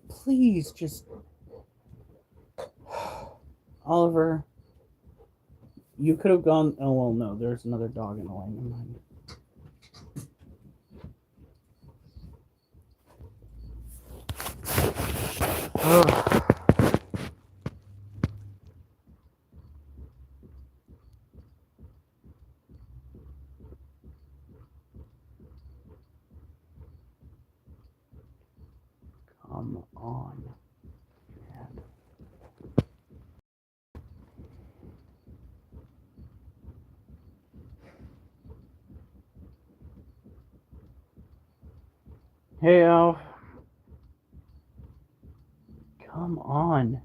Please, just Oliver. You could have gone. Oh well, no. There's another dog in the lane. Never mind. Oh. Come on. Man. Hey, Alf. Come on.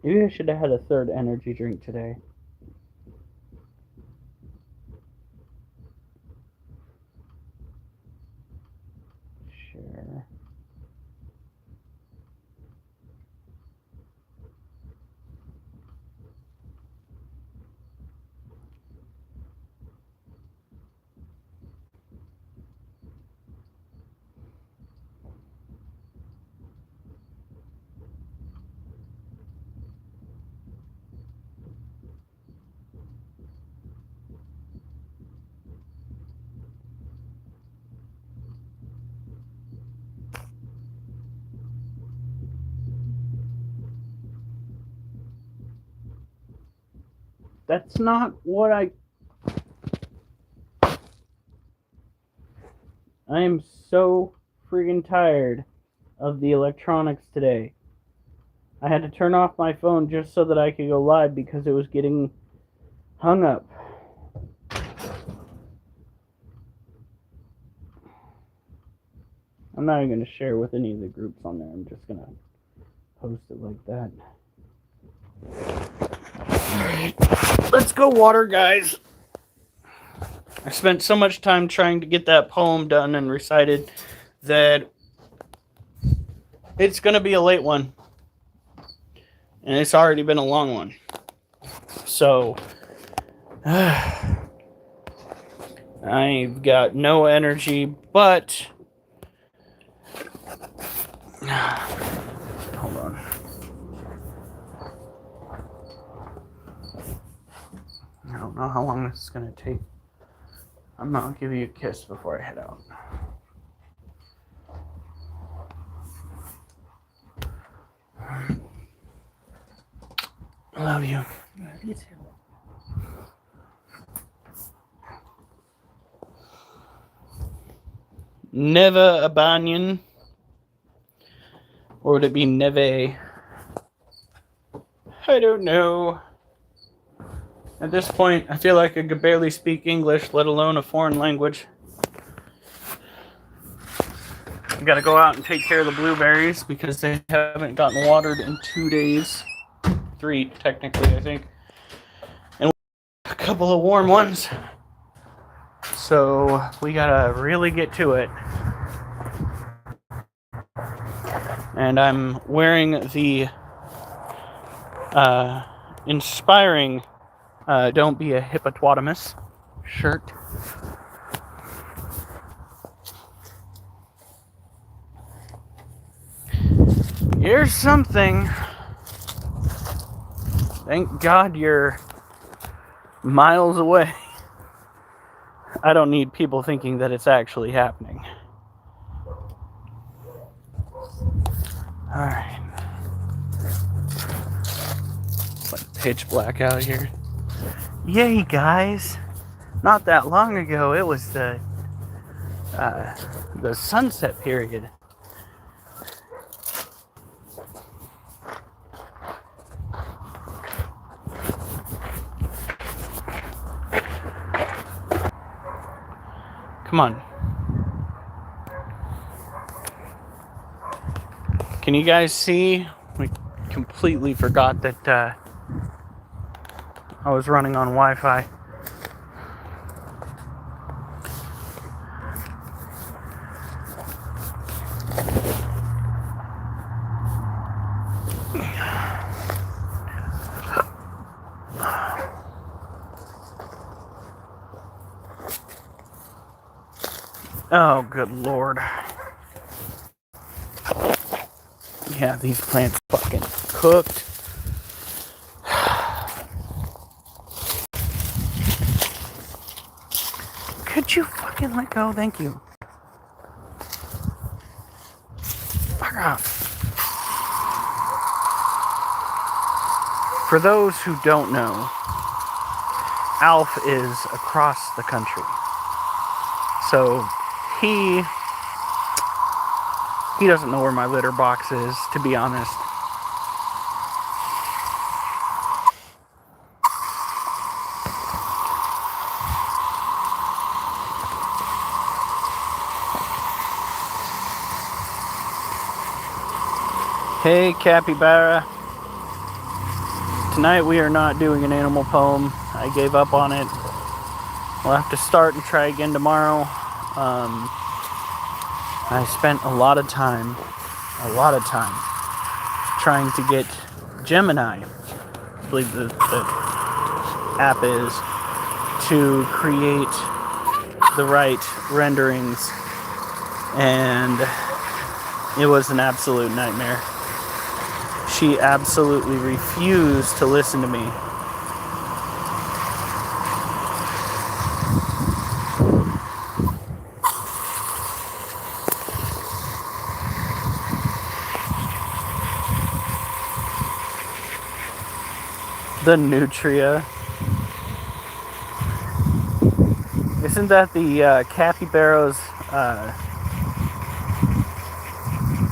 Maybe I should have had a third energy drink today. Sure. That's not what I am so freaking tired of the electronics today. I had to turn off my phone just so that I could go live because it was getting hung up. I'm not even going to share with any of the groups on there. I'm just going to post it like that. Alright, let's go water, guys. I spent so much time trying to get that poem done and recited that it's going to be a late one. And it's already been a long one. So, I've got no energy, but... Hold on. I don't know how long this is going to take. I'm going to give you a kiss before I head out. I love you. You too. Never a banyan. Or would it be neve? I don't know. At this point, I feel like I could barely speak English, let alone a foreign language. I've got to go out and take care of the blueberries because they haven't gotten watered in 2 days. 3, technically, I think. And a couple of warm ones. So we gotta really get to it. And I'm wearing the inspiring Don't Be a Hippopotamus shirt. Here's something. Thank God you're miles away. I don't need people thinking that it's actually happening. Alright. It's like pitch black out here. Yay, guys! Not that long ago, it was the sunset period. Come on. Can you guys see? We completely forgot that I was running on Wi-Fi. Oh, good lord. Yeah, these plants fucking cooked. Could you fucking let go? Thank you. Fuck off. For those who don't know, Alf is across the country. So he doesn't know where my litter box is, to be honest. Hey, Capybara. Tonight we are not doing an animal poem. I gave up on it. We'll have to start and try again tomorrow. I spent a lot of time trying to get Gemini, I believe the app is, to create the right renderings, and it was an absolute nightmare. She absolutely refused to listen to me. The nutria. Isn't that the capybara's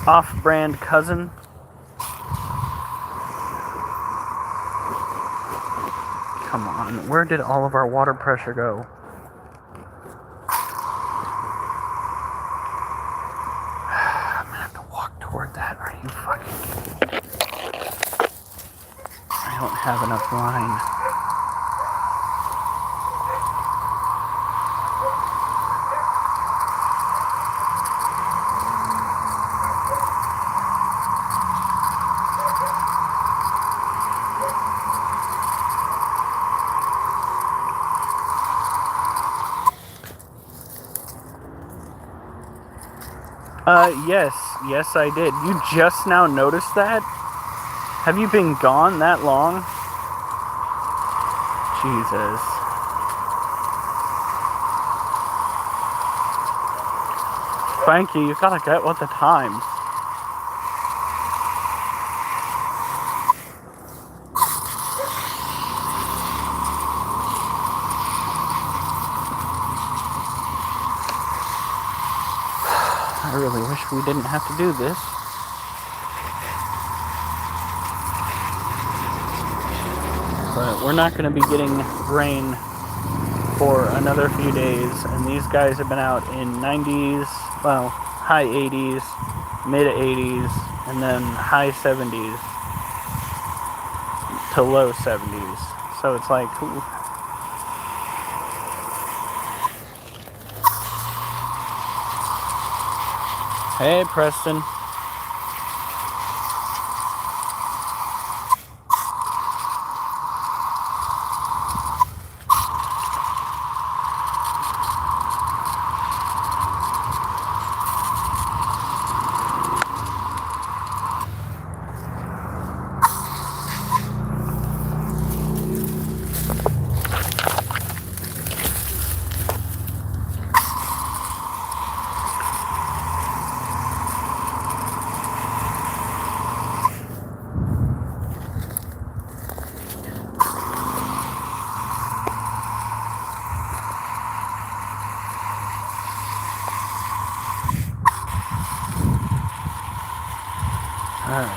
off-brand cousin? Come on, where did all of our water pressure go? I'm gonna have to walk toward that. Are you fucking kidding me? I don't have enough line. Yes, I did. You just now noticed that? Have you been gone that long? Jesus. Frankie, you gotta get with the times. I really wish we didn't have to do this. But we're not going to be getting rain for another few days, and these guys have been out in 90s, well, high 80s, mid 80s, and then high 70s to low 70s. So it's like, ooh. Hey, Preston. Alright.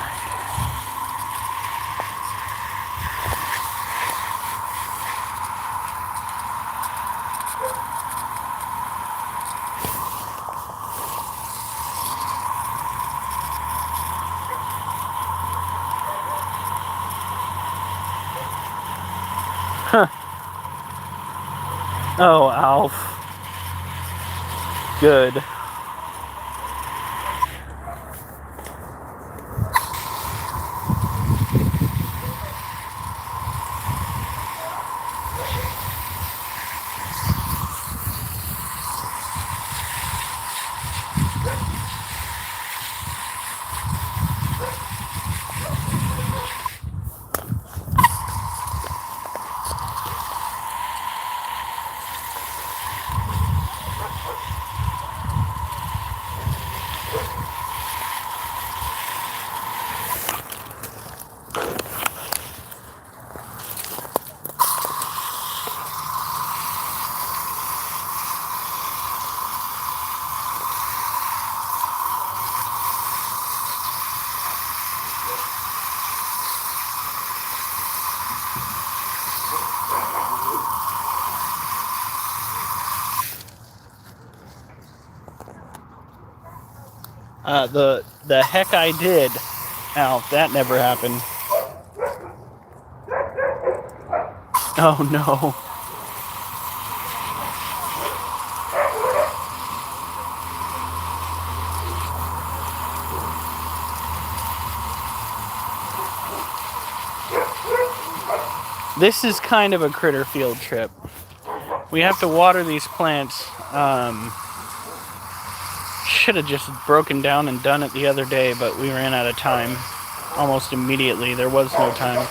Huh. Oh, Alf. Good. The heck I did. Ow, that never happened. Oh no. This is kind of a critter field trip. We have to water these plants. Should have just broken down and done it the other day, but we ran out of time almost immediately. There was no time.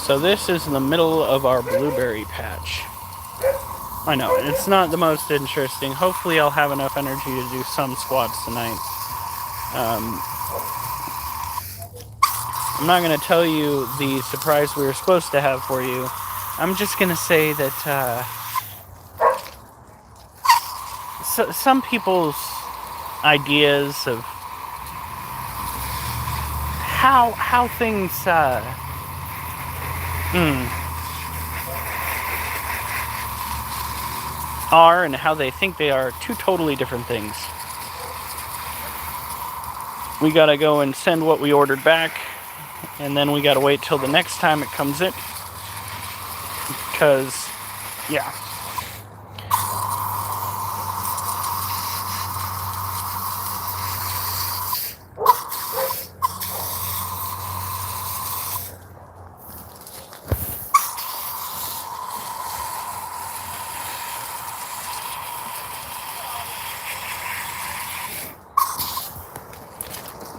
So this is in the middle of our blueberry patch. I know, it's not the most interesting. Hopefully I'll have enough energy to do some squats tonight. I'm not going to tell you the surprise we were supposed to have for you. I'm just going to say that some people's ideas of how things are and how they think they are two totally different things. We gotta go and send what we ordered back, and then we gotta wait till the next time it comes in, because yeah.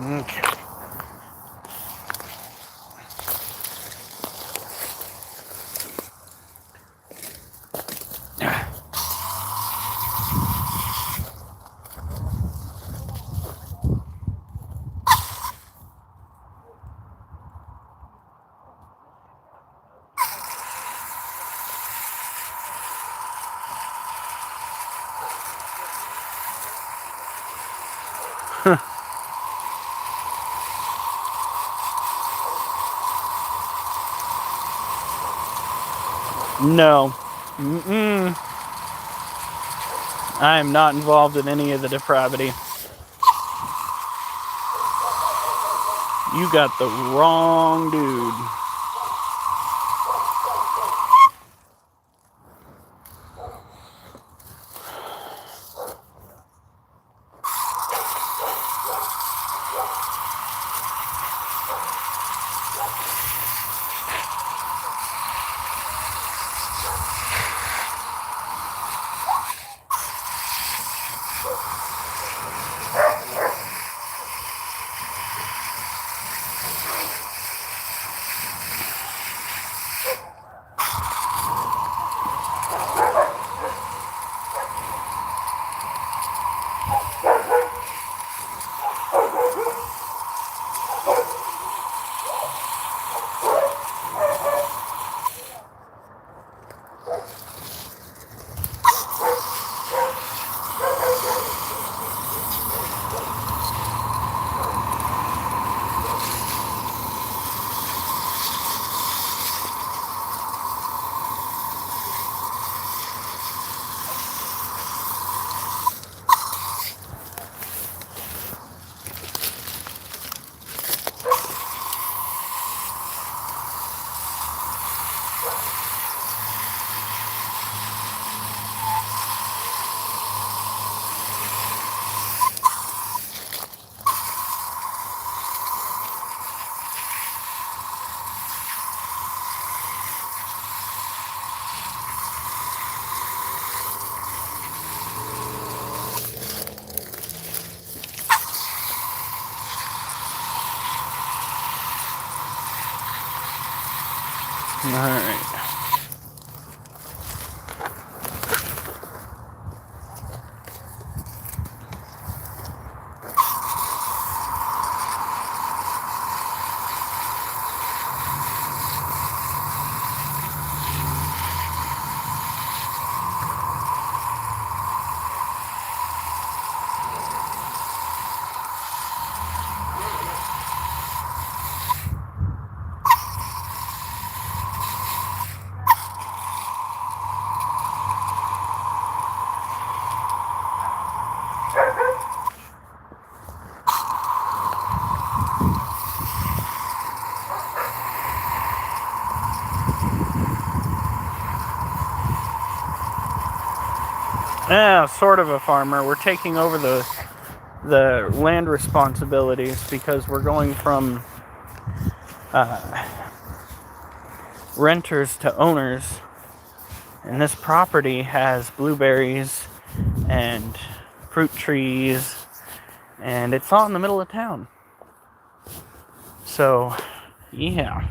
Okay. No. I am not involved in any of the depravity. You got the wrong dude. All right. Yeah, sort of a farmer. We're taking over the land responsibilities because we're going from renters to owners. And this property has blueberries and fruit trees, and it's all in the middle of town. So, yeah.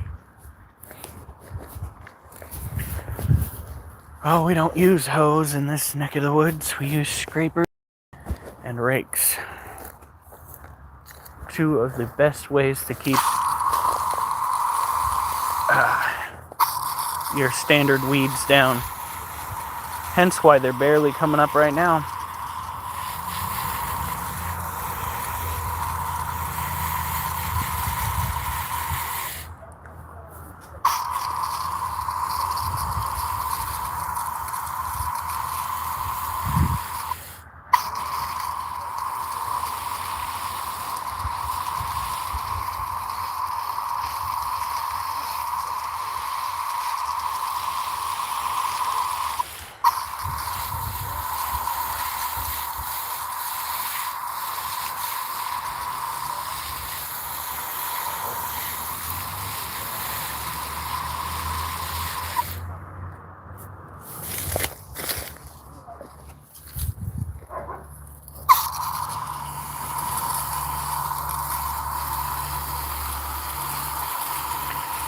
Oh, we don't use hoes in this neck of the woods. We use scrapers and rakes. Two of the best ways to keep your standard weeds down. Hence why they're barely coming up right now.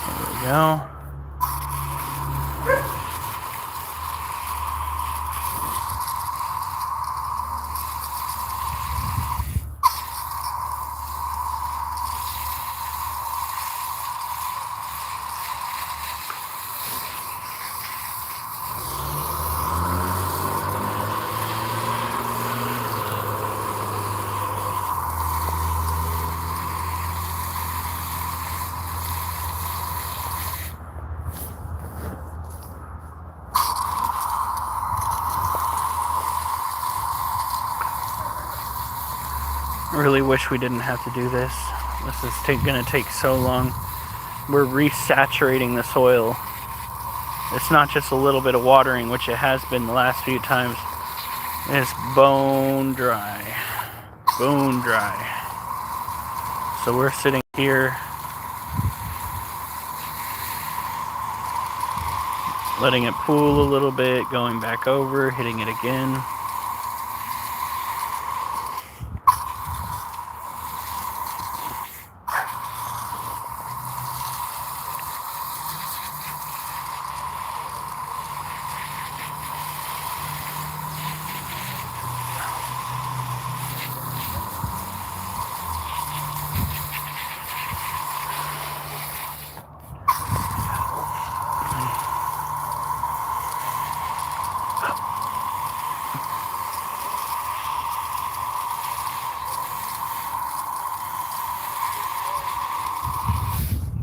There we go. Really wish we didn't have to do this. This is going to take so long. We're resaturating the soil. It's not just a little bit of watering, which it has been the last few times. It's bone dry. Bone dry. So we're sitting here letting it pool a little bit, going back over, hitting it again.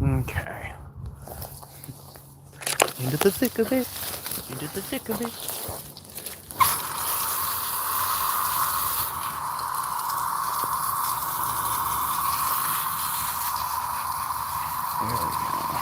Okay. Into the thick of it. Into the thick of it. There we go.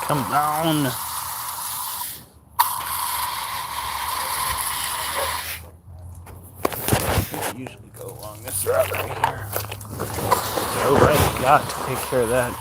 Come on. I usually go along this route right here. Oh, I've got to take care of that.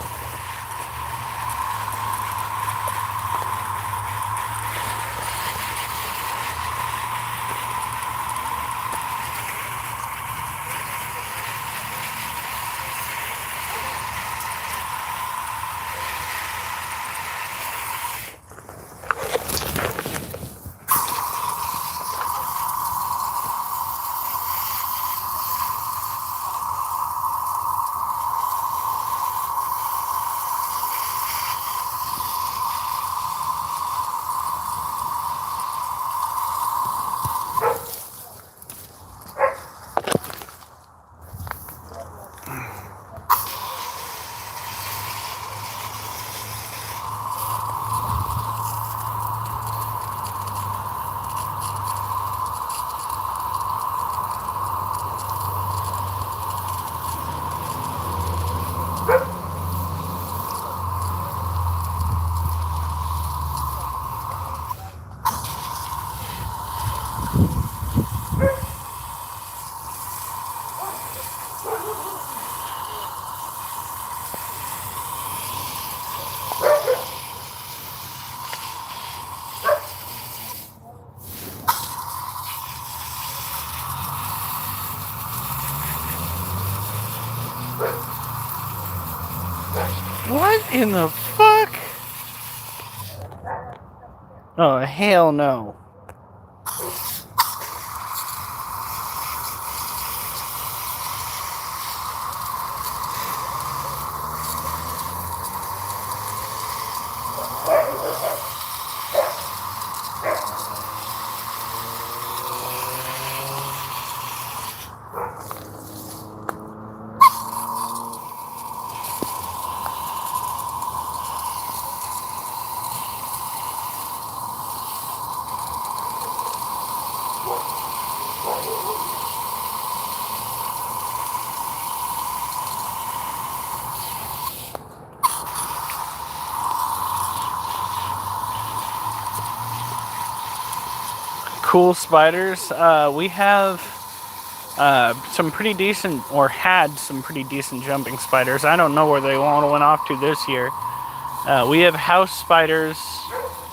What in the fuck? Oh, hell no. Cool spiders. We have some pretty decent, or had some pretty decent jumping spiders. I don't know where they all went off to this year. We have house spiders,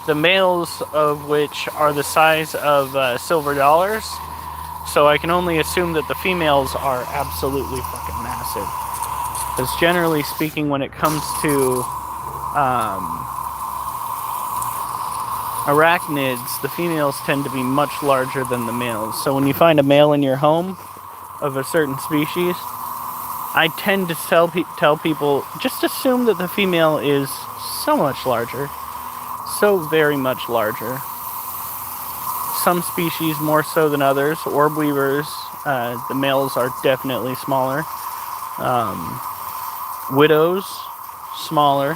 the males of which are the size of silver dollars. So I can only assume that the females are absolutely fucking massive. Because generally speaking, when it comes to arachnids, the females tend to be much larger than the males. So when you find a male in your home of a certain species, I tend to tell people, just assume that the female is so much larger. So very much larger. Some species more so than others. Orb weavers, the males are definitely smaller. Widows, smaller.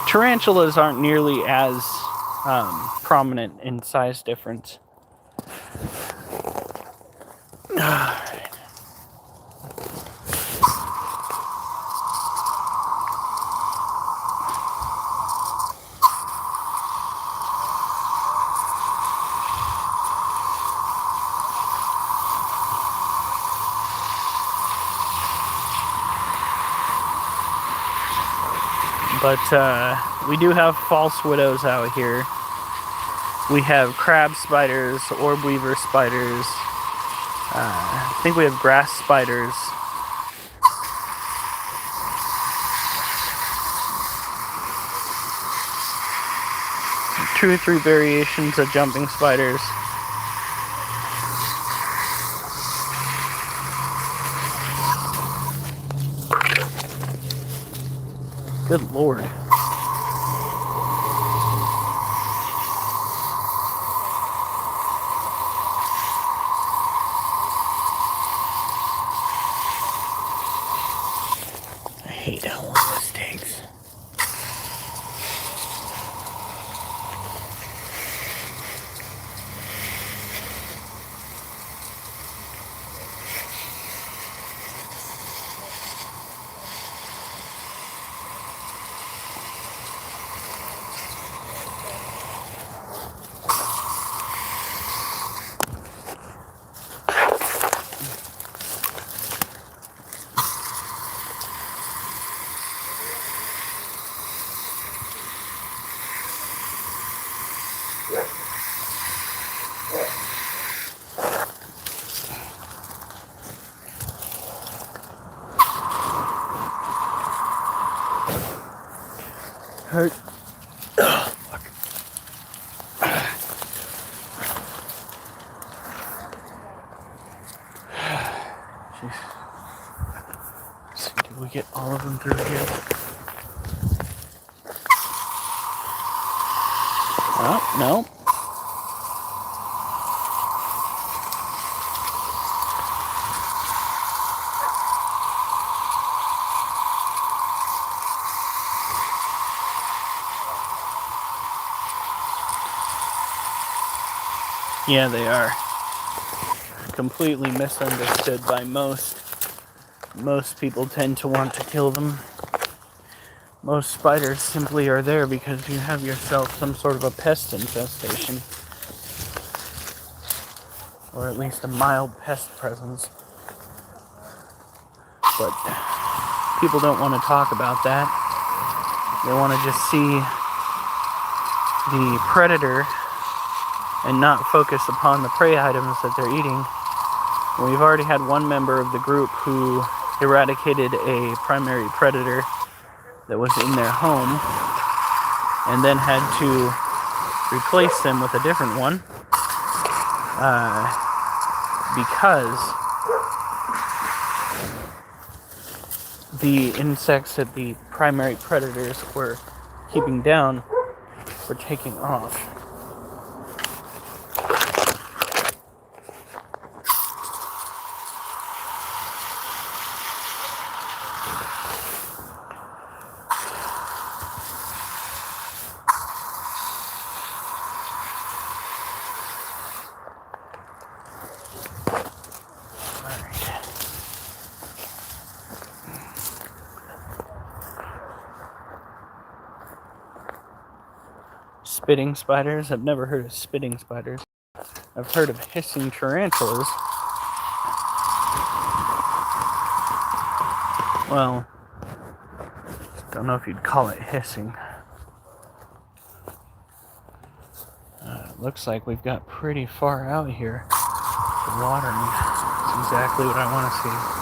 Tarantulas aren't nearly as prominent in size difference. But we do have false widows out here. We have crab spiders, orb weaver spiders. I think we have grass spiders. Two or three variations of jumping spiders. Good lord. I hate how long this takes. hurt. Oh, fuck. Jeez. Let's see, did we get all of them through here? Oh, no. Yeah, they are. Completely misunderstood by most. Most people tend to want to kill them. Most spiders simply are there because you have yourself some sort of a pest infestation. Or at least a mild pest presence. But people don't want to talk about that. They want to just see the predator and not focus upon the prey items that they're eating. We've already had one member of the group who eradicated a primary predator that was in their home and then had to replace them with a different one because the insects that the primary predators were keeping down were taking off. Spitting spiders. I've never heard of spitting spiders. I've heard of hissing tarantulas. Well, don't know if you'd call it hissing. Looks like we've got pretty far out here. The watering. That's exactly what I want to see.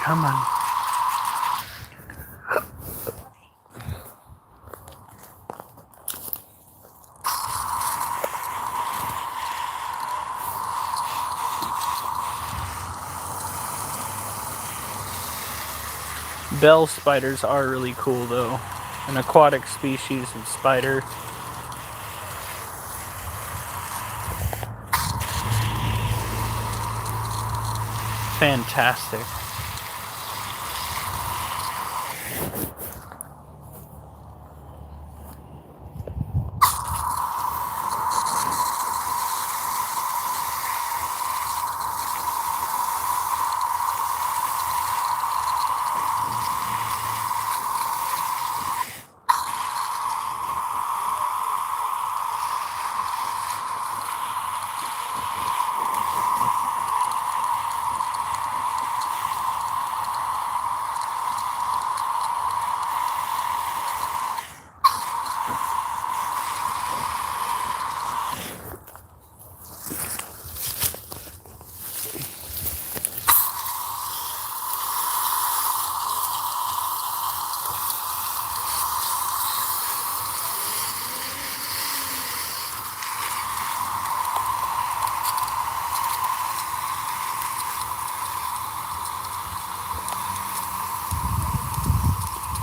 Come on. Bell spiders are really cool though. An aquatic species of spider. Fantastic.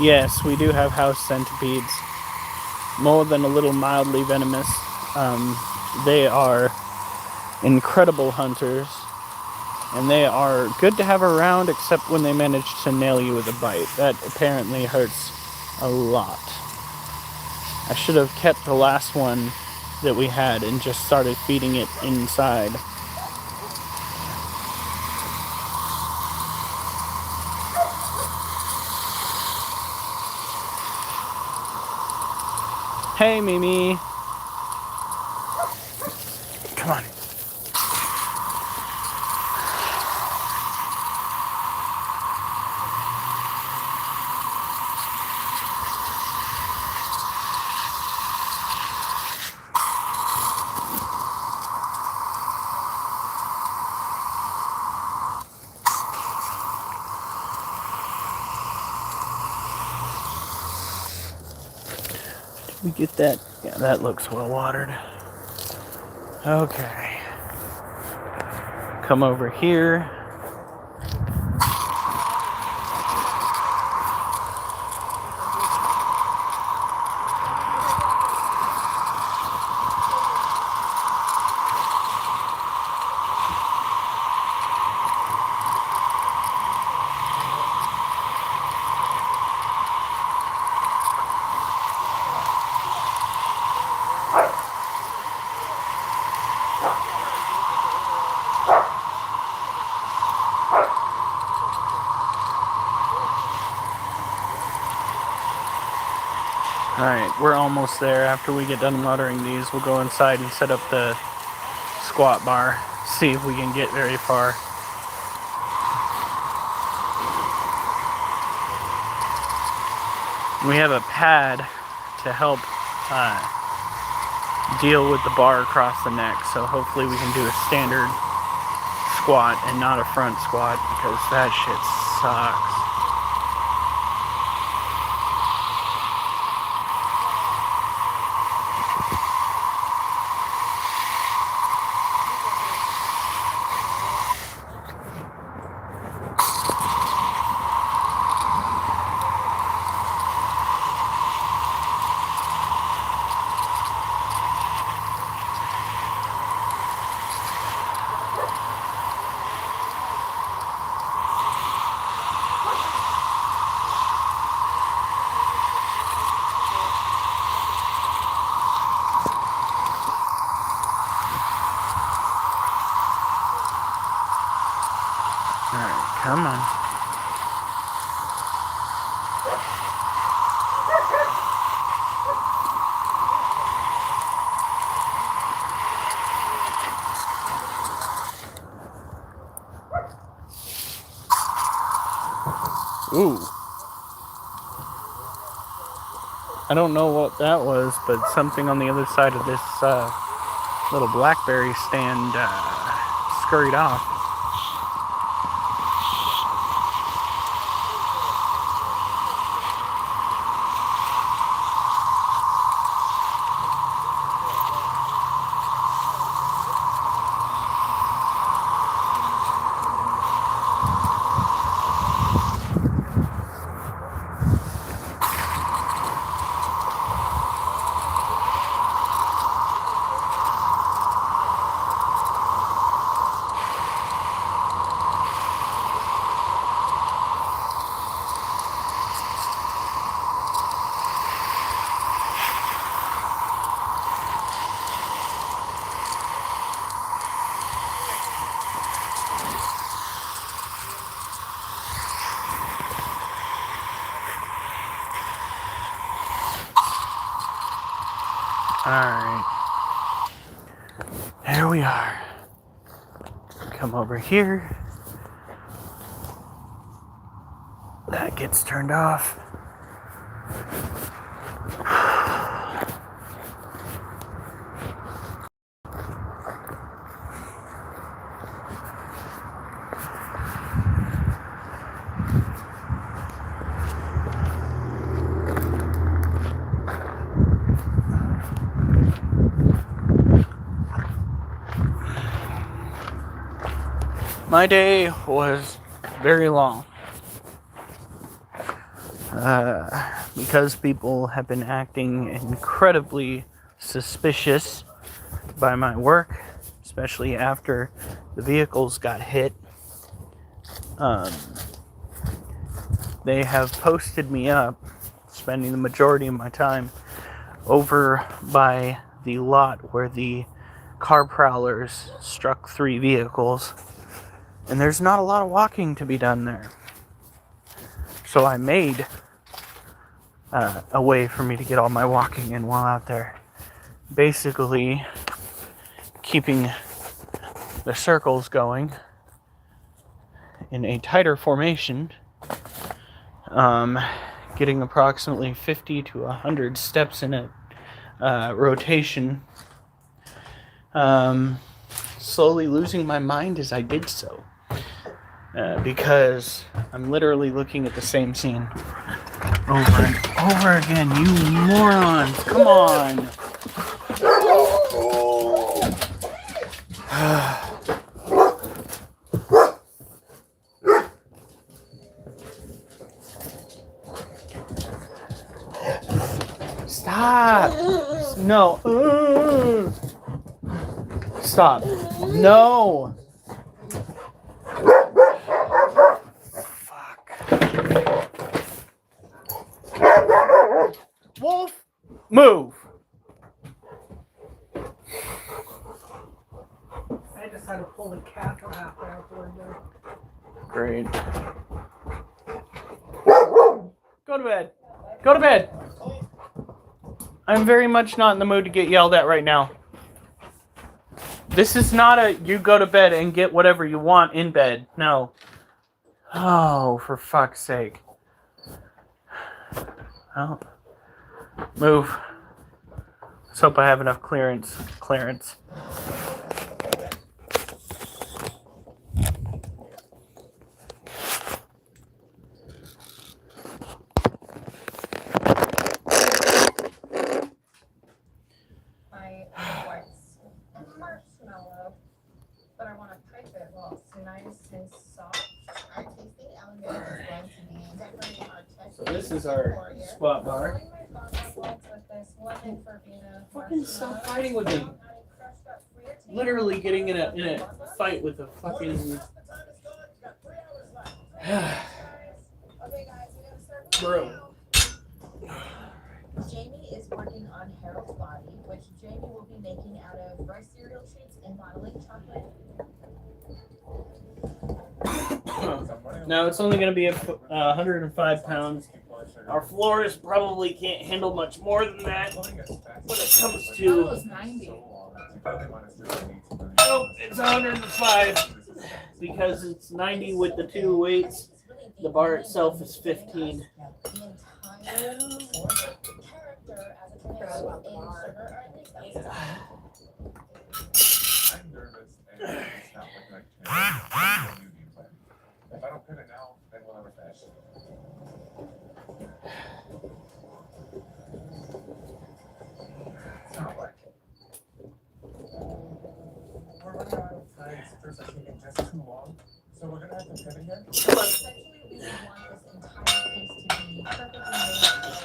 Yes, we do have house centipedes. More than a little mildly venomous. They are incredible hunters, and they are good to have around, except when they manage to nail you with a bite. That apparently hurts a lot. I should have kept the last one that we had and just started feeding it inside. Hey, Mimi. Come on. Did we get that? Yeah, that looks well watered. Okay. Come over here. Alright, we're almost there. After we get done watering these, we'll go inside and set up the squat bar. See if we can get very far. We have a pad to help deal with the bar across the neck, so hopefully we can do a standard squat and not a front squat, because that shit sucks. Alright, come on. Ooh. I don't know what that was, but something on the other side of this little blackberry stand scurried off. Alright. There we are. Come over here. That gets turned off. My day was very long. because people have been acting incredibly suspicious by my work, especially after the vehicles got hit. They have posted me up, spending the majority of my time over by the lot where the car prowlers struck 3 vehicles, and there's not a lot of walking to be done there. So I made a way for me to get all my walking in while out there. Basically, keeping the circles going in a tighter formation, getting approximately 50 to 100 steps in a rotation, slowly losing my mind as I did so, because I'm literally looking at the same scene over and over again. You morons, come on. Stop. No. Stop. No. Fuck. Wolf, move. I just had to pull the cat out the window. Great. Go to bed. Go to bed. I'm very much not in the mood to get yelled at right now. This is not a you go to bed and get whatever you want in bed. No. Oh, for fuck's sake. Well, move. Let's hope I have enough clearance. Marshmallow, but I want to pipe it well. It's nice and soft. Our tasting element is going to be decorating our text. So this is our squat bar. Fucking stop fighting with me. Literally getting in a fight with a fucking bro. Jamie is working on Harold's body, which Jamie will be making out of rice cereal treats and bottling chocolate. Now it's only going to be 105 pounds. Our floors probably can't handle much more than that when it comes to. Nope, it's 105 because it's 90 with the 2 weights. The bar itself is 15. If I don't pin it now, then we'll never finish. We're running out of time. There's a meeting just too long, so we're gonna have to pivot here. Essentially, we want this entire piece to be perfectly made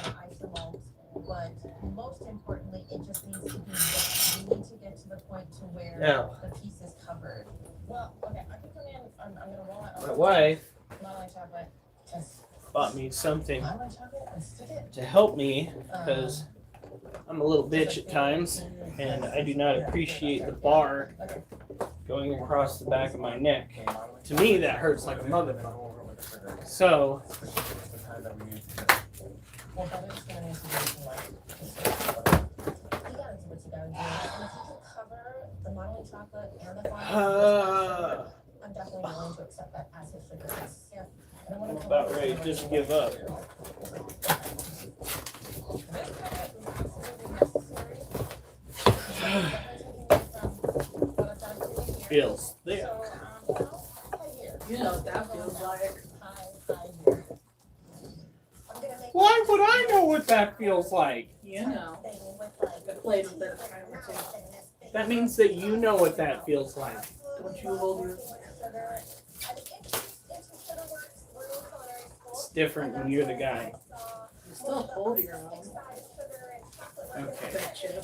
of isomalt, but most importantly, it just needs to be wet. We need to get to the point to where the piece is covered. Well, okay, I can come in. I'm gonna roll it. My wife chocolate. bought me something to help me because I'm a little bitch at times and I do not appreciate the bar going across the back of my neck. To me, that hurts like a motherfucker. So, I'm definitely willing to accept that as his sugar. Yeah. I'm about ready to just give up. Feels thick. You know what that feels like. Why would I know what that feels like? You know. The plate of this kind of thing. That means that you know what that feels like. Don't you hold your... different when you're the guy. Still hold your own. Okay. Gotcha.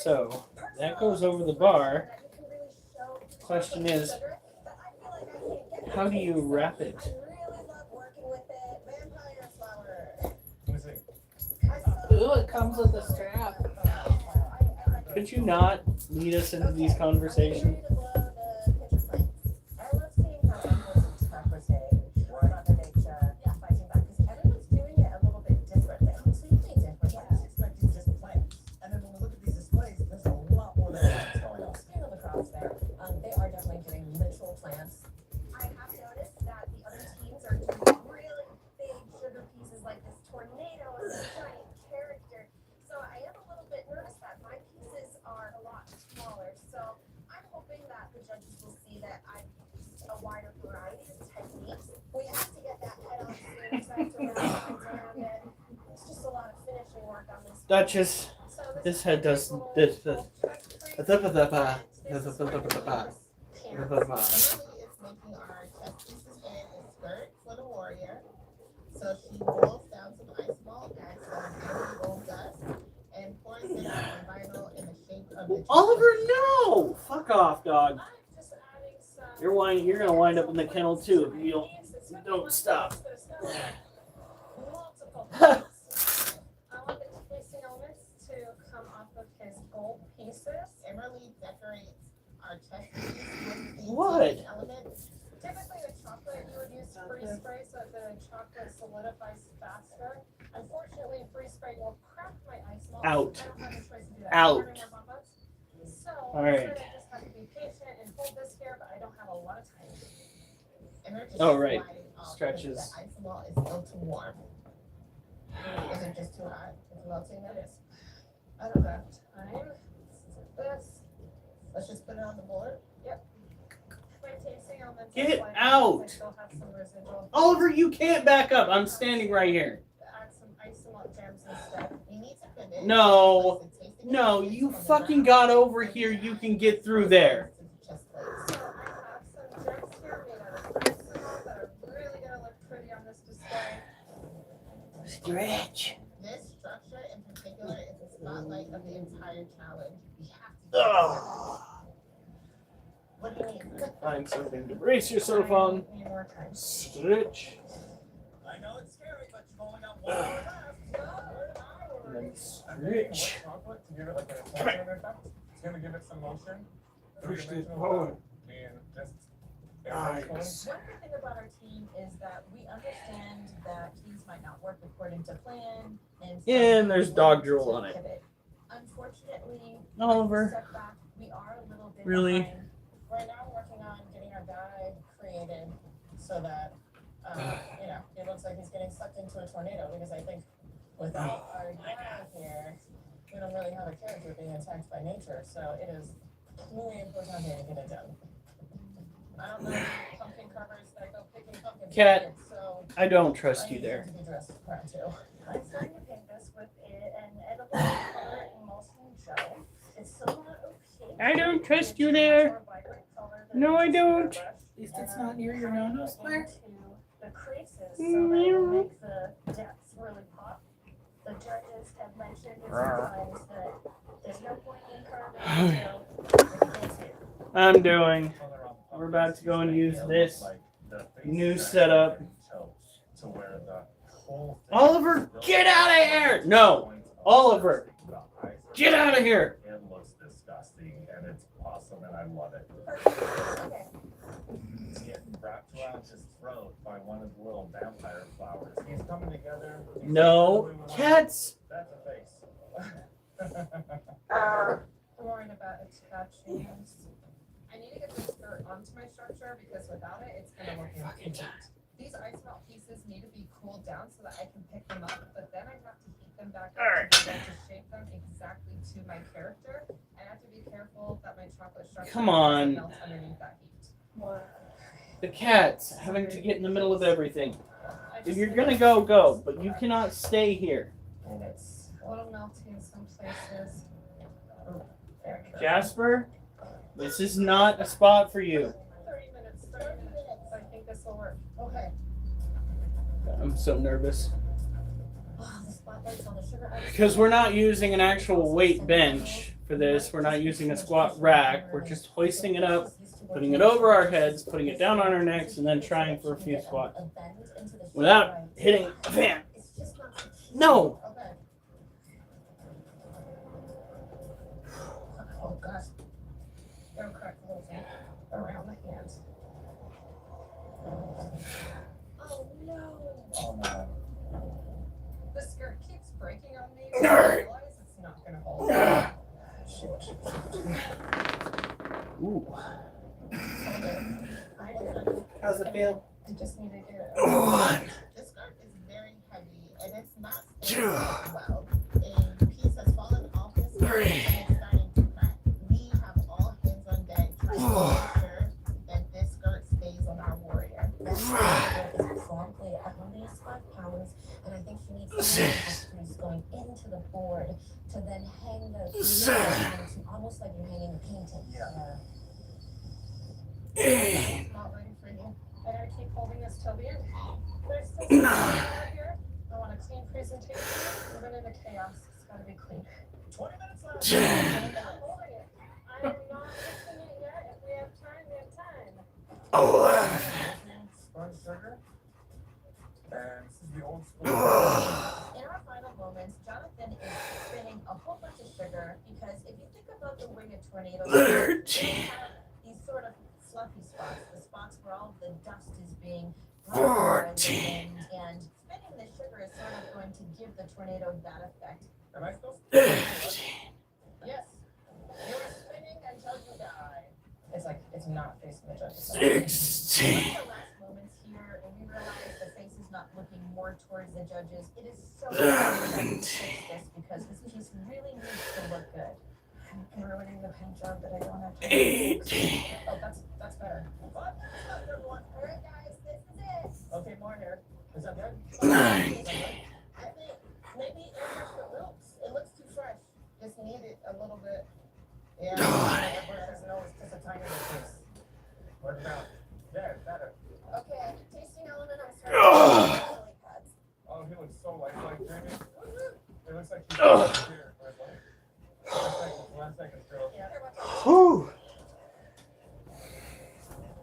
So that goes over the bar. Question is, how do you wrap it? Ooh, it comes with a strap. Could you not lead us into these conversations? They are definitely getting literal plants. I have noticed that the other teams are doing really big sugar pieces like this tornado and this giant character. So I am a little bit nervous that my pieces are a lot smaller. So I'm hoping that the judges will see that I've used a wider variety of techniques. We have to get that head on soon, so I have to wrap my hands around it. It's just a lot of finishing work on this. Duchess, this head does this. Emily is making our chest pieces in a skirt for the warrior. So she boils down some ice malt, adds some gold dust, and pours it on vinyl in the shape of the Oliver, no! Fuck off, dog. I'm just adding some You're gonna wind up in the kennel too if you don't stop. multiple things. I want the tasting elements to come off of his gold pieces. Emily decorates our chest piece with the What? tasting elements. Typically the chocolate you would use freeze spray so that the chocolate solidifies faster. Unfortunately, freeze spray will crack my ice malt. Out. So I don't have a choice to do that. Out. So All right. I just have to be patient and hold this here, but I don't have a lot of time. And we're just Oh, right. sliding off Stretches. because The ice malt is still too warm. Is it just too hot? It's melting. That is. I don't have time. This. Let's just put it on the board. Yep. My tasting elements. Get are slightly- out. I still have some residual. Oliver, you can't back up. I'm standing right here. Add some ice malt gems instead. You need to finish. No. Place the tasting No, elements you on the fucking ground. got over here. You can get through there. Just like so. I have some gems here made out of ice malt that are really gonna look pretty on this display. Stretch. This structure in particular is the spotlight of the entire challenge. We have to. Ugh. What do you need? Find something to brace yourself on. Need more time. Stretch. I know it's scary, but you've only got 1 hour left. And then I'm stretch. thinking chocolate to give it like an attention effect. It's gonna give it some motion. Push it Three-dimensional forward. and just Nice. One good thing about our team is that we understand that things might not work according to plan, and And there's we dog want drool to on it. pivot. Unfortunately, Oliver. step back, we are a little bit Really? behind. Right now, I'm working on getting our guy created so that it looks like he's getting sucked into a tornado. Because I think without our guy here, we don't really have a character being attacked by nature. So it is really important to get it done. I don't know pumpkin carvers that go picking pumpkins. Cat, So I don't trust I you need there. to be dressed proud too. I'm starting to paint this with an edible color emulsion gel. It's still not okay. I don't trust you there. No, I don't. At least it's not near your nose flare. The creases so that it will make the depths really pop. The judges have mentioned it sometimes that there's no point in carving until the kids here. I'm doing. We're about to go and use this new setup. Oliver, get out of here! No, Oliver, get out of here! It looks disgusting and it's awesome and I love it. Okay. Get wrapped around his throat by one of the little vampire flowers. He's coming together. No, cats. That's a face. I'm worried about attaching. I need to get this skirt onto my structure because without it, it's gonna look incomplete. These ice melt pieces need to be cooled down so that I can pick them up, but then I have to heat them back up to be able to shape them exactly to my character. I have to be careful that my chocolate structure Come on. doesn't melt underneath that heat. The cat's having to get in the middle of everything. I If just you're need gonna to- go, but you cannot stay here. And it's a little melty in some places. There we go. Jasper, this is not a spot for you. 30 minutes. I think this will work. Okay. I'm so nervous. Oh, the spotlights on the sugar ice. Because we're not using an actual weight bench for this. We're not using a squat rack. We're just hoisting it up, putting it over our heads, putting it down on our necks, and then trying for a few squats. Without hitting a fan. No! Okay. Oh gosh. Don't crack a little bit around the hands. Oh no. Oh no. The skirt keeps breaking on me. I realize it's not gonna hold. Ooh. How's it feel? I just need to get it. The skirt is very heavy and it's not staying well. A piece has fallen off this skirt and it's starting to crack. We have all hands on deck trying to make sure that this skirt stays on our warrior. Exactly at least 5 pounds, and I think she needs screws going into the board to then hang the almost like you're hanging a painting. It's not ready for you. I gotta keep holding this till the end. There's still something over here. I want a clean presentation. We're gonna the chaos. It's gotta be clean. 20 minutes left. I'm holding it. I am not fixing it yet. If we have time, we have time. Sponge sugar. And this is the old school. In our final moments, Jonathan is spinning a whole bunch of sugar because if you think about the way a tornado they have these sort of fluffy spots, the spots where all the dust is being brought by the wind, and spinning the sugar is sort of going to give the tornado that effect. Am I still? Yes. You're spinning until you die. It's like it's not facing the judges. One of the last moments here, and we realize the face is not looking more towards the judges. It is so important that we fix this because this piece really needs to look good. I'm ruining the paint job that I don't have to. Oh, that's better. What? Everyone, all right, guys, this is it. Okay, more here. Is that good? I think maybe it looks too fresh. Just need it a little bit. Yeah. No, it's just a tiny bit. What about? There, better. Okay, tasting element. I'm sorry. Oh, he looks so lifelike, Jamie. It looks like he's here. One second, girl. Whew.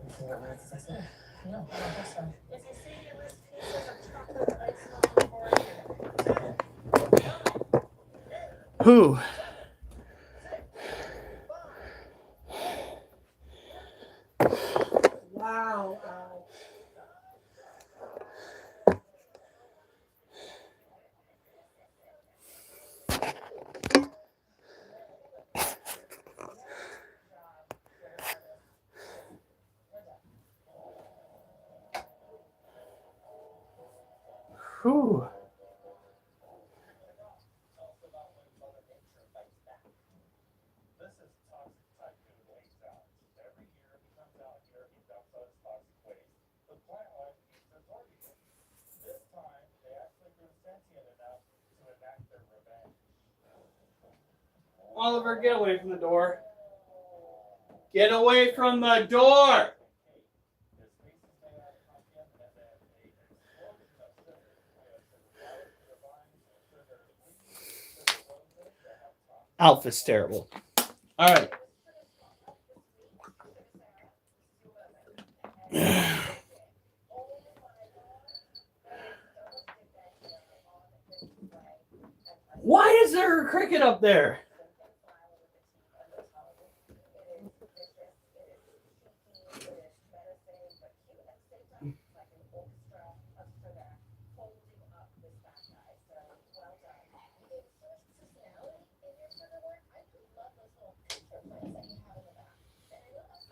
You think that makes sense? No, I don't think so. If you see this piece of chocolate ice on the board, Whew. Wow. Whew. This is toxic tycoon waste out. Every year he comes out here, he dumps out his toxic waste. The plant life keeps absorbing it. This time, they actually grew sentient enough to enact their revenge. Oliver, get away from the door. Get away from the door! His face is made out of pumpkin, and then a explosion of sugar. We have sugar flowers, sugar vines, sugar leaves, sugar roses that have toxic. Alpha's terrible. All right. Why is there a cricket up there?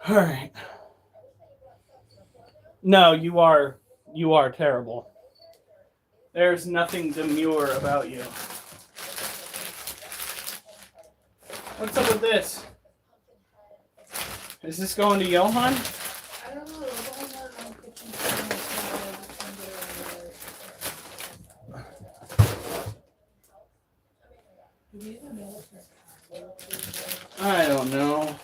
All right. No, you are terrible. There's nothing demure about you. What's up with this? Is this going to Johan? I don't know. I don't know.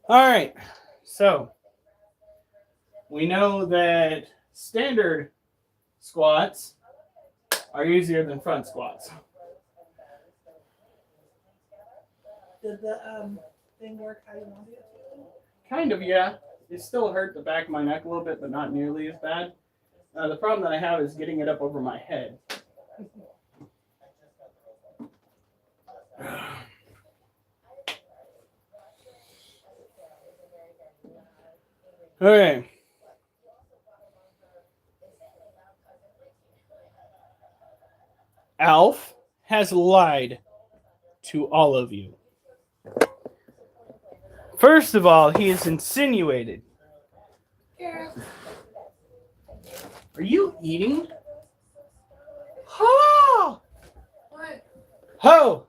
All right. So, we know that standard squats are easier than front squats. Did the thing work how you wanted it to? Kind of, yeah. It still hurt the back of my neck a little bit, but not nearly as bad. The problem that I have is getting it up over my head. Okay. Alf has lied to all of you. First of all, he has insinuated. Are you eating? Ha! What? Ho!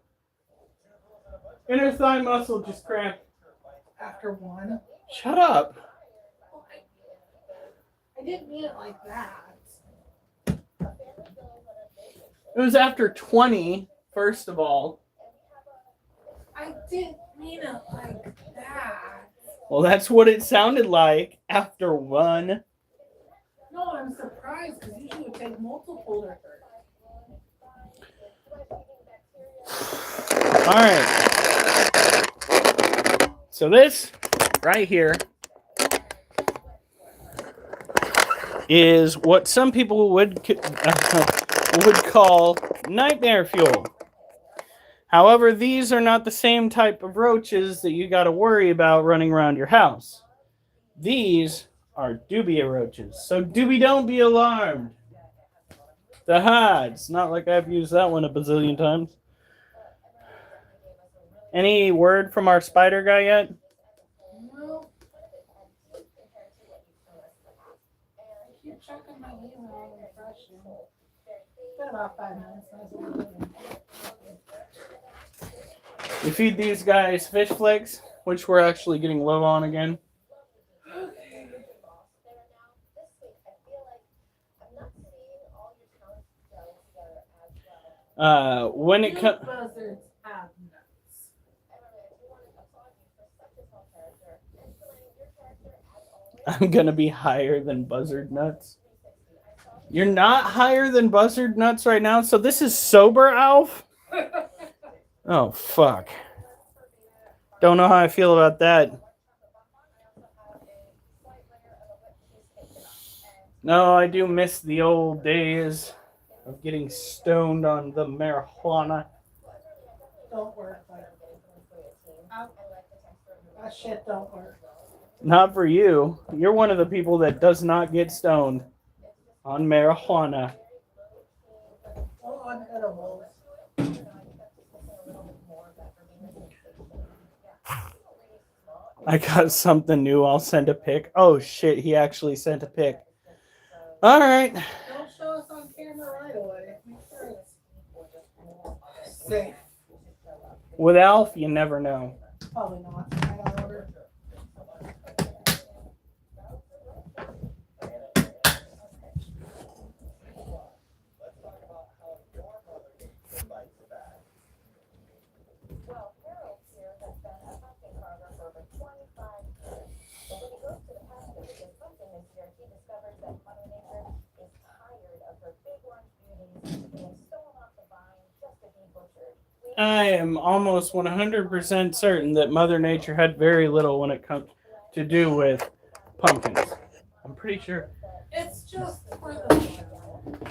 Inner thigh muscle just cramped. After one? Shut up. Well, I didn't mean it like that. It was after 20, first of all. I didn't mean it like that. Well, that's what it sounded like after one. No, I'm surprised because usually it would take multiple to hurt. All right. So this right here is what some people would call nightmare fuel. However, these are not the same type of roaches that you got to worry about running around your house. These are Dubia roaches. So don't be alarmed. It's not like I've used that one a bazillion times. Any word from our spider guy yet? No. I keep checking my email and refreshing. It's been about 5 minutes. We feed these guys fish flakes, which we're actually getting low on again. When it comes, buzzards have nuts. I'm gonna be higher than buzzard nuts. You're not higher than buzzard nuts right now, so this is sober, Alf? Oh, fuck. Don't know how I feel about that. No, I do miss the old days of getting stoned on the marijuana. Don't work like that shit don't work. Not for you. You're one of the people that does not get stoned on marijuana. Oh, on edibles. I got something new. I'll send a pic. Oh shit, he actually sent a pic. All right. Don't show us on camera right away. Make sure it's safe. With Alf, you never know. Probably not. I don't order. I am almost 100% certain that Mother Nature had very little when it comes to do with pumpkins. I'm pretty sure. It's just for the.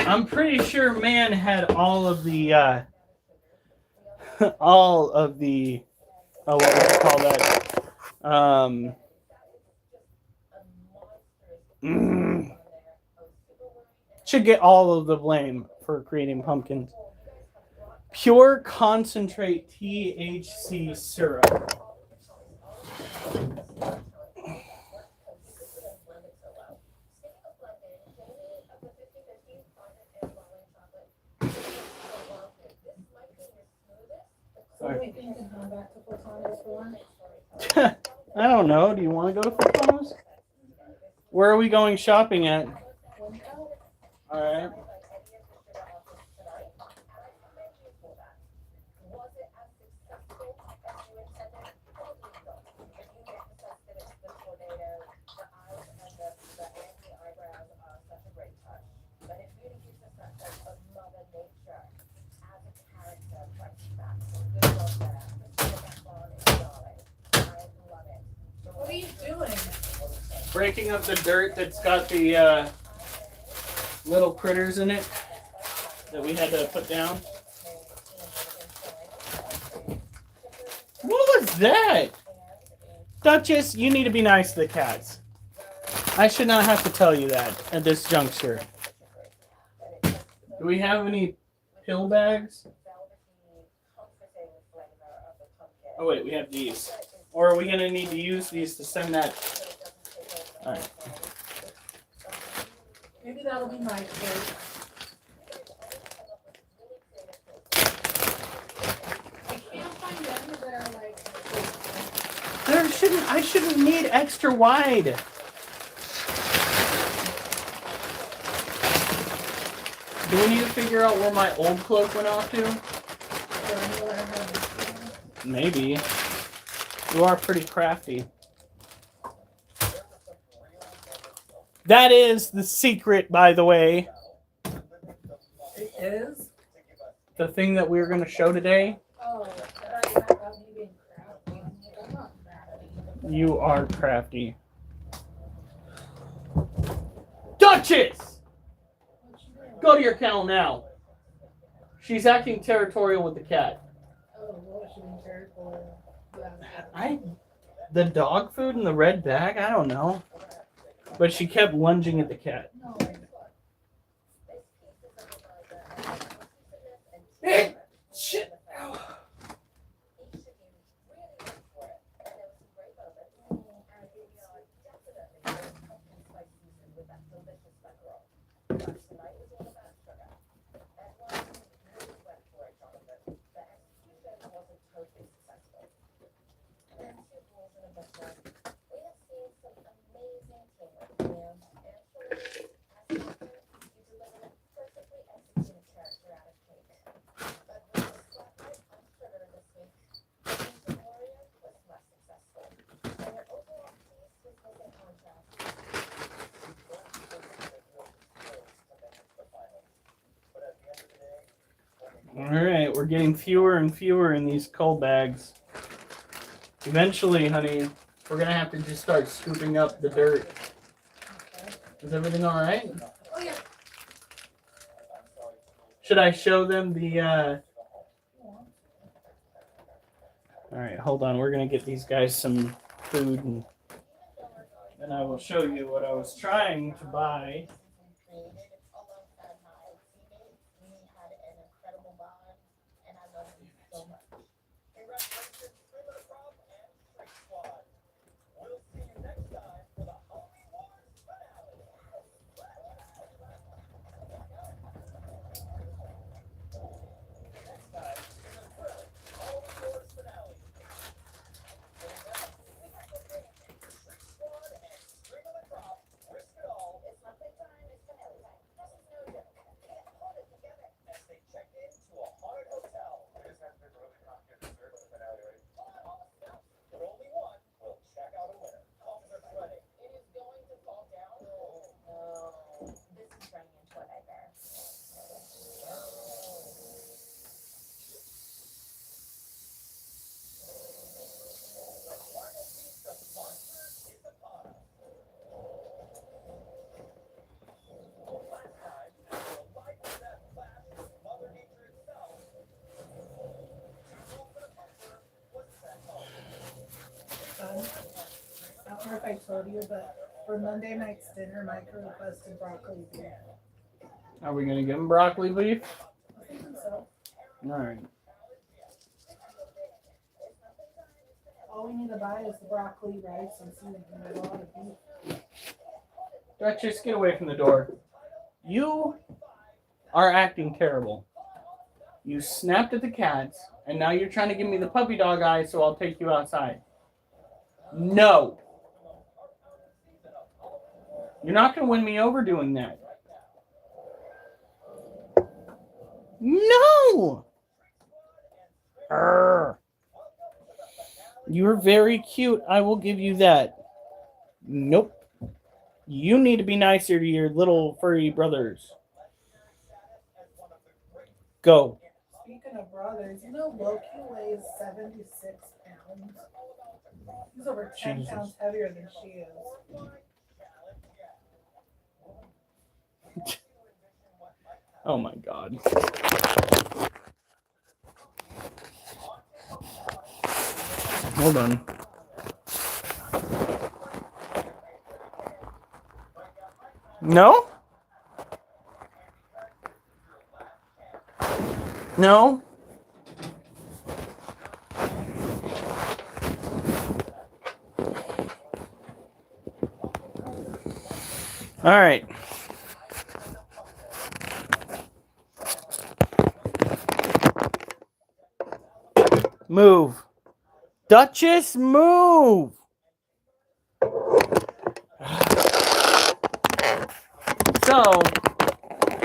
I'm pretty sure man had all of the what would you call that? Should get all of the blame for creating pumpkins. Pure concentrate THC syrup. Sorry. I don't know. Do you want to go to Footloose? Where are we going shopping at? All right. breaking up the dirt that's got the little critters in it that we had to put down. What was that? Duchess, you need to be nice to the cats. I should not have to tell you that at this juncture. Do we have any pill bags? Oh wait, we have these. Or are we going to need to use these to send that? Alright. Maybe that'll be my food. I can't find any that are like. I shouldn't need extra wide. Do we need to figure out where my old cloak went off to? Maybe. You are pretty crafty. That is the secret, by the way. It is? The thing that we're going to show today. Oh, that I about me being crafty. I'm not crafty. You are crafty. Duchess! Go to your kennel now. She's acting territorial with the cat. Oh, what was she being territorial? The dog food in the red bag? I don't know. But she kept lunging at the cat. No. Hey! Shit! Ow. Alright, we're getting fewer and fewer in these coal bags. Eventually, honey, we're going to have to just start scooping up the dirt. Is everything alright? Oh, yeah. Should I show them the... Alright, hold on. We're going to get these guys some food, and then I will show you what I was trying to buy. I don't know if I told you, but for Monday night's dinner, Micah requested broccoli beef. Are we going to give them broccoli beef? I think so. Alright. All we need to buy is the broccoli rice and seasoning and a lot of beef. Duchess, get away from the door. You are acting terrible. You snapped at the cats, and now you're trying to give me the puppy dog eye, so I'll take you outside. No. You're not going to win me over doing that. No! Arr. You're very cute. I will give you that. Nope. You need to be nicer to your little furry brothers. Go. Speaking of brothers, you know Loki weighs 76 pounds. He's over 10 Jesus. pounds heavier than she is. Oh my God. Hold on. No? No? All right. Move. Duchess, move. So,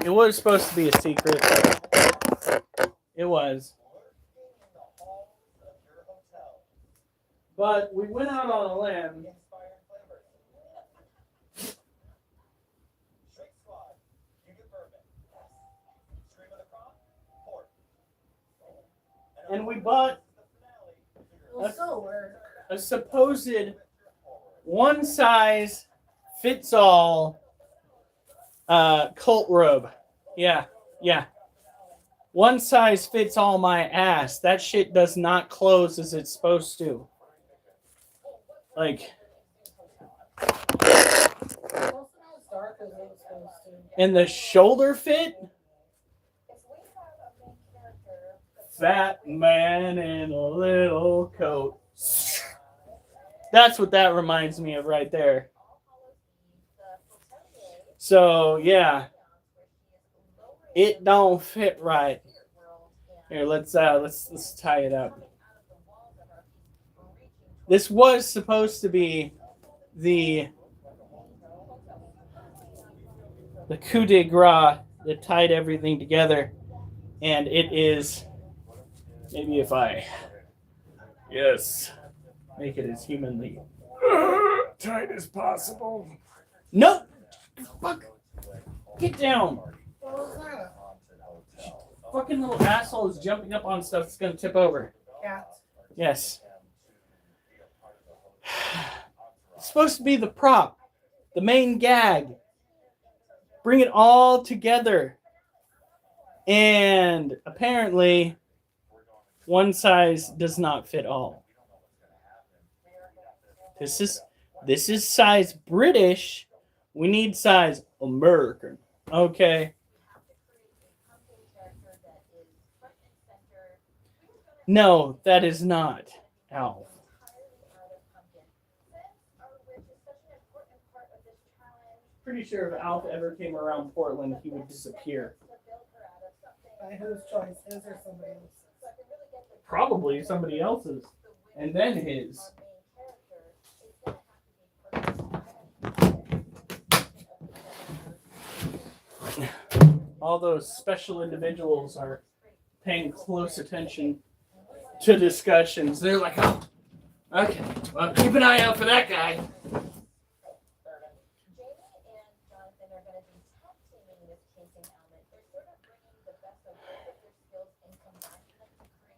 it was supposed to be a secret. It was. But we went out on a limb. And we bought a supposed one size fits all cult robe. Yeah. One size fits all my ass. That shit does not close as it's supposed to. Like, and the shoulder fit? Fat man in a little coat. That's what that reminds me of right there. So, yeah. It don't fit right. Here, let's tie it up. This was supposed to be the coup de grace that tied everything together, and it is. Maybe if I, make it as humanly tight as possible. Nope. Fuck. Get down. Fucking little asshole is jumping up on stuff that's gonna tip over. Cat. Yes. It's supposed to be the prop, the main gag. Bring it all together. And apparently, one size does not fit all. This is size British. We need size American. Okay. No, that is not Alf. Pretty sure if Alf ever came around Portland, he would disappear. By whose choice? His or somebody else's? Probably somebody else's. And then his. All those special individuals are paying close attention to discussions. They're like, oh, okay, well, keep an eye out for that guy.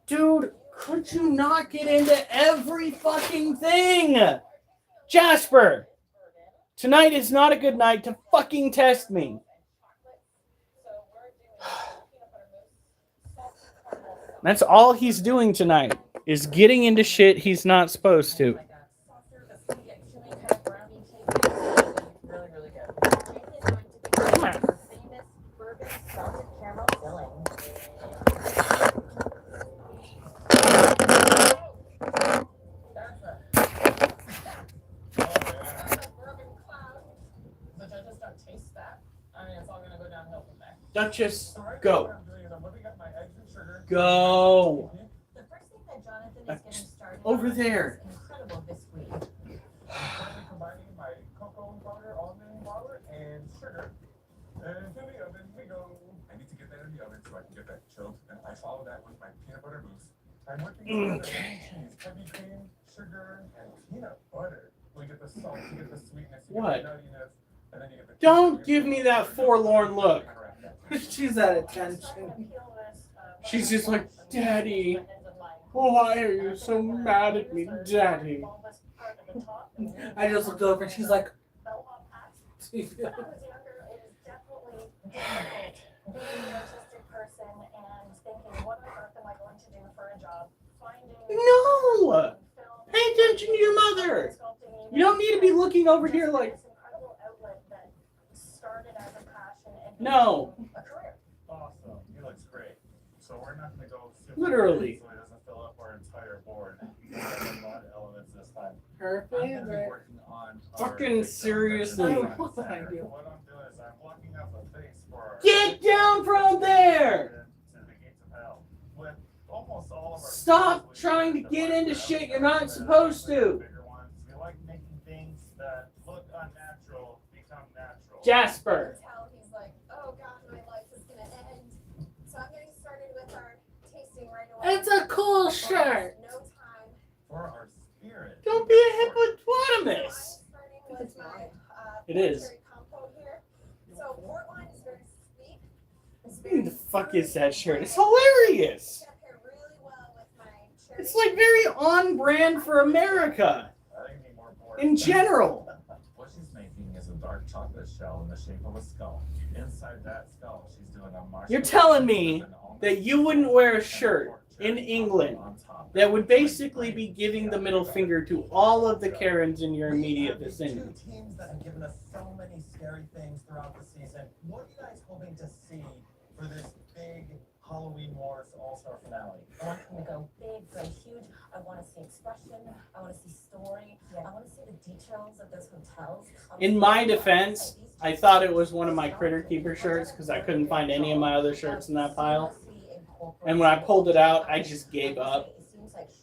Dude, could you not get into every fucking thing? Jasper, tonight is not a good night to fucking test me. That's all he's doing tonight, is getting into shit he's not supposed to. Come on. Duchess, go. Go. The first thing that Jonathan is getting started Over on there. is incredible this week. Combining my cocoa powder, almond powder, and sugar. And to the oven we go. I need to get that in the oven so I can get that chilled. And I follow that with my peanut butter mousse. I'm working together cheese, heavy cream, sugar, and peanut butter. We get the salt, you get the sweetness, you What? get the nuttiness, and then you get the Don't give me that forlorn look. She's at attention. She's just like, Daddy, why are you so mad at me, Daddy? I just looked over and she's like, being an artistic person and thinking, what on earth am I going to do for a job? Finding No! film, Pay attention to your mother. You don't need to be looking over here like, this incredible outlet that started as a passion and no. became a career. Awesome. He looks great. So we're not going to go super Literally. big so it doesn't fill up our entire board. We have a lot of elements this time. Her I'm going to be favorite. working on Fucking seriously. What I'm doing is I'm blocking up a face for our Get down from there! to the gates of hell. With almost all of our Stop trying to get into shit you're not supposed to. Bigger ones. We like making things that look unnatural become natural. Jasper. You can tell he's like, oh god, my life is gonna end. So I'm getting started with our tasting right away. It's a cool shirt. No time. For our spirit. Don't be a So hippopotamus. I'm starting with my It is. cherry compote here. So port wine is very sweet. It's Who very the fuck fruity. is that shirt? It's hilarious. It's gonna pair really well with my cherry. It's like very on brand for America I think more bored. in general. What she's making is a dark chocolate shell in the shape of a skull. Inside that skull, she's doing a marshmallow. You're telling me that you wouldn't wear a shirt in England that would basically be giving the middle finger to all of the Karens in your immediate vicinity. Two teams that have given us so many scary things throughout the season. What are you guys hoping to see for this big Halloween Wars All-Star finale? I want them to go big, go huge. I want to see expression. I want to see story. I want to see the details of those hotels. In my defense, I thought it was one of my Critter Keeper shirts because I couldn't find any of my other shirts in that pile. And when I pulled it out, I just gave up.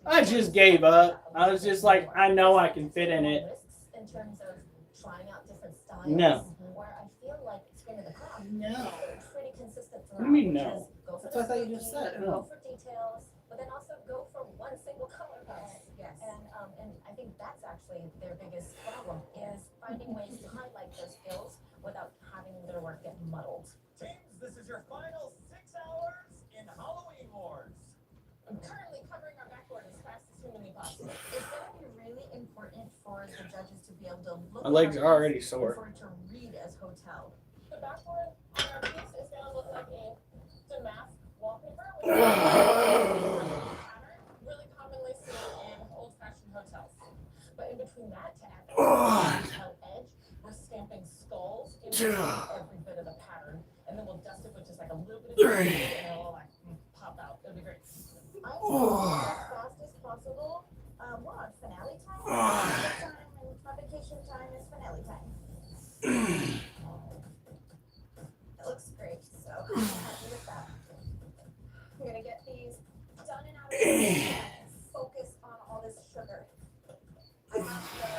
I just gave up. I was just like, I know I can fit in it. In terms of trying out different styles. No. Where I feel like it's been in the past. No. Pretty consistent What throughout. do you mean, which no? is Go for That's what I thought you the just said. go No. for details, but then also go for one single color palette. Yes. And I think that's actually their biggest problem is finding ways to highlight their skills without having their work get muddled. Teams, this is your final 6 hours in Halloween Wars. I'm currently covering our backboard as fast as humanly possible. It's going to be really important for the judges to be able to look My legs at are our already piece sore. and for it to read as hotel. The backboard on our piece is going to look like a damask wallpaper with a pattern really commonly seen in old-fashioned hotels. But in between that to add the hotel edge, we're stamping skulls into every bit of the pattern, and then we'll dust it with just like a little bit of and it'll like pop out. It'll be great. I'm as fast as possible. We're on finale time. Time and my vacation time is finale time. It looks great, so I'm happy with that. I'm gonna get these done and out of the way and focus on all this sugar. I have the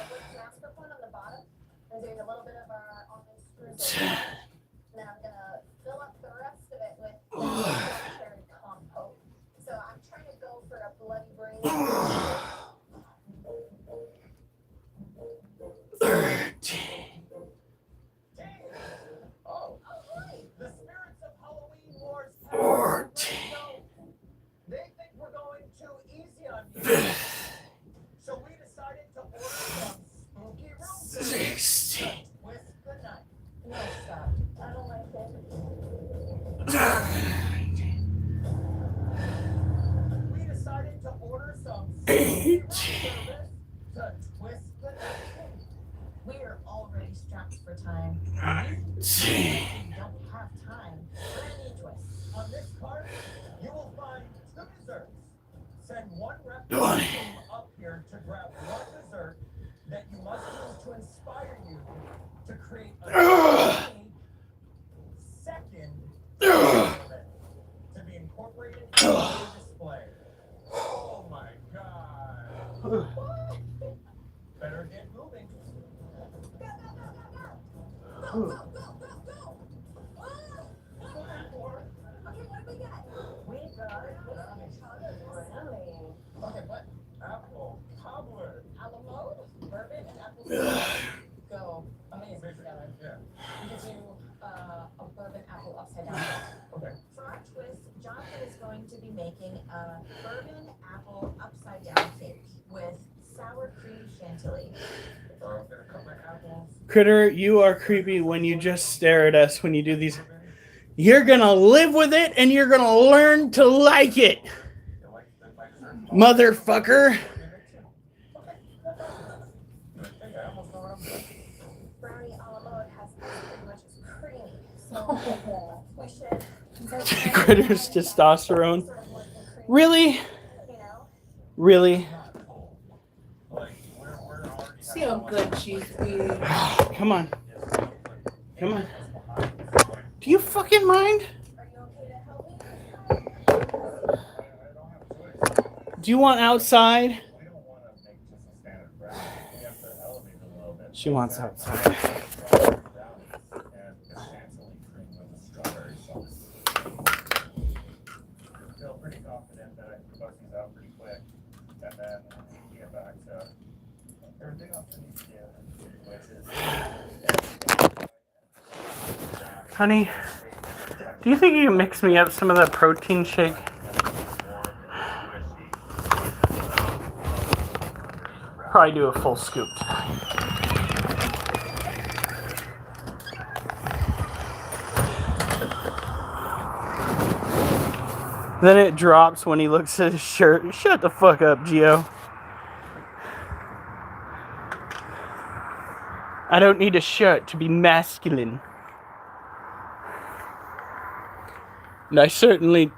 wood master one on the bottom. I'm doing a little bit of our almond screws over there. And then I'm gonna fill up the rest of it with cherry compote. So I'm trying to go for a bloody brain. 13. Oh, Alright. the spirits of Halloween Wars. 14. They think we're going too easy on you. So we decided to order some spooky room service 16. to twist the night. No, stop. I don't like it. 17. We decided to order some spooky room service to twist the night. We are already strapped for time. 19. We don't have time for any twists. On this card, you will find 2 desserts. Send one rep 20. team up here to grab one dessert that you must use to inspire you to create a second element to be incorporated into the display. Oh my god. Better get moving. Go, go, go, go, go! Go, go, go, go, go! Okay, what do we got? We got chocolate brownie. Okay, what? Apple, cobbler. A la mode? Bourbon and apple cider go amazing together. Yeah. We could do a bourbon apple upside down. Okay. For our twist, Jonathan is going to be making a bourbon apple upside down cake with sour cream chantilly. So I'm gonna cut my apples. Critter, you are creepy when you just stare at us when you do these You're gonna live with it and you're gonna learn to like it. Motherfucker. Brownie a la mode has pretty much as creamy. So we should Critters testosterone. sort of look and creamy, Really? you know? Really? See how good she's being. Come on. Come on. Do you fucking mind? Are you okay to help me? Do you want outside? She wants outside. Feel pretty confident that I can bust these out pretty quick, and then we get back to everything else I need to do, which is. Honey, do you think you can mix me up some of that protein shake? Probably do a full scoop tonight. Then it drops when he looks at his shirt. Shut the fuck up, Gio. I don't need a shirt to be masculine. And I certainly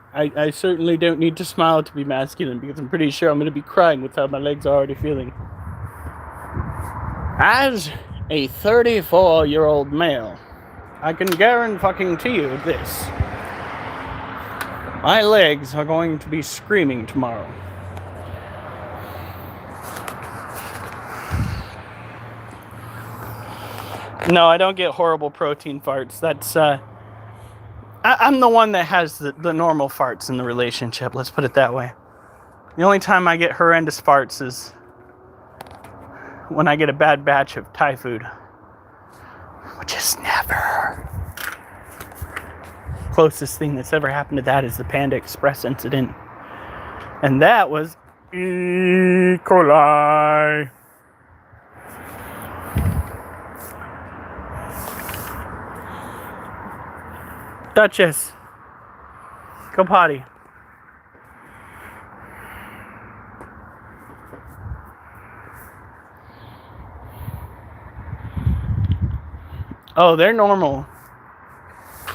don't need to smile to be masculine, because I'm pretty sure I'm going to be crying with how my legs are already feeling. As a 34-year-old male, I can guarantee you this. My legs are going to be screaming tomorrow. No, I don't get horrible protein farts. That's, I'm the one that has the normal farts in the relationship, let's put it that way. The only time I get horrendous farts is when I get a bad batch of Thai food. Which is never. Closest thing that's ever happened to that is the Panda Express incident. And that was E. coli. Duchess, go potty. Oh, they're normal.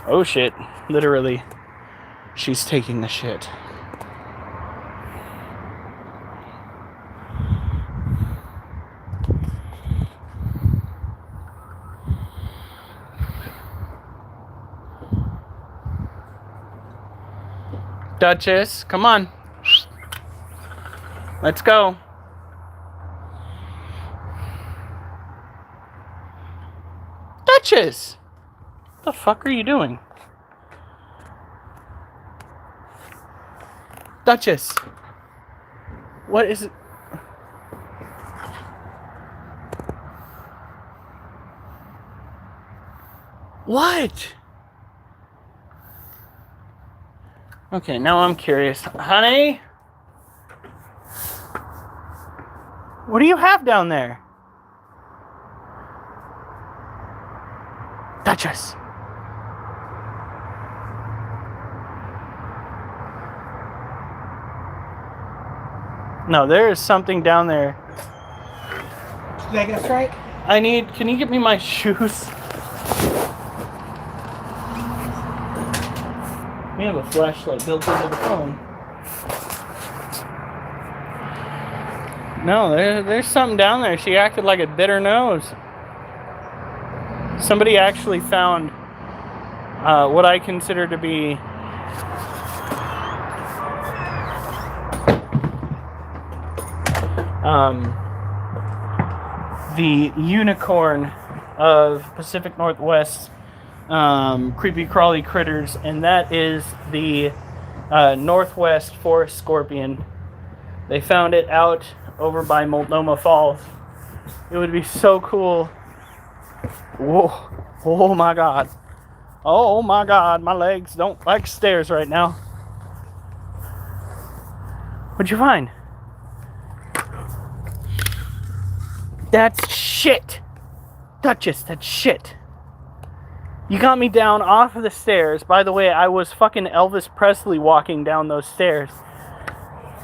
Oh shit, literally. She's taking the shit. Duchess, come on. Let's go. Duchess! What the fuck are you doing? Duchess! What is it? What? Okay, now I'm curious. Honey? What do you have down there? Duchess. No, there is something down there. Did I get a strike? Can you get me my shoes? We have a flashlight built into the phone. No, there's something down there. She acted like it bit her nose. Somebody actually found what I consider to be the unicorn of Pacific Northwest creepy crawly critters, and that is the Northwest forest scorpion. They found it out over by Multnomah Falls. It would be so cool. Whoa. Oh my god. Oh my god, my legs don't like stairs right now. What'd you find? That's shit. Duchess, that's shit. You got me down off of the stairs. By the way, I was fucking Elvis Presley walking down those stairs.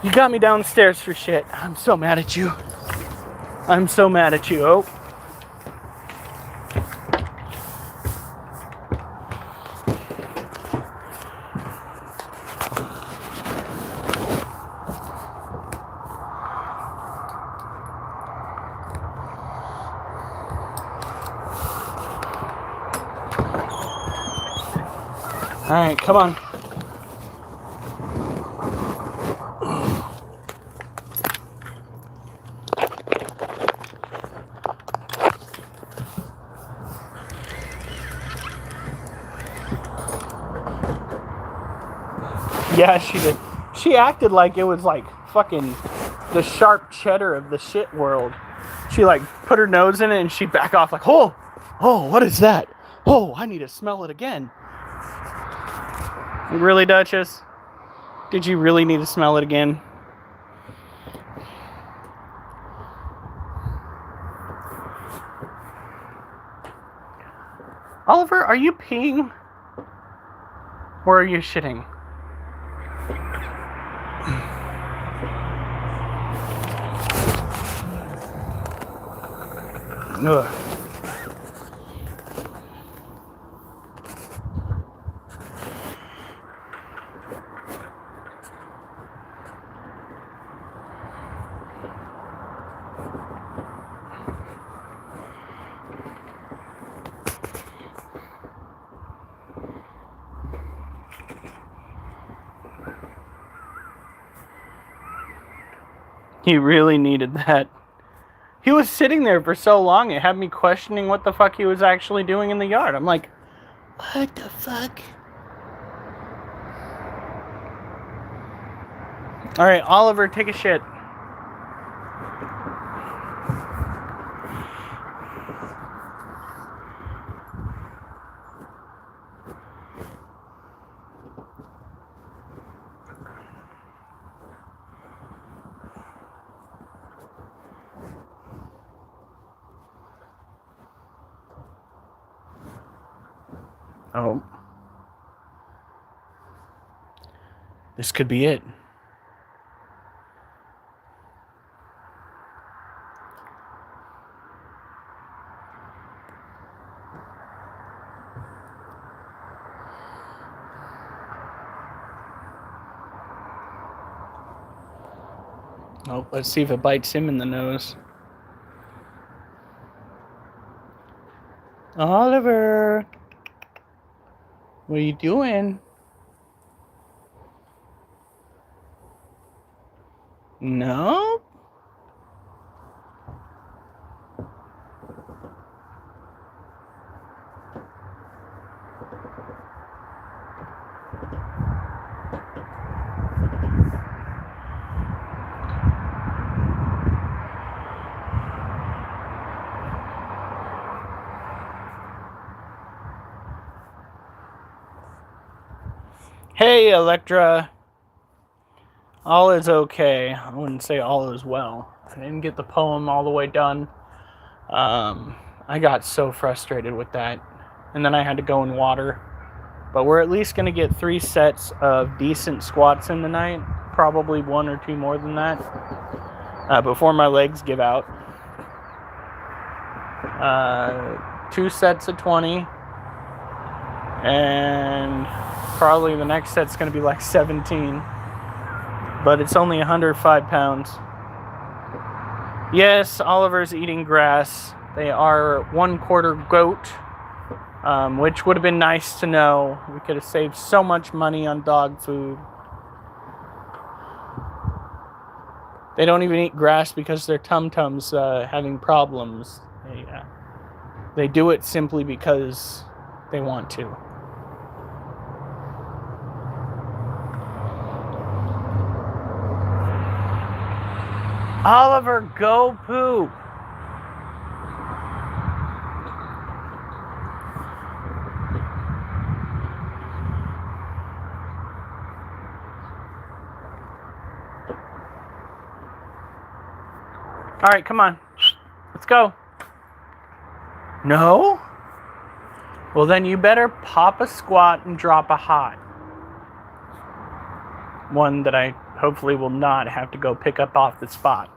You got me downstairs for shit. I'm so mad at you. I'm so mad at you. Oh. Alright, come on. Yeah, she did. She acted like it was like fucking the sharp cheddar of the shit world. She like put her nose in it and she'd back off like, oh, what is that? Oh, I need to smell it again. Really, Duchess? Did you really need to smell it again? Oliver, are you peeing? Or are you shitting? Ugh. He really needed that. He was sitting there for so long, it had me questioning what the fuck he was actually doing in the yard. I'm like, what the fuck? Alright, Oliver, take a shit. Oh. This could be it. Oh, let's see if it bites him in the nose. Oliver! What are you doing? No? Hey, Electra. All is okay. I wouldn't say all is well. I didn't get the poem all the way done. I got so frustrated with that. And then I had to go in water. But we're at least going to get 3 sets of decent squats in the night. Probably 1 or 2 more than that. Before my legs give out. 2 sets of 20. And probably the next set's going to be like 17. But it's only 105 pounds. Yes, Oliver's eating grass. They are 1/4 goat, which would have been nice to know. We could have saved so much money on dog food. They don't even eat grass because their tum-tums having problems. They do it simply because they want to. Oliver, go poop. All right, come on. Let's go. No? Well, then you better pop a squat and drop a hot. One that I hopefully will not have to go pick up off the spot.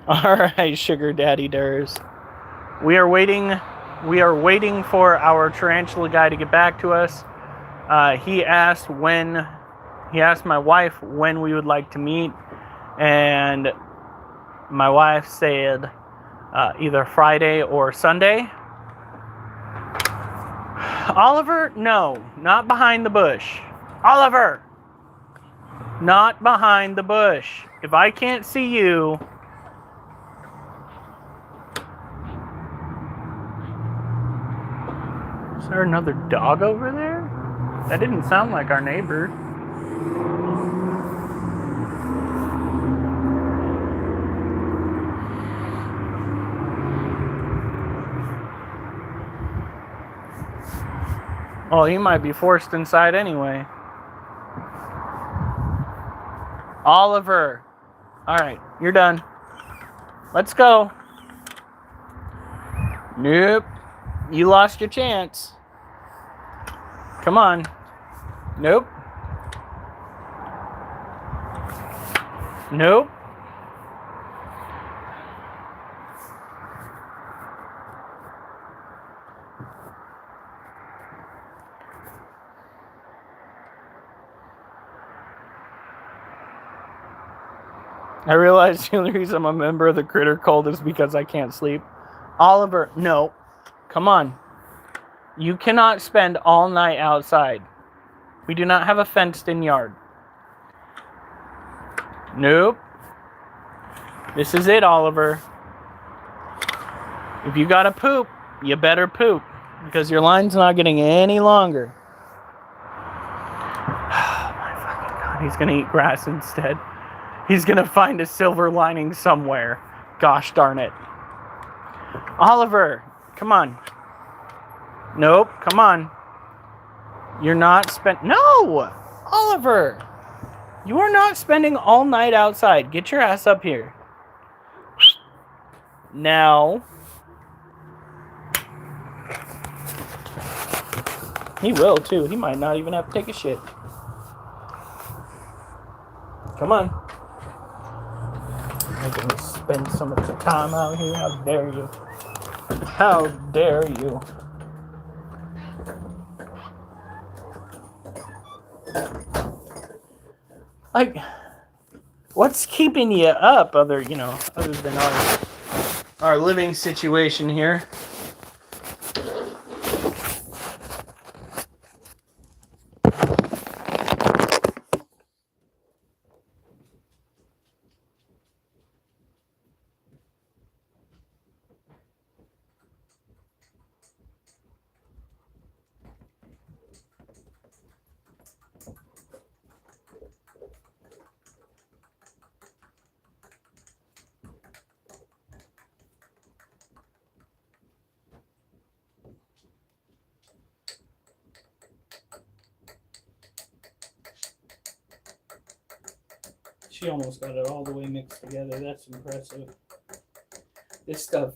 All right, sugar daddy durs. We are waiting for our tarantula guy to get back to us. He asked my wife when we would like to meet, and my wife said either Friday or Sunday. Oliver, no, not behind the bush. Oliver, not behind the bush. If I can't see you... Is there another dog over there? That didn't sound like our neighbor. Oh, he might be forced inside anyway. Oliver. All right, you're done. Let's go. Nope. You lost your chance. Come on. Nope. Nope. I realize the only reason I'm a member of the Critter Cult is because I can't sleep. Oliver, no. Come on. You cannot spend all night outside. We do not have a fenced-in yard. Nope. This is it, Oliver. If you gotta poop, you better poop, because your line's not getting any longer. Oh my fucking God, he's gonna eat grass instead. He's gonna find a silver lining somewhere. Gosh darn it. Oliver, come on. Nope, come on. You're not No! Oliver! You are not spending all night outside. Get your ass up here. Now. He will, too. He might not even have to take a shit. Come on. I'm going to spend so much time out here. How dare you? How dare you? Like, what's keeping you up other than our living situation here? She almost got it all the way mixed together. That's impressive. This stuff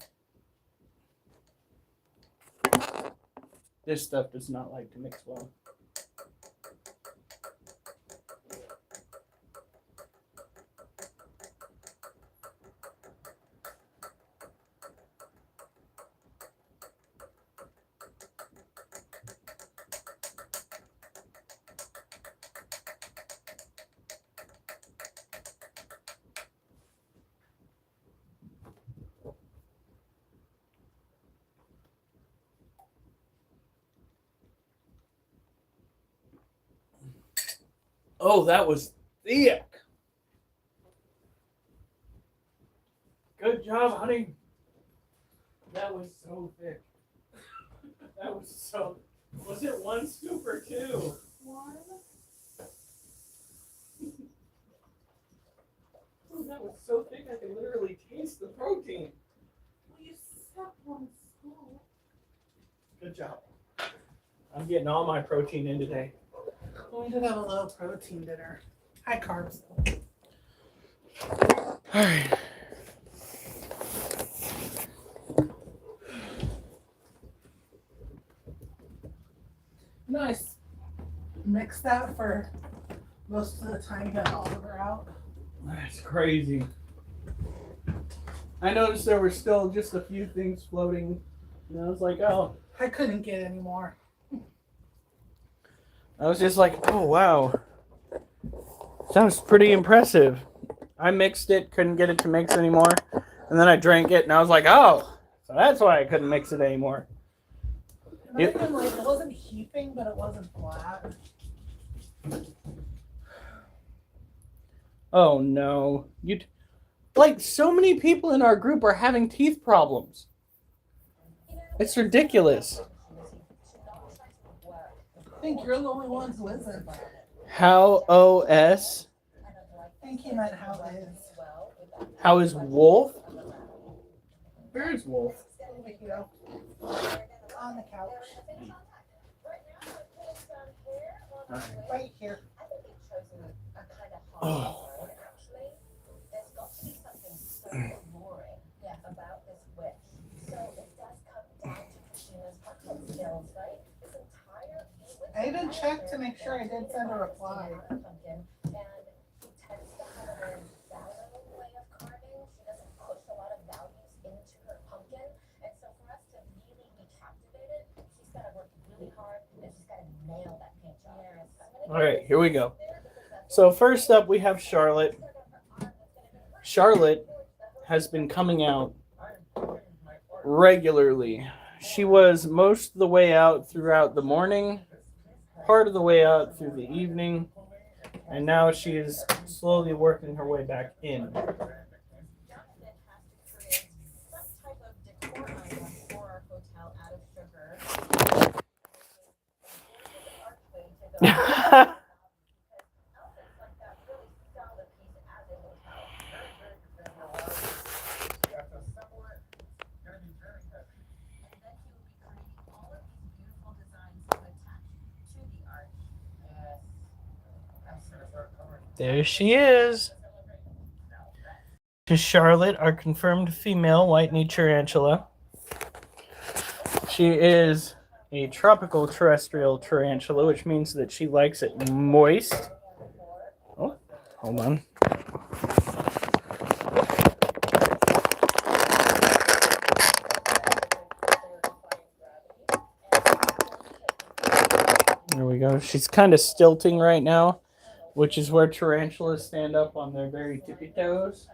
does not like to mix well. Oh, that was thick. Good job, honey. That was so thick. That was so... Was it one scoop or two? One. Oh, that was so thick I could literally taste the protein. Well, you said one scoop. Good job. I'm getting all my protein in today. We did have a low protein dinner. High carbs though. All right. mix that for most of the time, get all of her out. That's crazy. I noticed there were still just a few things floating, and I was like, oh. I couldn't get any more. I was just like, oh, wow. Sounds pretty impressive. I mixed it, couldn't get it to mix anymore, and then I drank it, and I was like, oh, so that's why I couldn't mix it anymore. It wasn't heaping, but it wasn't flat. Oh, no. Like, so many people in our group are having teeth problems. It's ridiculous. I think you're the only one who isn't. How OS? I think he meant how is. How is Wolf? Where is Wolf? On the couch. Right here. Oh. There's got to be something so alluring about this witch. So it does come down to Christina's cooking skills, right? This entire I even checked to make sure I did send a reply. And she tends to have a very shallow way of carving. She doesn't push a lot of values into her pumpkin. And so for us to really be captivated, she's got to work really hard and she's got to nail that paint job. All right, here we go. So first up, we have Charlotte. Charlotte has been coming out regularly. She was most of the way out throughout the morning, part of the way out through the evening, and now she is slowly working her way back in. There she is. To Charlotte, our confirmed female white-kneed tarantula. She is a tropical terrestrial tarantula, which means that she likes it moist. Oh, hold on. There we go. She's kind of stilting right now, which is where tarantulas stand up on their very tippy toes.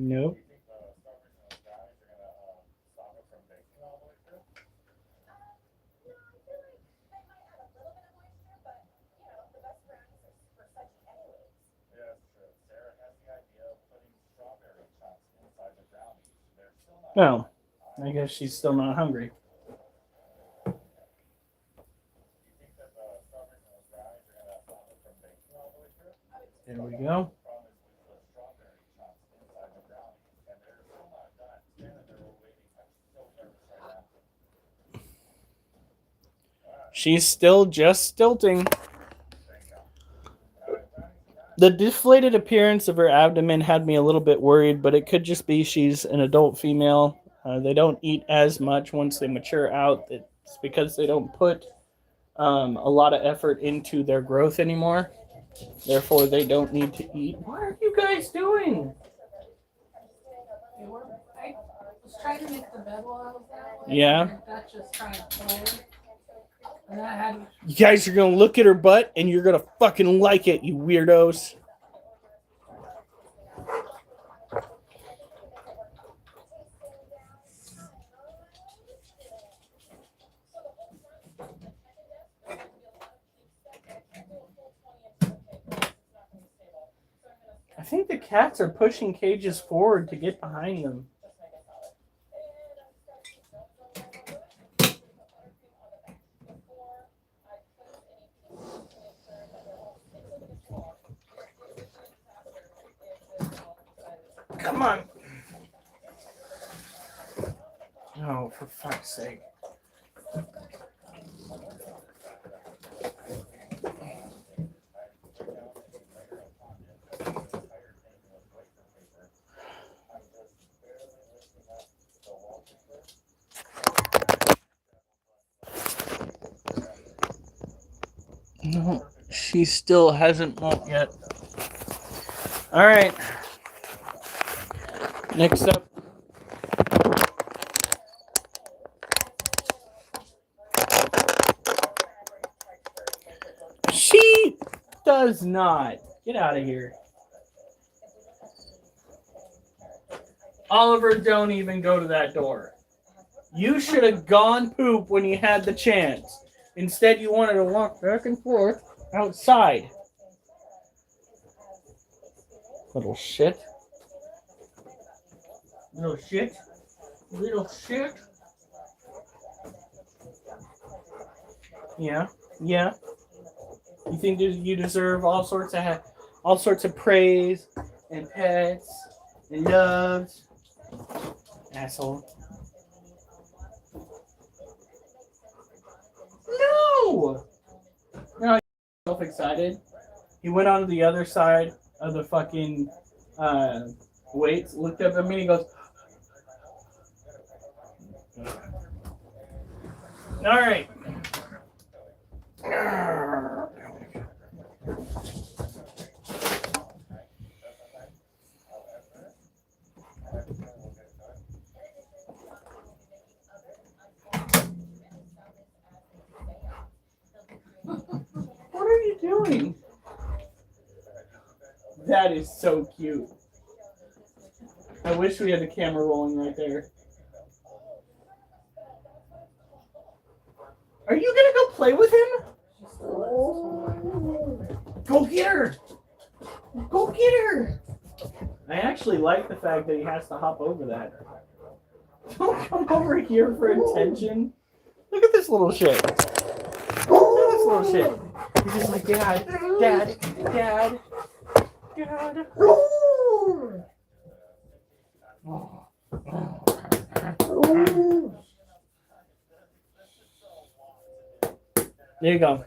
Nope. Well, I guess she's still not hungry. There we go. She's still just stilting. The deflated appearance of her abdomen had me a little bit worried, but it could just be she's an adult female. They don't eat as much once they mature out. It's because they don't put a lot of effort into their growth anymore. Therefore, they don't need to eat. What are you guys doing? I was trying to make the bed while I was that way. Yeah. That just kind of pulled. And I had. You guys are going to look at her butt and you're going to fucking like it, you weirdos. I think the cats are pushing cages forward to get behind them. Come on. Oh, for fuck's sake. No, she still hasn't woke yet. Alright. Next up. She does not. Get out of here. Oliver, don't even go to that door. You should have gone poop when you had the chance. Instead, you wanted to walk back and forth outside. Little shit. Little shit. Little shit. Yeah. Yeah. You think you deserve all sorts of praise and pets and loves, asshole. No. No, self-excited. He went on to the other side of the fucking weights, looked up at me, and he goes, all right. What are you doing? That is so cute. I wish we had the camera rolling right there. Are you gonna go play with him? Go get her! Go get her! I actually like the fact that he has to hop over that. Don't come over here for attention. Look at this little shit. Look at this little shit. He's just like, Dad, Dad, Dad, Dad. There you go.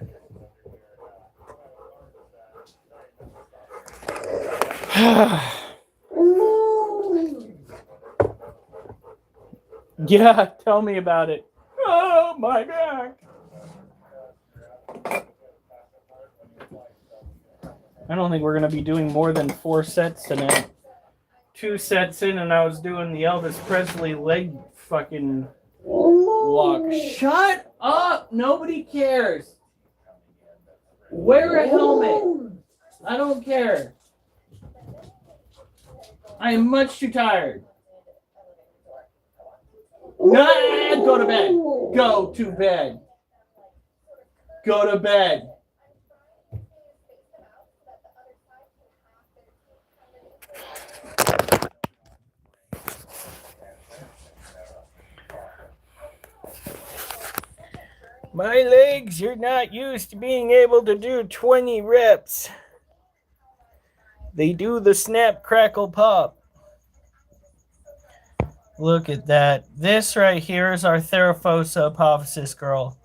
Yeah, tell me about it. Oh, my back. I don't think we're going to be doing more than 4 sets tonight. 2 sets in, and I was doing the Elvis Presley leg fucking walk. Shut up! Nobody cares. Wear a helmet. I don't care. I am much too tired. No, go to bed. Go to bed. Go to bed. My legs, you're not used to being able to do 20 reps. They do the snap, crackle, pop. Look at that. This right here is our Theraphosa apophysis girl.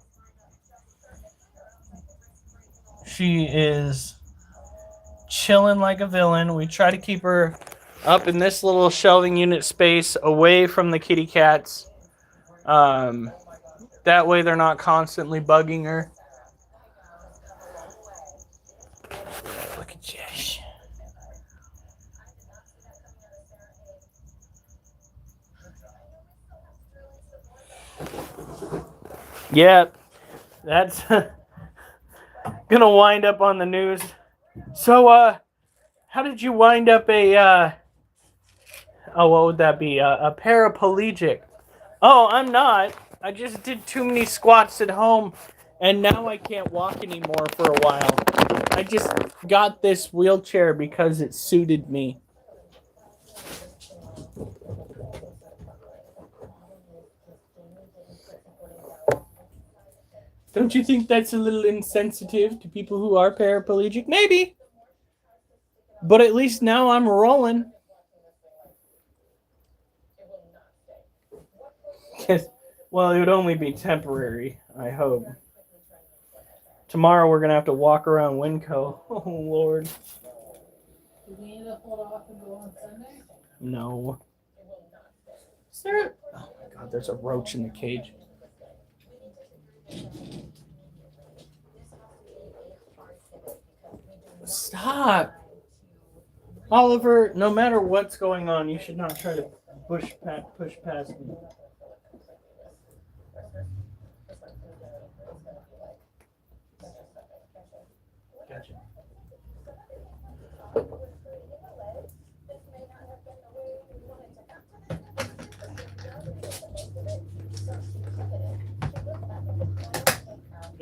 She is chilling like a villain. We try to keep her up in this little shelving unit space away from the kitty cats. That way they're not constantly bugging her. Look at Josh. Yeah, that's gonna wind up on the news. So, how did you wind up what would that be? A paraplegic. Oh, I'm not. I just did too many squats at home, and now I can't walk anymore for a while. I just got this wheelchair because it suited me. Don't you think that's a little insensitive to people who are paraplegic? Maybe. But at least now I'm rolling. guess, well, it would only be temporary, I hope. Tomorrow we're going to have to walk around Winco. Oh, Lord. Do we need to hold off and go on Sunday? No. Is there... Oh, my God, there's a roach in the cage. Stop. Oliver, no matter what's going on, you should not try to push past me. Gotcha.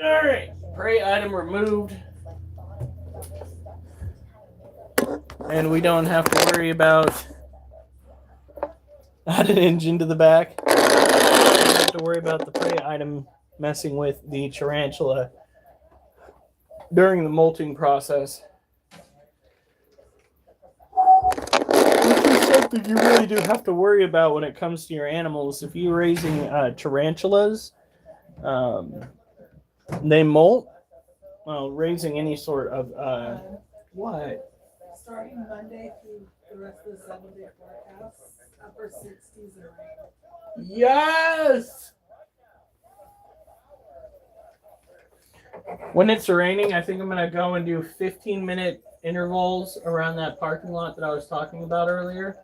Alright, prey item removed. And we don't have to worry about add an engine to the back. We don't have to worry about the prey item messing with the tarantula during the molting process. Which is something you really do have to worry about when it comes to your animals. If you're raising tarantulas, they molt. Well, raising any sort of what? Starting Monday through the rest of the 7-day forecast, upper 60s and rain. Yes! When it's raining, I think I'm going to go and do 15-minute intervals around that parking lot that I was talking about earlier.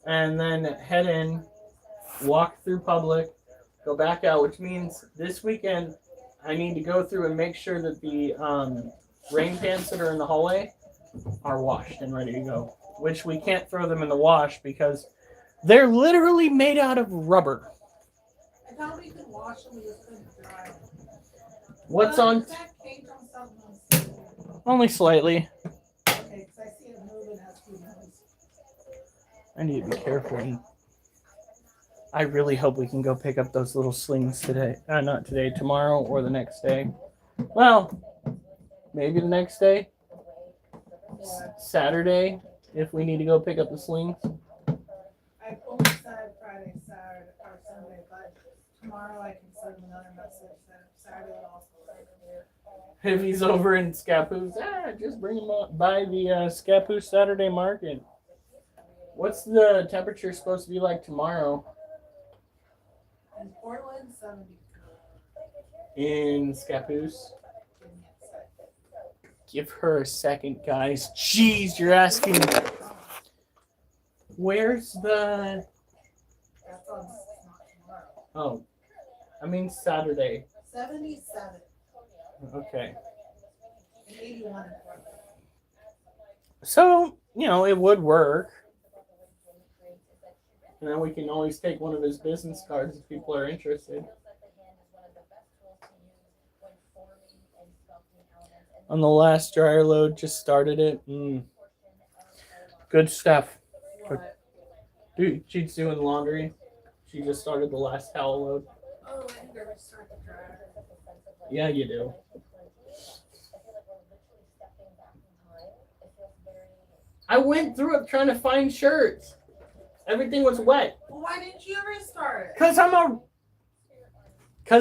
And then head in, walk through public, go back out, which means this weekend I need to go through and make sure that the rain pants that are in the hallway are washed and ready to go. Which we can't throw them in the wash because they're literally made out of rubber. I thought we could wash them, we just couldn't dry them. What's on? Only slightly. Okay, because I see it moving as we move. I need to be careful. I really hope we can go pick up those little slings today. Not today, tomorrow or the next day. Well, maybe the next day. Saturday, if we need to go pick up the slings. I only said Friday, Saturday, or Sunday, but tomorrow I can send another message that Saturday will also work. If he's over in Scappoose, just bring him up by the Scappoose Saturday market. What's the temperature supposed to be like tomorrow? In Portland, 72. In Scappoose? Give her a second, guys. Jeez, you're asking. Where's the... That's on not tomorrow. Oh, I mean Saturday. 77. Okay. And 81 in Portland. So, it would work. And then we can always take one of his business cards if people are interested. On the last dryer load, just started it. Good stuff. Dude, she's doing laundry. She just started the last towel load. Oh, I think I would start the dryer. Yeah, you do. I went through it trying to find shirts. Everything was wet. Well, why didn't you ever start? Cause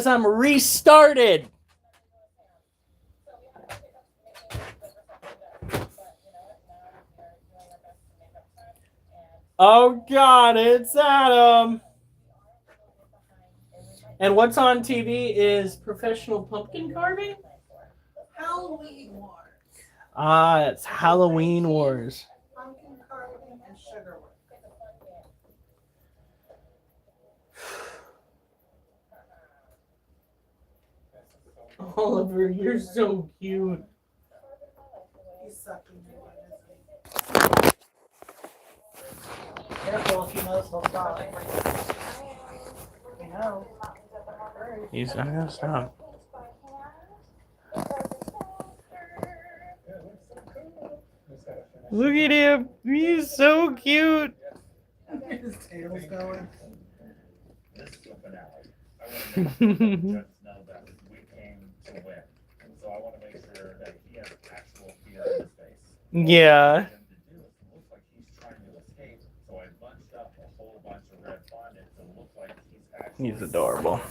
I'm restarted. Oh God, it's Adam. And what's on TV is professional pumpkin carving? Halloween Wars. Ah, it's Halloween Wars. Pumpkin carving and sugar work. Oliver, you're so cute. He's sucking me one, isn't he? Careful, if you know he'll stop. You know. He's not gonna stop. Look at him. He's so cute. His tail's going. This is the finale. I want to make sure that the judges know that we came to win. So I want to make sure that he has actual fear in his face. Yeah. It looks like he's trying to escape, so I bunched up a whole bunch of red fondant to look like he's actually He's adorable.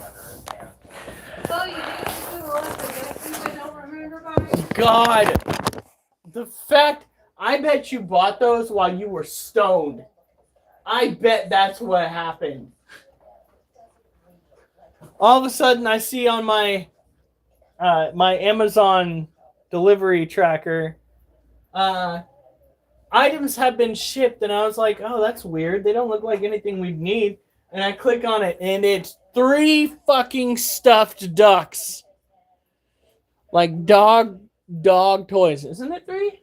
Oh, you didn't do I don't remember buying. God, the fact, I bet you bought those while you were stoned. I bet that's what happened. All of a sudden, I see on my my Amazon delivery tracker, items have been shipped, and I was like, oh, that's weird. They don't look like anything we'd need. And I click on it, and it's 3 fucking stuffed ducks. Like dog toys. Isn't it 3?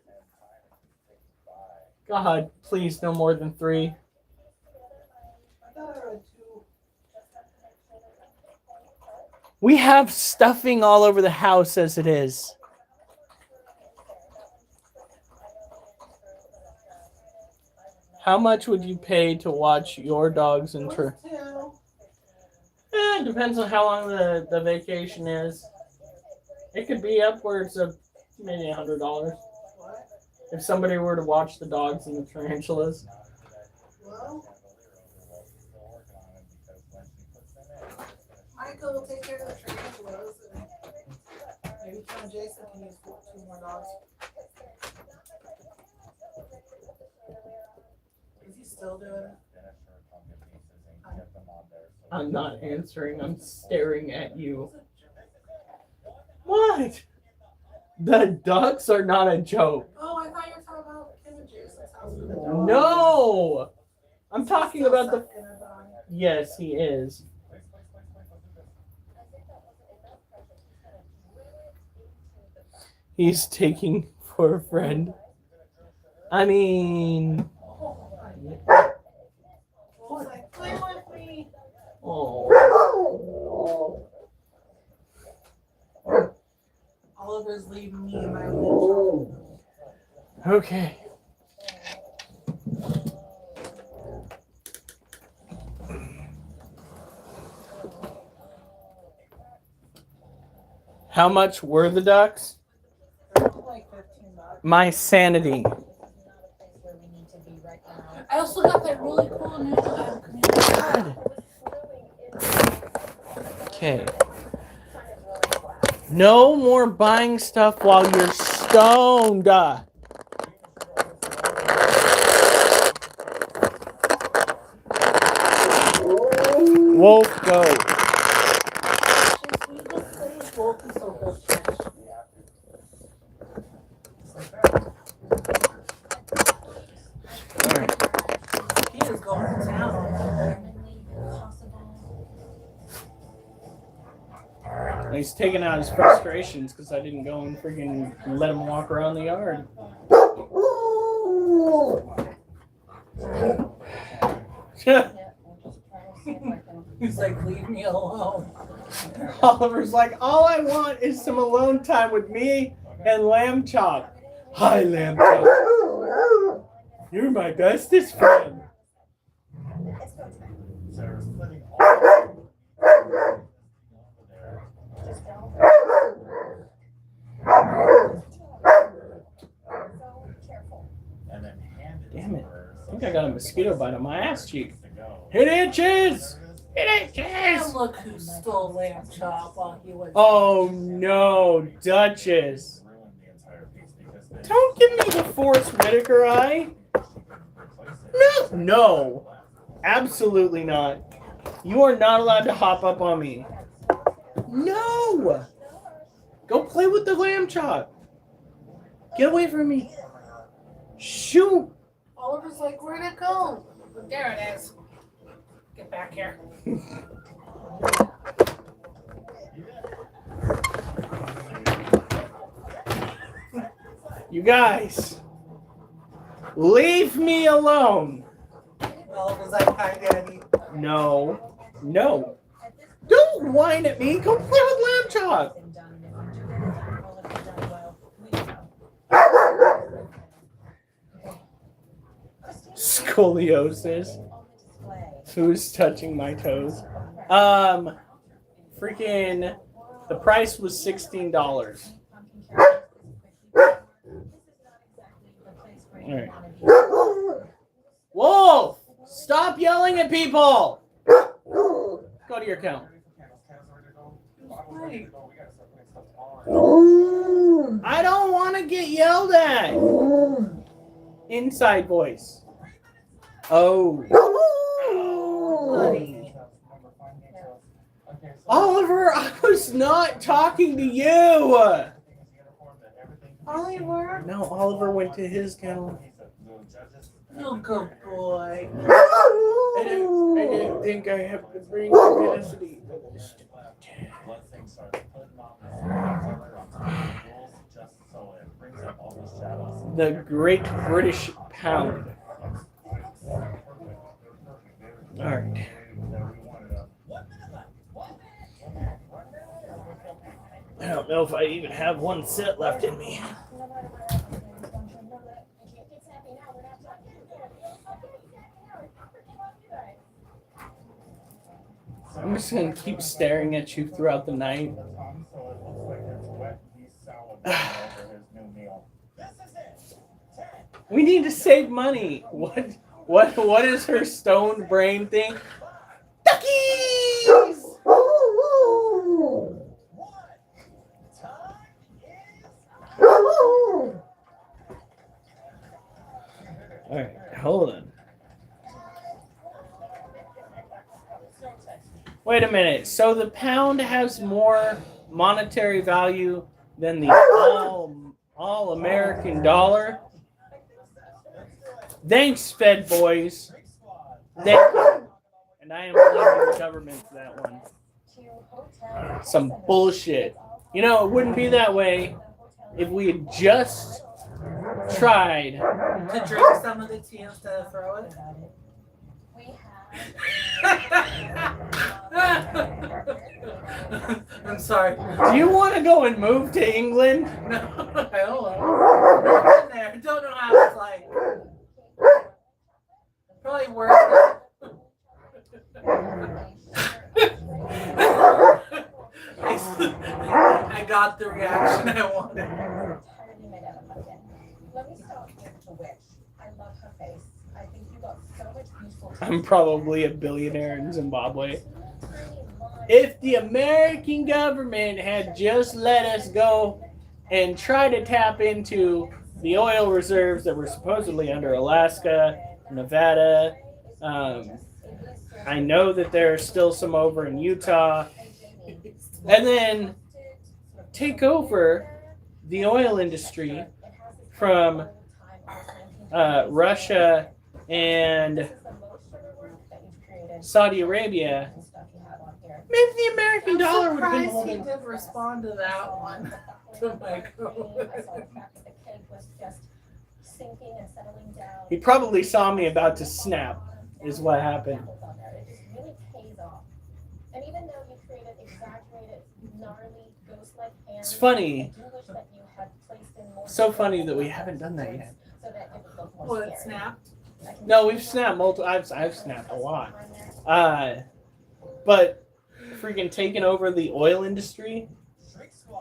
God, please, no more than 3. We have stuffing all over the house as it is. How much would you pay to watch your dogs in it depends on how long the vacation is. It could be upwards of maybe $100. If somebody were to watch the dogs and the tarantulas. Michael will take care of the tarantulas. Maybe Tom Jason can use 2 more dogs. Is he still doing it? I'm not answering. I'm staring at you. What? The ducks are not a joke. Oh, I thought you were talking about Kim and Jason's house. No! I'm talking about the... Yes, he is. He's taking for a friend. I mean... Play with me. Oh. Oliver's leaving me in my room. Okay. How much were the ducks? Like $15. My sanity. I also got that really cool new God. Okay. No more buying stuff while you're stoned. Wolf, go. He is going to town. He's taking out his frustrations because I didn't go and freaking let him walk around the yard. He's like, leave me alone. Oliver's like, all I want is some alone time with me and Lamb Chop. Hi, Lamb Chop. You're my bestest friend. Damn it. I think I got a mosquito bite on my ass cheek. It itches! It itches! And look who stole Lamb Chop while he was... Oh no, Duchess. Don't give me the Forrest Whitaker eye. No. Absolutely not. You are not allowed to hop up on me. No. Go play with the Lamb Chop. Get away from me. Shoot. Oliver's like, where'd it go? There it is. Get back here. You guys, leave me alone. Oliver's like, hi, Daddy. No. Don't whine at me. Go play with Lamb Chop. Scoliosis. Who's touching my toes? Freaking, the price was $16. All right. Wolf, stop yelling at people. Go to your account. Wait. I don't want to get yelled at. Inside voice. Oh. Oliver, I was not talking to you. Oliver? No, Oliver went to his kennel. No good boy. I didn't think I have the brain capacity for this. The Great British Pound. Alright. I don't know if I even have one set left in me. I'm just gonna keep staring at you throughout the night. We need to save money. What is her stone brain thing? Duckies! Alright, hold on. Wait a minute. So the pound has more monetary value than the all American dollar? Thanks, Fed boys. Thank you. And I am blaming the government for that one. Some bullshit. You know, it wouldn't be that way if we had just tried To drink some of the tea instead of throw it? I'm sorry. Do you want to go and move to England? No, I don't know. I've been there. Don't know how it's like. Probably worse. I got the reaction I wanted. Let me stop here to wish. I love her face. I think you got so much useful. I'm probably a billionaire in Zimbabwe. If the American government had just let us go and try to tap into the oil reserves that were supposedly under Alaska, Nevada, I know that there are still some over in Utah, and then take over the oil industry from Russia and Saudi Arabia, maybe the American dollar would have been surprised he holding. did respond to that one. To Michael. He probably saw me about to snap, is what happened. It's funny. So funny that we haven't done that yet. Well, it snapped. No, we've snapped multiple. I've snapped a lot. But freaking taking over the oil industry.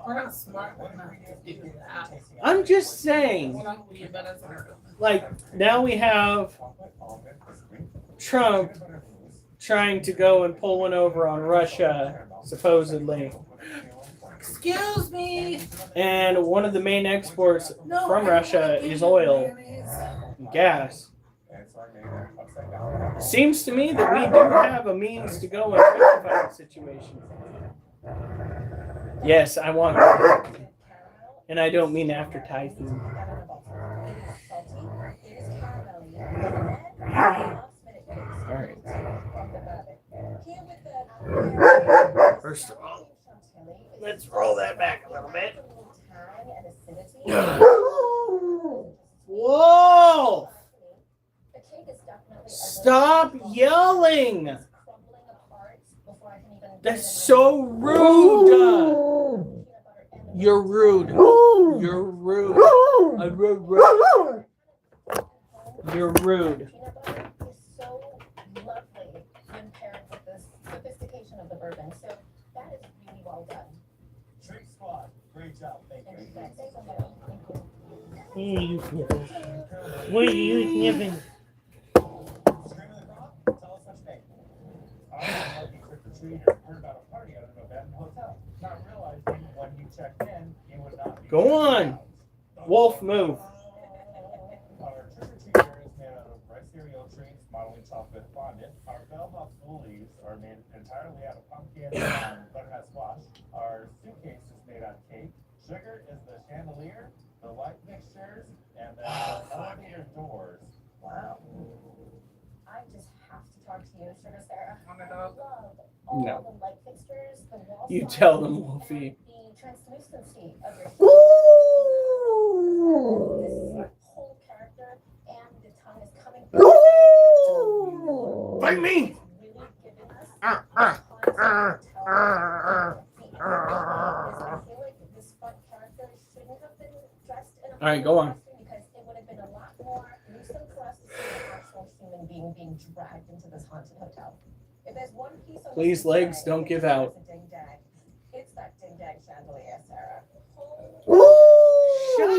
We're not smart enough to do that. I'm just saying. We're not being better than her. Like now we have Trump trying to go and pull one over on Russia, supposedly. Excuse me. And one of the main exports from Russia is oil and gas. Seems to me that we do have a means to go and rectify the situation. Yes, I want that. And I don't mean after typhoon. Alright. First of all, let's roll that back a little bit. Whoa! Stop yelling! That's so rude! You're rude. You're rude. You're rude. Of the bourbon, so that is really well done. Trick Squad, great job. Thank you. What are you sniffing? What are you sniffing? Scream of the Crop, tell us what's name. I want to trick or treat Go on. Wolf, move. Our trick-or-treater is made out of rice cereal treats, modeling chocolate fondant. Our bellhop spoolies are made entirely out of pumpkin and butternut squash. Our suitcase is made out of cake. Sugar is the chandelier, the light fixtures, and the elevator doors. Wow. I just have to talk to you, Sugar Sarah. I love all No. the light fixtures, the wall You signs, tell them, and Wolfie. the translucency of your Ooh. this whole character and the tongue is coming Ooh. Fight me. It's really giving us tons of detail. The other thing is I feel like this front character shouldn't have been dressed in a All right, go on. costume because it would have been a lot more gruesome for us to see an actual human being being dragged into this haunted hotel. If there's one piece on Please, this legs, display don't that give deserves out. a ding dag, it's that ding dag chandelier, Sarah. Shut,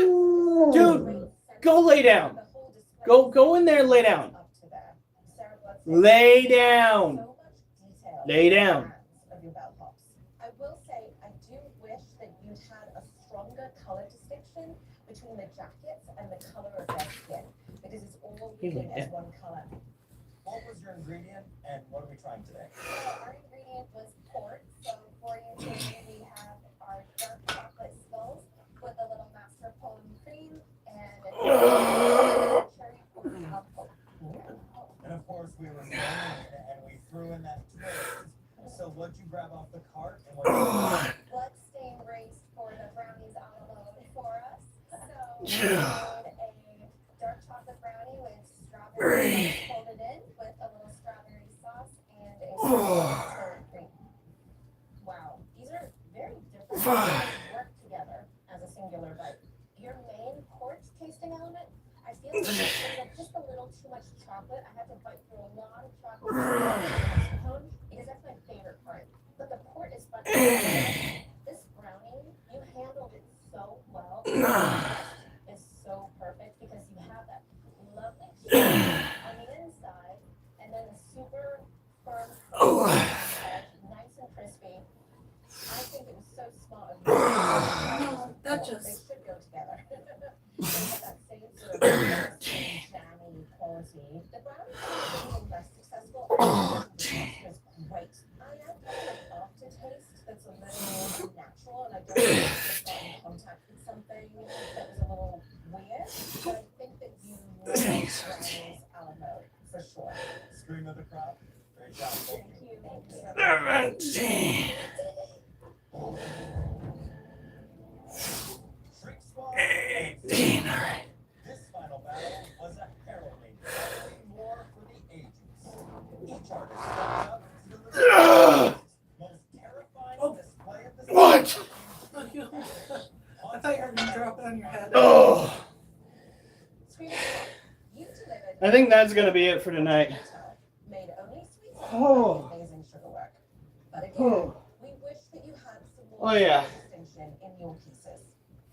dude. Go lay down. The whole display Go in there. Lay down. up to there. Sarah, let's say Lay down. so much detail Lay in the down. hands of your bellhops. I will say I do wish that you'd had a stronger color distinction between the jackets and the color of their skin because it's all reading as one color. What was your ingredient and what are we trying today? So our ingredient was port. So for you today we have our dark chocolate skulls with a little mascarpone cream and a cherry apple. And of course we were Spain and we threw in that twist. So what'd you grab off the cart and what Bloodstained race for the brownies a la mode for us. So we made a dark chocolate brownie with strawberries folded in with a little strawberry sauce and a strawberry cream. Wow, these are very different. They work together as a singular bite. Your main port tasting element, I feel like there's like just a little too much chocolate. I had to bite through a lot of chocolate because that's my favorite part. But the port is fun. This brownie, you handled it so well. The crust is so perfect because you have that lovely cheese on the inside and then the super firm edge, nice and crispy. I think it was so smart of you. They should go together. They have that same sort of jammy quality. The brownie is a little less successful. The taste is great. I am kind of off to taste that's a little unnatural, and I don't think I've got in contact with something that was a little weird. But I think that you brownies a la mode for sure. Scream of the crowd? Great job. Thank you. Thank you so much. Shriek Squad. 18. All right. This final battle was a harrowing war for the ages. Each artist stepped up to the most terrifying display of the What? I thought you were gonna drop it on your head. Oh. Sweet. You delivered. I think that's gonna be it for tonight. Made only sweet Oh. amazing sugar work. But again, Oh. we wish that you had some Oh, more yeah. distinction in your pieces,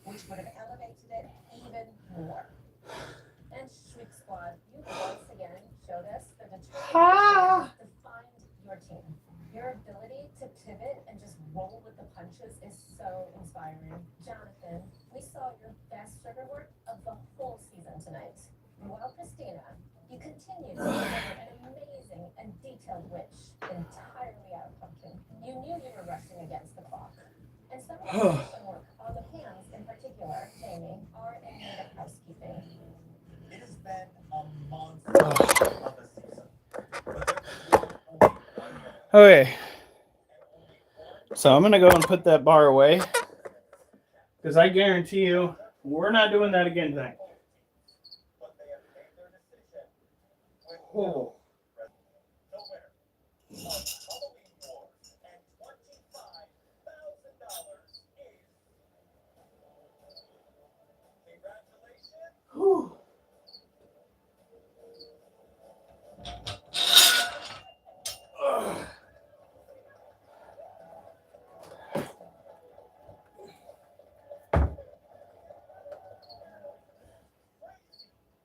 which would have elevated it even more. And Shriek Squad, you once again showed us the determination to find your team. Your ability to pivot and just roll with the punches is so inspiring. Jonathan, we saw your best sugar work of the whole season tonight. While Christina, you continue to deliver an amazing and detailed witch entirely out of pumpkin. You knew you were rushing against the clock. And some of the finishing work on the hands in particular, Jamie, are in need of housekeeping. It has been a monster of the season. But there has been only one winner. Okay. So I'm gonna go and put that bar away because I guarantee you we're not doing that again tonight. But they have made their decision with Oh. the winner of Halloween Wars and $25,000 is congratulations. Whew. Ugh.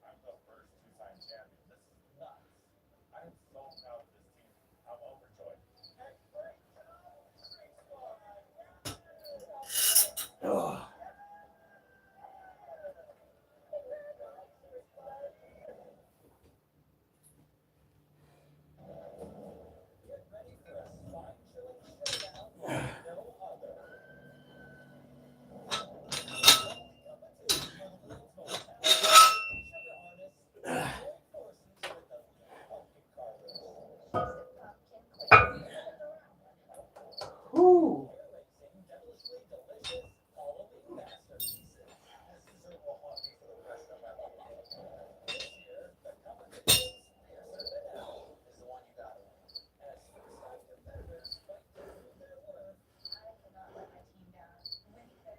I'm the first two-time champion. This is nuts. I am so proud of this team. I'm overjoyed. Ooh.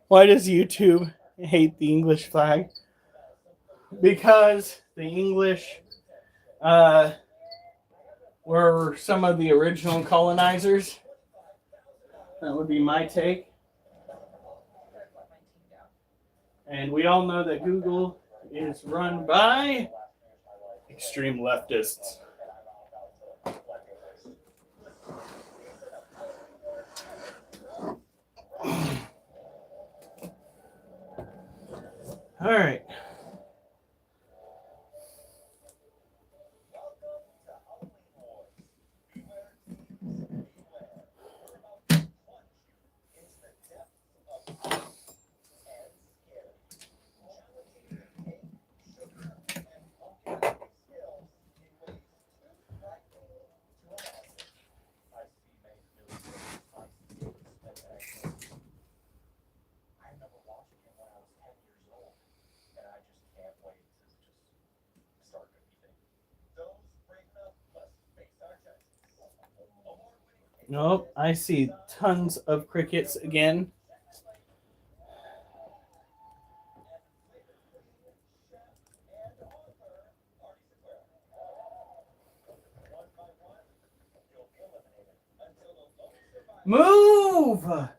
Why does YouTube hate the English flag? Because the English were some of the original colonizers. That would be my take. And we all know that Google is run by extreme leftists. All right. Nope, I see tons of crickets again. Move!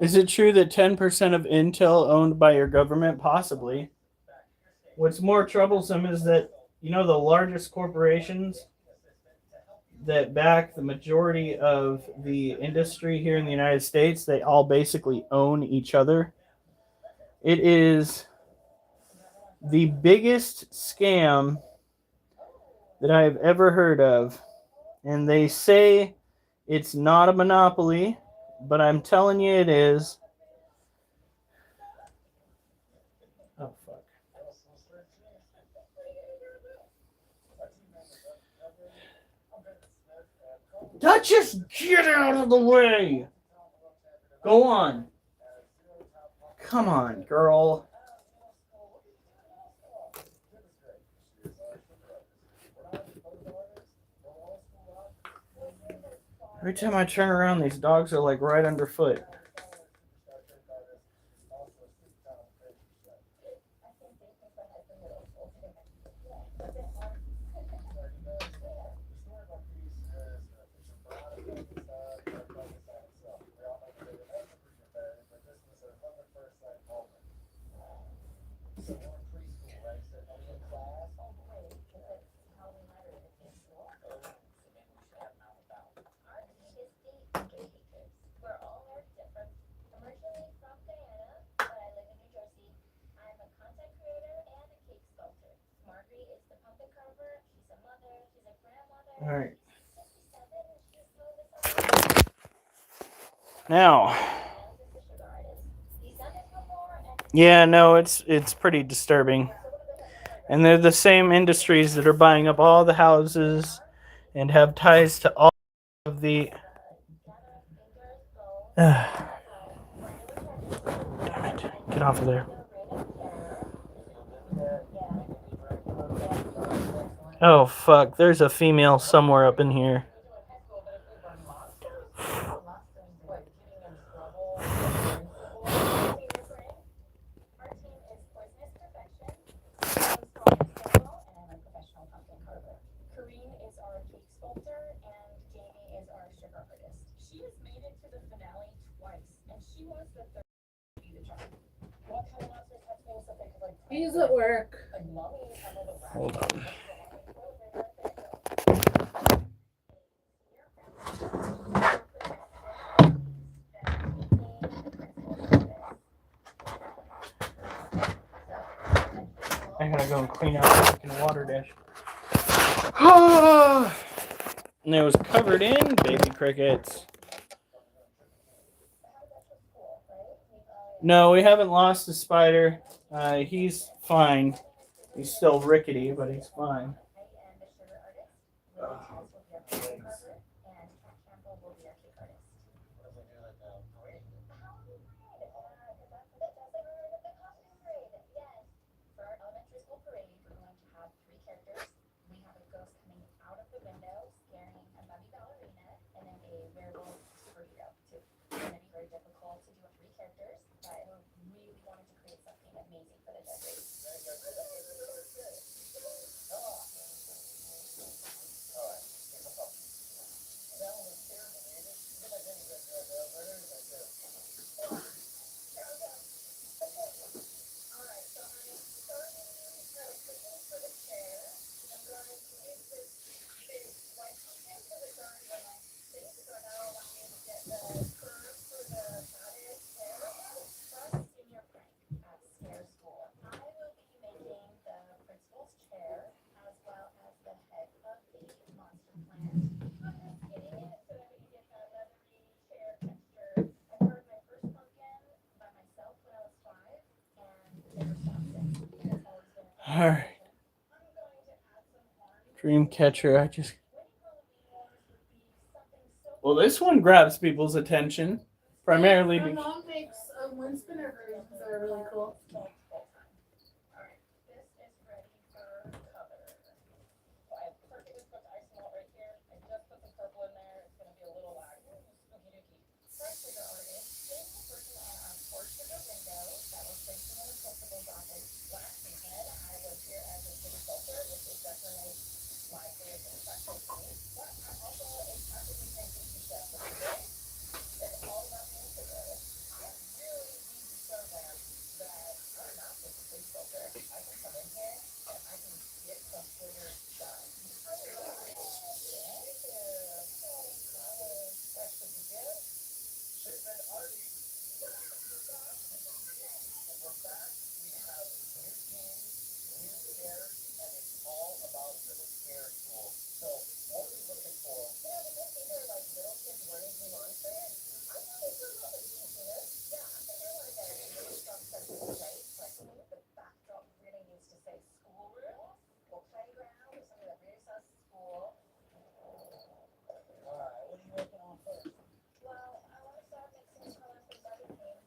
Is it true that 10% of Intel owned by your government? Possibly. What's more troublesome is that, the largest corporations that back the majority of the industry here in the United States, they all basically own each other. It is the biggest scam that I've ever heard of. And they say it's not a monopoly, but I'm telling you it is. Oh, fuck. Duchess, get out of the way! Go on. Come on, girl. Every time I turn around, these dogs are like right underfoot. All right. Now, yeah, no, it's pretty disturbing. And they're the same industries that are buying up all the houses and have ties to all of the... Damn it. Get off of there. Oh, fuck. There's a female somewhere up in here. she was the third to be the child. What kind of monsters have things so big like He's at work. like mummies have all the rats? Hold on. I gotta go and clean out the fucking water dish. And it was covered in baby crickets. No, we haven't lost the spider. He's fine. He's still rickety, but he's fine. Alright. Dream catcher, Well, this one grabs people's attention. Primarily My because... mom makes wind spinner rings that are really cool.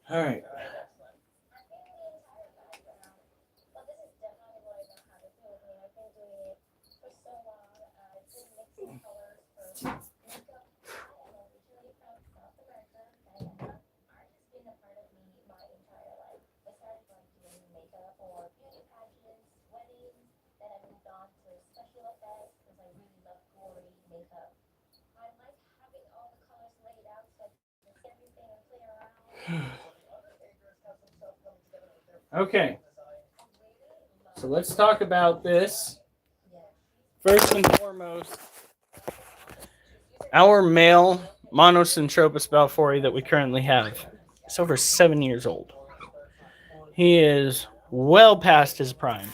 Alright. Okay. So let's talk about this. First and foremost, our male Monocentropus balfouri that we currently have is over 7 years old. He is well past his prime.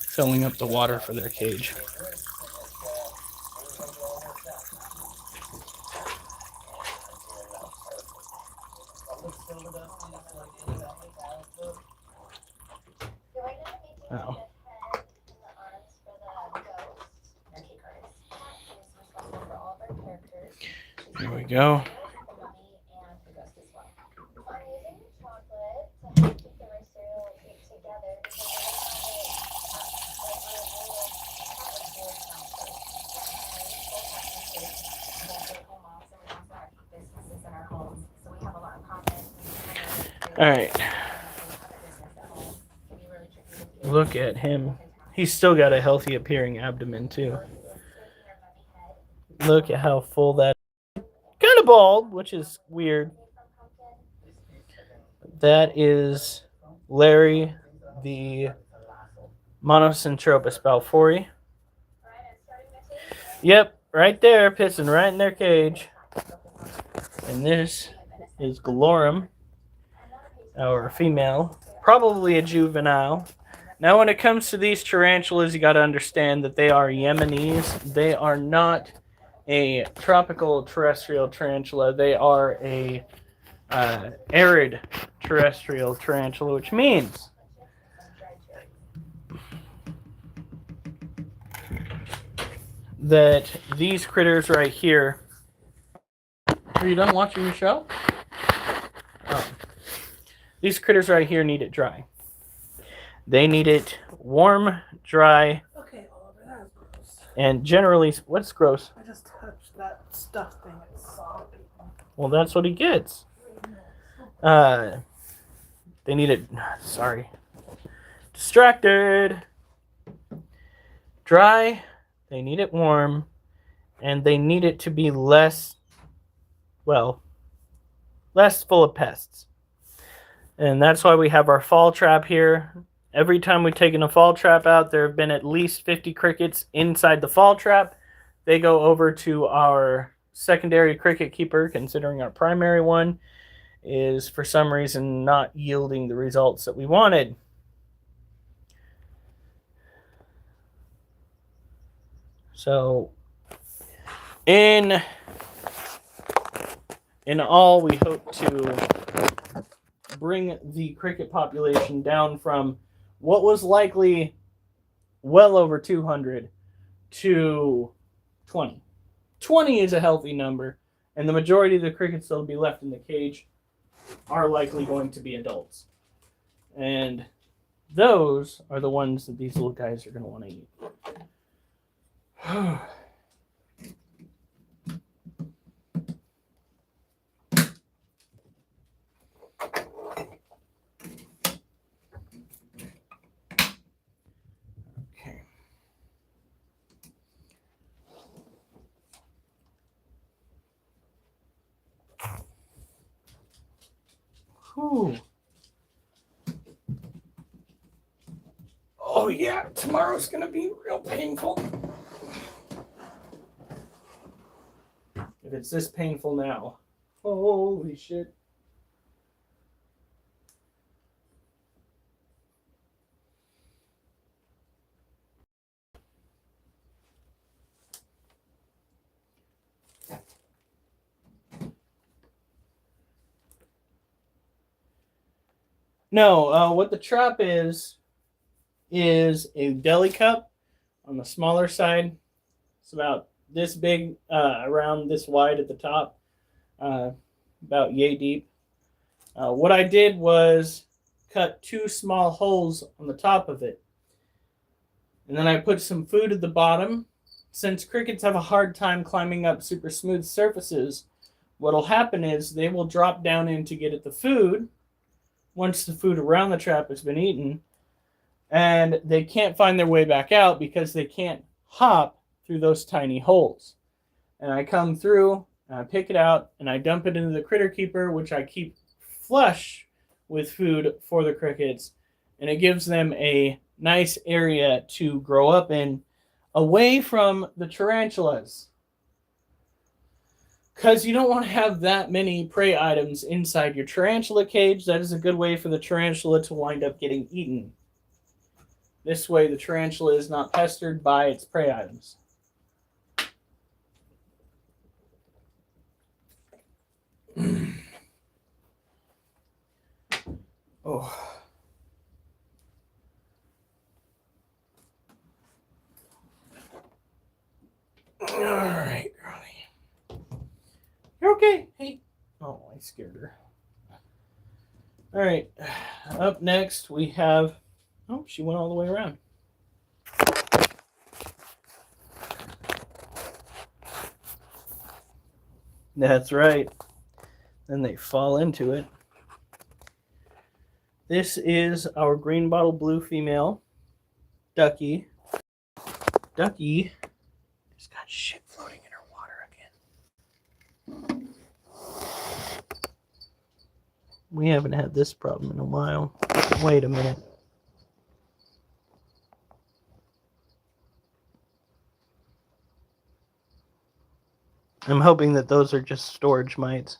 Filling up the water for their cage. Oh. Here we go. All right. Look at him. He's still got a healthy appearing abdomen too. Look at how full that is. Kind of bald, which is weird. That is Larry, the Monocentropus balfouri. Yep, right there, pissing right in their cage. And this is Galorum, our female, probably a juvenile. Now, when it comes to these tarantulas, you got to understand that they are Yemenis. They are not a tropical terrestrial tarantula. They are a arid terrestrial tarantula, which means that these critters right here. Are you done watching your show? Oh. These critters right here need it dry. They need it warm, dry. Okay, Oliver, that's gross. And generally, what's gross? I just touched that stuff thing. It's soppy. Well, that's what he gets. They need it. Sorry. Distracted. Dry. They need it warm. And they need it to be less full of pests. And that's why we have our fall trap here. Every time we've taken a fall trap out, there have been at least 50 crickets inside the fall trap. They go over to our secondary cricket keeper, considering our primary one is for some reason not yielding the results that we wanted. So in all, we hope to bring the cricket population down from what was likely well over 200 to 20. 20 is a healthy number, and the majority of the crickets that will be left in the cage are likely going to be adults. And those are the ones that these little guys are going to want to eat. Okay. Whew. Oh yeah, tomorrow's gonna be real painful. If it's this painful now, holy shit. No, what the trap is a deli cup on the smaller side. It's about this big, around this wide at the top, about yay deep. What I did was cut 2 small holes on the top of it. And then I put some food at the bottom. Since crickets have a hard time climbing up super smooth surfaces, what'll happen is they will drop down in to get at the food once the food around the trap has been eaten, and they can't find their way back out because they can't hop through those tiny holes. And I come through, and I pick it out, and I dump it into the critter keeper, which I keep flush with food for the crickets, and it gives them a nice area to grow up in away from the tarantulas. Because you don't want to have that many prey items inside your tarantula cage. That is a good way for the tarantula to wind up getting eaten. This way the tarantula is not pestered by its prey items. Oh. All right, girlie. You're okay. Hey. Oh, I scared her. All right. Up next, we have... Oh, she went all the way around. That's right. Then they fall into it. This is our green bottle blue female. Ducky has got shit floating in her water again. We haven't had this problem in a while. Wait a minute. I'm hoping that those are just storage mites.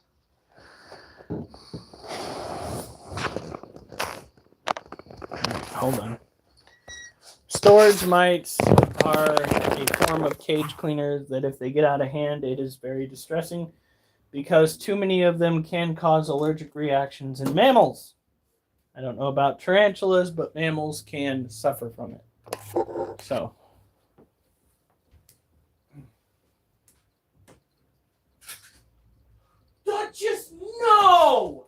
Hold on. Storage mites are a form of cage cleaner that if they get out of hand, it is very distressing because too many of them can cause allergic reactions in mammals. I don't know about tarantulas, but mammals can suffer from it. So. Duchess, no!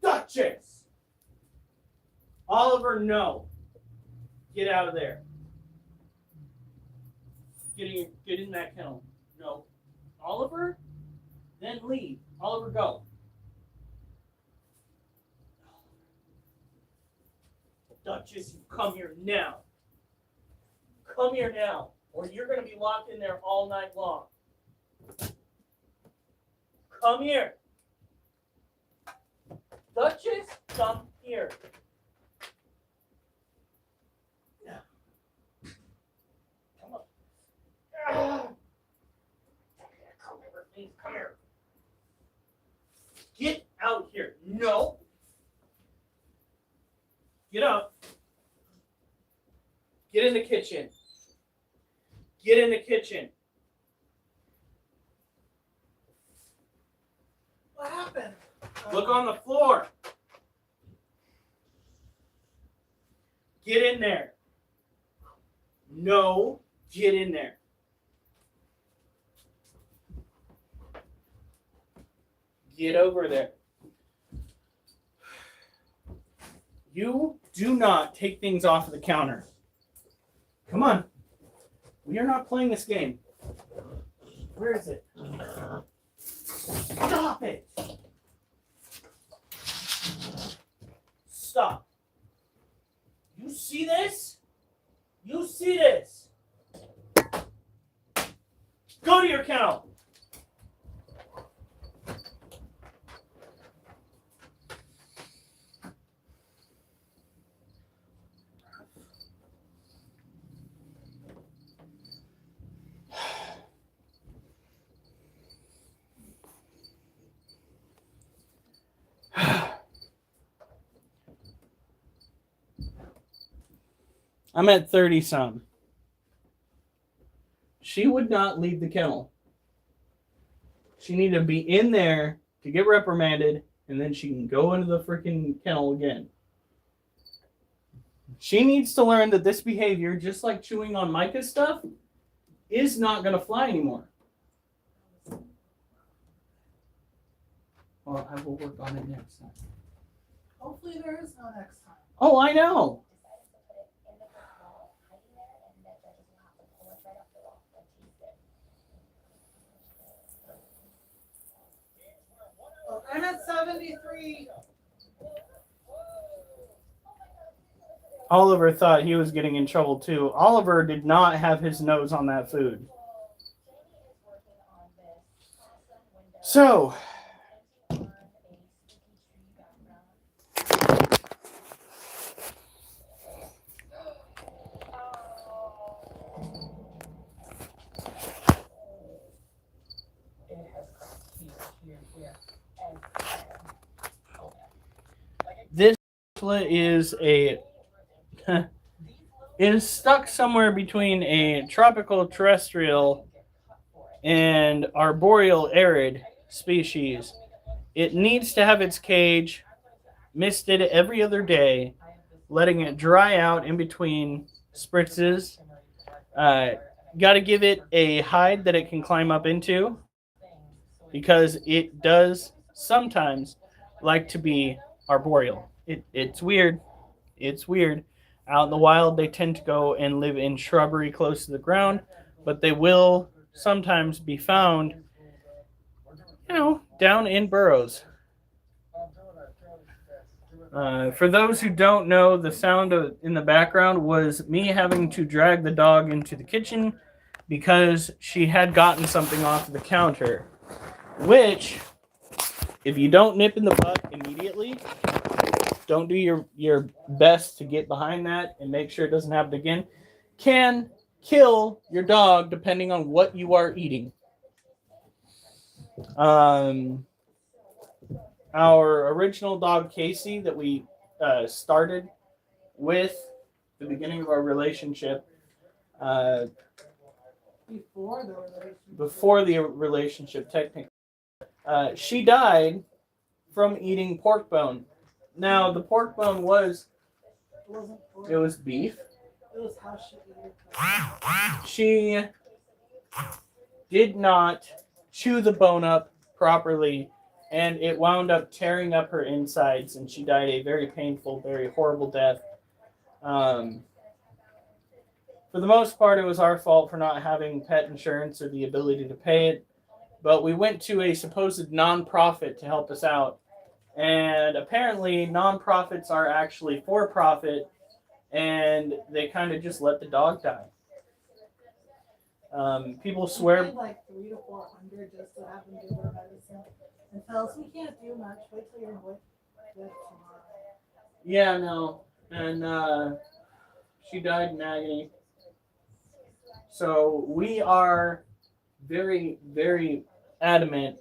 Duchess! Oliver, no. Get out of there. Get in that kennel. No. Oliver? Then leave. Oliver, go. Duchess, you come here now. Come here now, or you're going to be locked in there all night long. Come here. Duchess, come here. Come on. Come here. Get out here. No. Get up. Get in the kitchen. Get in the kitchen. What happened? Look on the floor. Get in there. No, get in there. Get over there. You do not take things off of the counter. Come on. We are not playing this game. Where is it? Stop it. Stop. You see this? You see this? Go to your kennel. I'm at 30 some. She would not leave the kennel. She needed to be in there to get reprimanded, and then she can go into the freaking kennel again. She needs to learn that this behavior, just like chewing on Micah's stuff, is not going to fly anymore. Well, I will work on it next time. Hopefully there is no next time. Oh, I know. I'm at 73. Oliver thought he was getting in trouble too. Oliver did not have his nose on that food. So, this is is stuck somewhere between a tropical terrestrial and arboreal arid species. It needs to have its cage misted every other day, letting it dry out in between spritzes. Got to give it a hide that it can climb up into, because it does sometimes like to be arboreal. It's weird. It's weird. Out in the wild, they tend to go and live in shrubbery close to the ground, but they will sometimes be found down in burrows. For those who don't know, the sound in the background was me having to drag the dog into the kitchen because she had gotten something off the counter. Which, if you don't nip in the bud immediately, don't do your best to get behind that and make sure it doesn't happen again, can kill your dog depending on what you are eating. Our original dog Casey that we started with the beginning of our relationship, before the relationship technically, she died from eating pork bone. Now the pork bone was beef. It was how she ate it. She did not chew the bone up properly, and it wound up tearing up her insides, and she died a very painful, very horrible death. For the most part, it was our fault for not having pet insurance or the ability to pay it, but we went to a supposed nonprofit to help us out, and apparently nonprofits are actually for profit, and they kind of just let the dog die. People swear. We paid like $300 to $400 just to have them give her medicine. And fellas, we can't do much. Wait till you're with tomorrow. Yeah, no, and she died in agony. So we are very, very adamant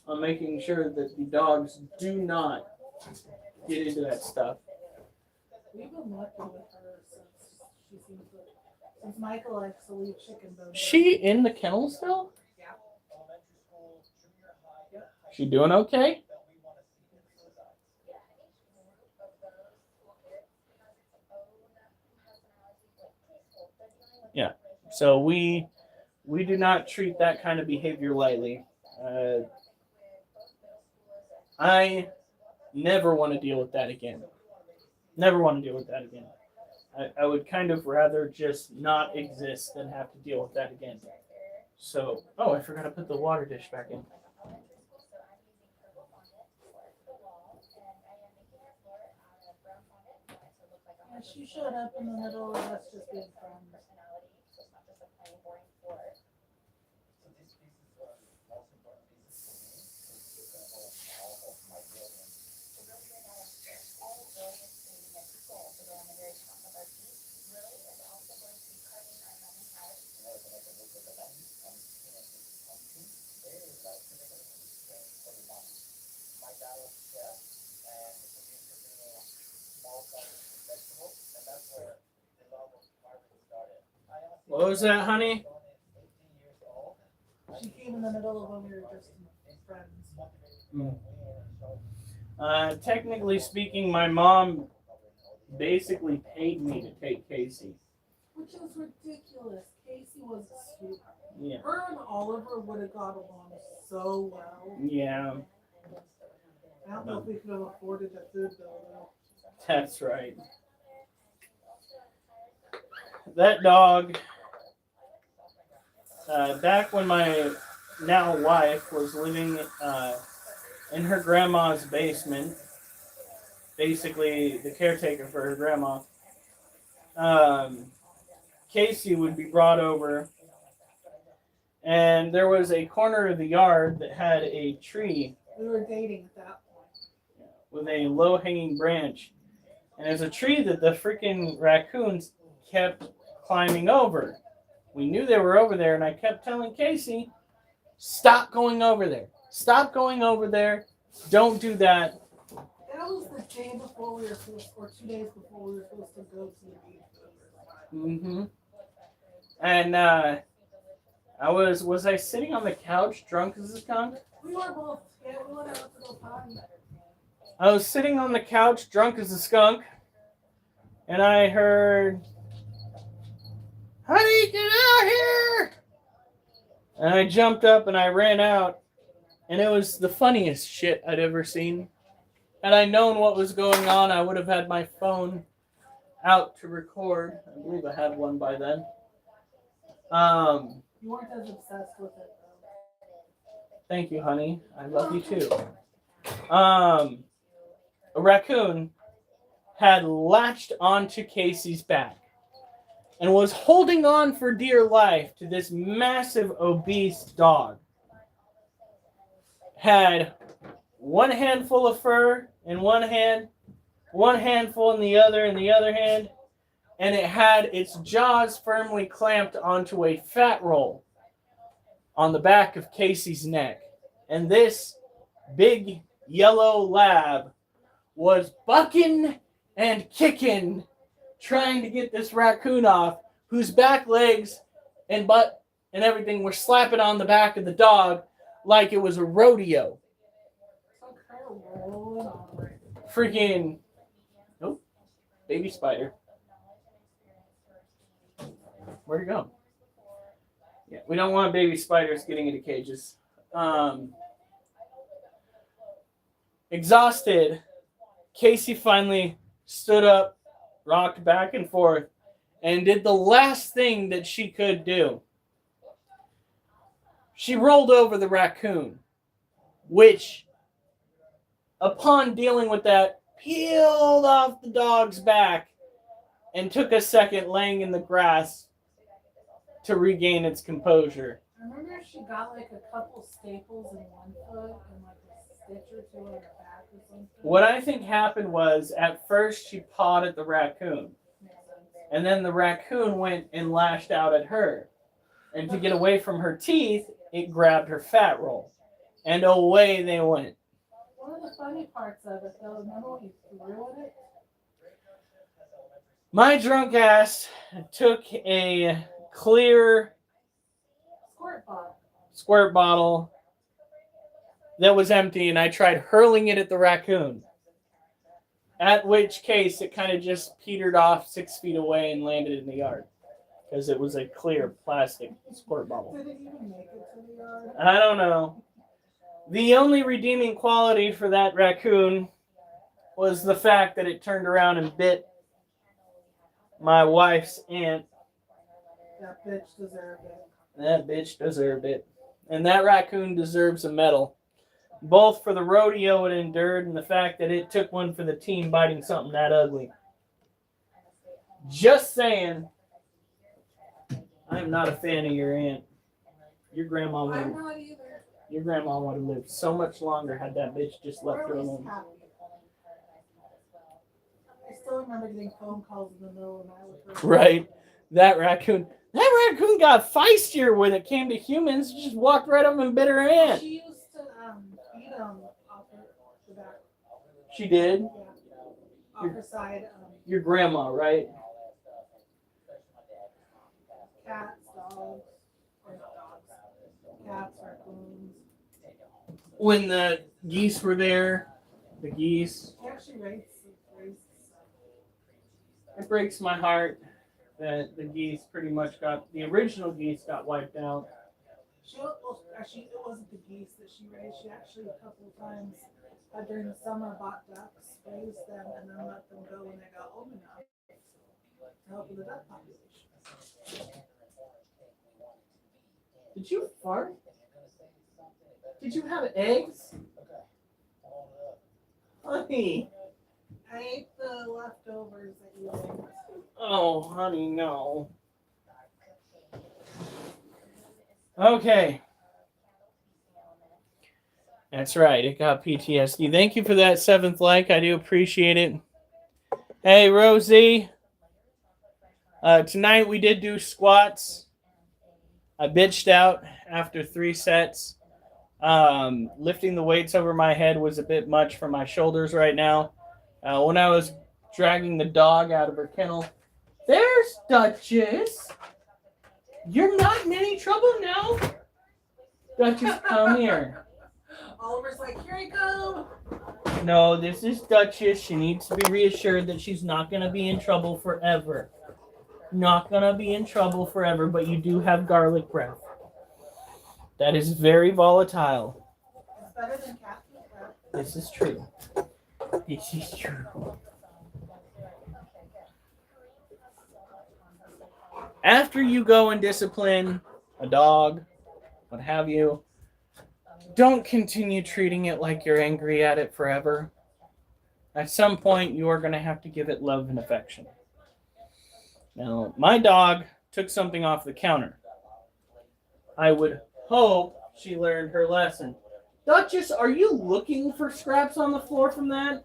on making sure that the dogs do not get into that stuff. We've been lucky with her since she seems to. Since Michael likes to leave chicken bones. She in the kennel still? Yeah. She doing okay? Yeah. So we do not treat that kind of behavior lightly. I never want to deal with that again. Never want to deal with that again. I would kind of rather just not exist than have to deal with that again. So, I forgot to put the water dish back in. Yeah, she showed up in the middle of us just being friends. What was that, honey? She came in the middle of when we were just friends. Technically speaking, my mom basically paid me to take Casey. Which is ridiculous. Casey was a sweetheart. Yeah. Her and Oliver would have got along so well. Yeah. I don't know if we could have afforded a food bill though. That's right. That dog, back when my now wife was living in her grandma's basement, basically the caretaker for her grandma, Casey would be brought over, and there was a corner of the yard that had a tree. We were dating at that point. With a low-hanging branch. And there's a tree that the freaking raccoons kept climbing over. We knew they were over there, and I kept telling Casey, stop going over there. Stop going over there. Don't do that. That was the day before we were supposed, or 2 days before we were supposed to go to the beach. Mm-hmm. And was I sitting on the couch drunk as a skunk? We were both, yeah, we went out to go potty. I was sitting on the couch drunk as a skunk, and I heard, "Honey, get out here!" And I jumped up and I ran out, and it was the funniest shit I'd ever seen. Had I known what was going on, I would have had my phone out to record. I believe I had one by then. You weren't as obsessed with it though. Thank you, honey. I love you too. A raccoon had latched onto Casey's back and was holding on for dear life to this massive, obese dog. Had one handful of fur in one hand, one handful in the other hand, and it had its jaws firmly clamped onto a fat roll on the back of Casey's neck. And this big yellow lab was bucking and kicking, trying to get this raccoon off, whose back legs and butt and everything were slapping on the back of the dog like it was a rodeo. Freaking, oh, baby spider. Where'd it go? Yeah, we don't want baby spiders getting into cages. Exhausted, Casey finally stood up, rocked back and forth, and did the last thing that she could do. She rolled over the raccoon, which, upon dealing with that, peeled off the dog's back and took a second laying in the grass to regain its composure. I remember she got like a couple staples in one foot and like a stitch or two on her back or something. What I think happened was, at first she pawed at the raccoon, and then the raccoon went and lashed out at her. And to get away from her teeth, it grabbed her fat roll. And away they went. One of the funny parts of it, though, remember when you threw at it? My drunk ass took a clear squirt bottle that was empty, and I tried hurling it at the raccoon. At which case, it kind of just petered off 6 feet away and landed in the yard. Because it was a clear plastic squirt bottle. Did it even make it to the yard? I don't know. The only redeeming quality for that raccoon was the fact that it turned around and bit my wife's aunt. That bitch deserved it. That bitch deserved it. And that raccoon deserves a medal. Both for the rodeo it endured and the fact that it took one for the team biting something that ugly. Just saying. I am not a fan of your aunt. Your grandma would I'm not either. Your grandma would have lived so much longer had that bitch just left her alone. I still remember getting phone calls in the middle of the night with her. Right. That raccoon got feistier when it came to humans. She just walked right up and bit her aunt. She used to beat them off the back. She did? Yeah. Off her side. Your grandma, right? Cats, dogs, cats, raccoons. When the geese were there, the geese. She actually raised. It breaks my heart that the geese pretty much the original geese got wiped out. Actually, it wasn't the geese that she raised. She actually a couple of times during the summer bought ducks, raised them, and then let them go when they got old enough to help with the duck population. Did you fart? Did you have eggs? Honey. I ate the leftovers that you ate. Oh, honey, no. Okay. That's right. It got PTSD. Thank you for that 7th like. I do appreciate it. Hey, Rosie. Tonight we did do squats. I bitched out after 3 sets. Lifting the weights over my head was a bit much for my shoulders right now. When I was dragging the dog out of her kennel, there's Duchess. You're not in any trouble now. Duchess, come here. Oliver's like, here I go. No, this is Duchess. She needs to be reassured that she's not going to be in trouble forever. Not going to be in trouble forever, but you do have garlic breath. That is very volatile. It's better than cat breath. This is true. This is true. After you go and discipline a dog, what have you, don't continue treating it like you're angry at it forever. At some point, you are going to have to give it love and affection. Now, my dog took something off the counter. I would hope she learned her lesson. Duchess, are you looking for scraps on the floor from that?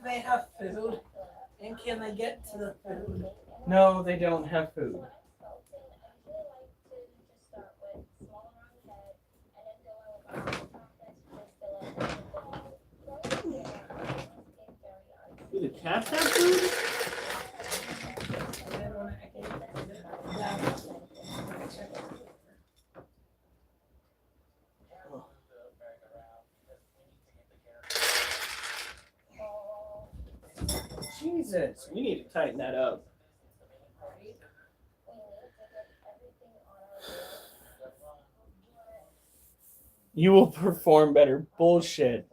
They have food. And can they get to the food? No, they don't have food. Do the cats have food? Jesus, we need to tighten that up. You will perform better. Bullshit.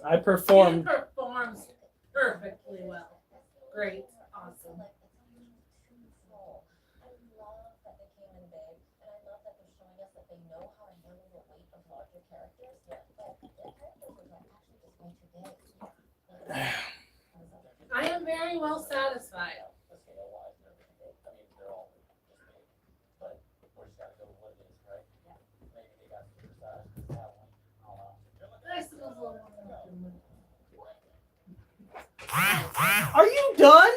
I performed. He performs perfectly well. Great. Awesome. I am very well satisfied. Are you done?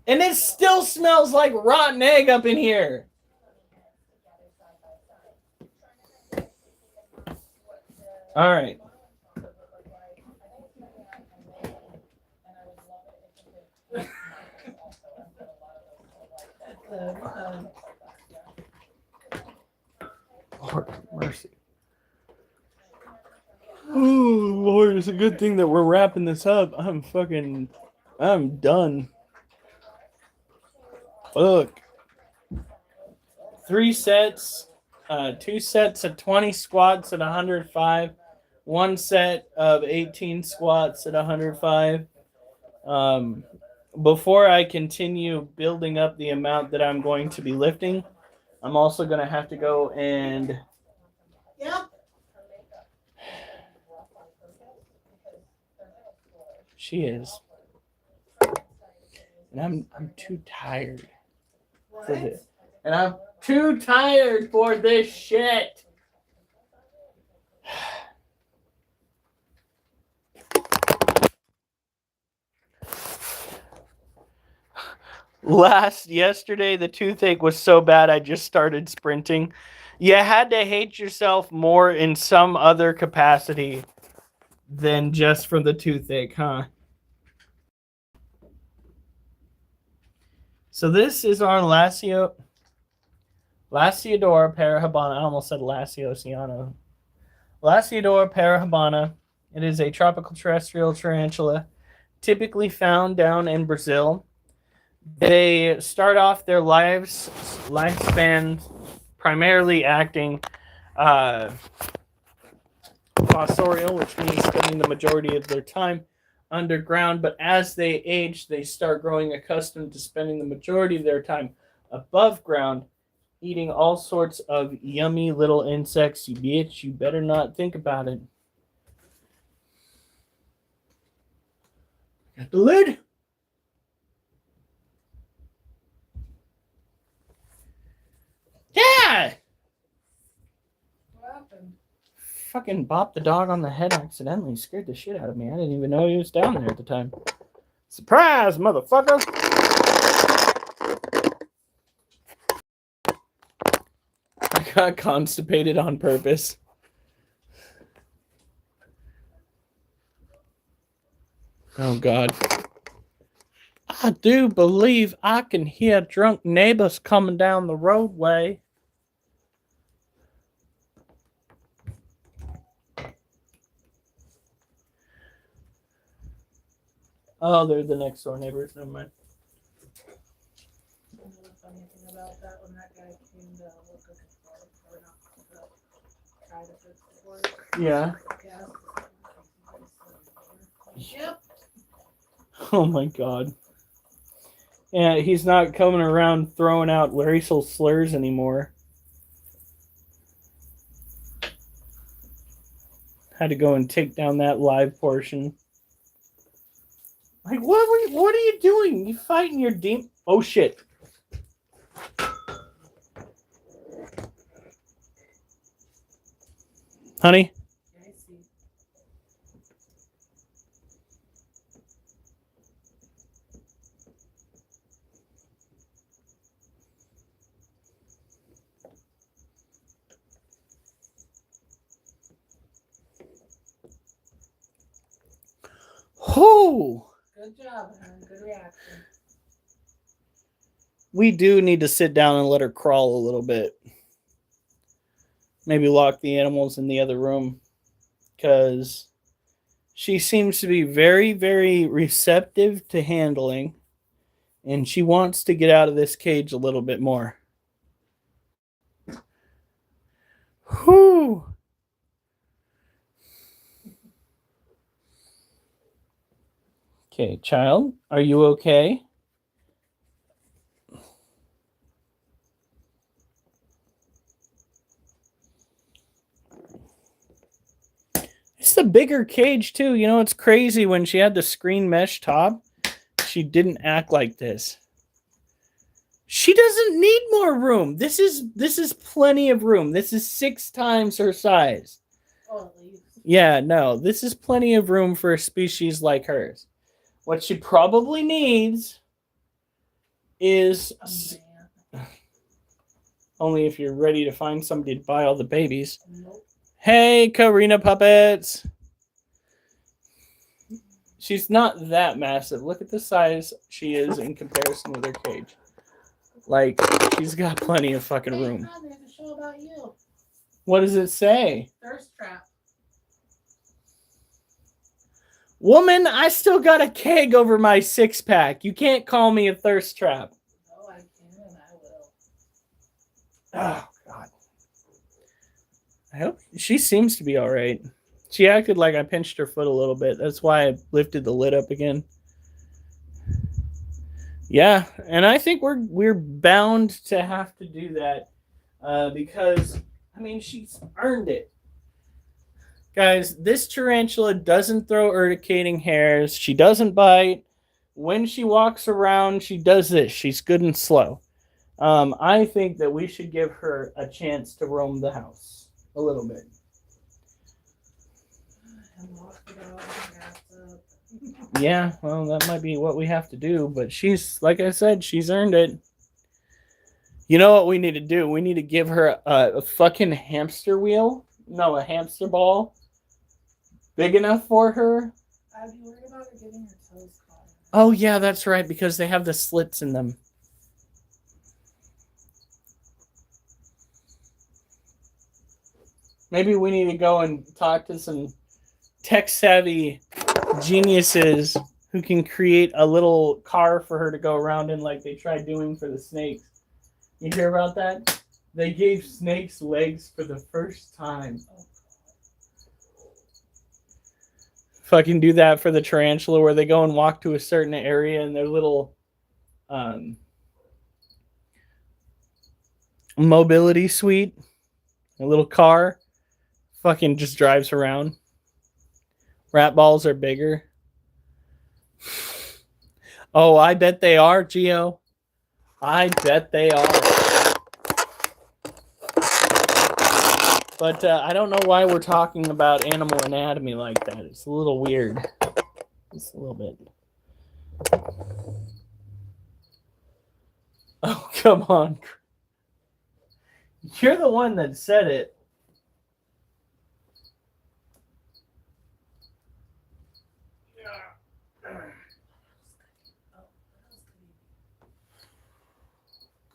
And it still smells like rotten egg up in here. All right. Lord have mercy. Oh, Lord, it's a good thing that we're wrapping this up. I'm done. Look. 3 sets, 2 sets of 20 squats at 105, 1 set of 18 squats at 105. Before I continue building up the amount that I'm going to be lifting, I'm also going to have to go and... Yep. She is. And I'm too tired for this. And I'm too tired for this shit. Yesterday, the toothache was so bad I just started sprinting. You had to hate yourself more in some other capacity than just for the toothache, huh? So this is our Lasiodora parahabana. I almost said Lasiociano. Lasiodora parahabana. It is a tropical terrestrial tarantula, typically found down in Brazil. They start off their lifespan primarily acting fossorial, which means spending the majority of their time underground. But as they age, they start growing accustomed to spending the majority of their time above ground, eating all sorts of yummy little insects. You bitch, you better not think about it. Got the lid. Yeah! What happened? Fucking bopped the dog on the head accidentally. Scared the shit out of me. I didn't even know he was down there at the time. Surprise, motherfucker! I got constipated on purpose. Oh, God. I do believe I can hear drunk neighbors coming down the roadway. Oh, they're the next door neighbors. Never mind. Funny thing about that when that guy came to look at the car, or not, tried it before. Yeah. Yeah. Yep. Oh my god. Yeah, he's not coming around throwing out racial slurs anymore. Had to go and take down that live portion. Like, what are you doing? You fighting your demon? Oh shit. Honey? Yeah, I see. Oh! Good job, hon. Good reaction. We do need to sit down and let her crawl a little bit. Maybe lock the animals in the other room. Because she seems to be very, very receptive to handling. And she wants to get out of this cage a little bit more. Whew. Okay, child, are you okay? It's the bigger cage too. You know, it's crazy when she had the screen mesh top, she didn't act like this. She doesn't need more room. This is plenty of room. This is 6 times her size. Oh, at least. Yeah, no, this is plenty of room for a species like hers. What she probably needs is Oh, man. only if you're ready to find somebody to buy all the babies. Nope. Hey, Karina Puppets. She's not that massive. Look at the size she is in comparison with her cage. Like, she's got plenty of fucking Hey, room. Con, there's a show about you. What does it say? Thirst trap. Woman, I still got a keg over my 6-pack. You can't call me a thirst trap. Oh, I can and I will. Oh, God. I hope she seems to be all right. She acted like I pinched her foot a little bit. That's why I lifted the lid up again. Yeah, and I think we're bound to have to do that because, I mean, she's earned it. Guys, this tarantula doesn't throw urticating hairs. She doesn't bite. When she walks around, she does this. She's good and slow. I think that we should give her a chance to roam the house a little bit. And walk it out and bathtub. Yeah, well, that might be what we have to do, but she's, like I said, she's earned it. You know what we need to do? We need to give her a fucking hamster wheel. No, a hamster ball. Big enough for her. I'd be worried about her getting her toes caught. Oh, yeah, that's right, because they have the slits in them. Maybe we need to go and talk to some tech-savvy geniuses who can create a little car for her to go around in like they tried doing for the snakes. You hear about that? They gave snakes legs for the first time. Fucking do that for the tarantula where they go and walk to a certain area and their little mobility suite, a little car, fucking just drives around. Rat balls are bigger. Oh, I bet they are, Gio. I bet they are. But I don't know why we're talking about animal anatomy like that. It's a little weird. Just a little bit. Oh, come on. You're the one that said it.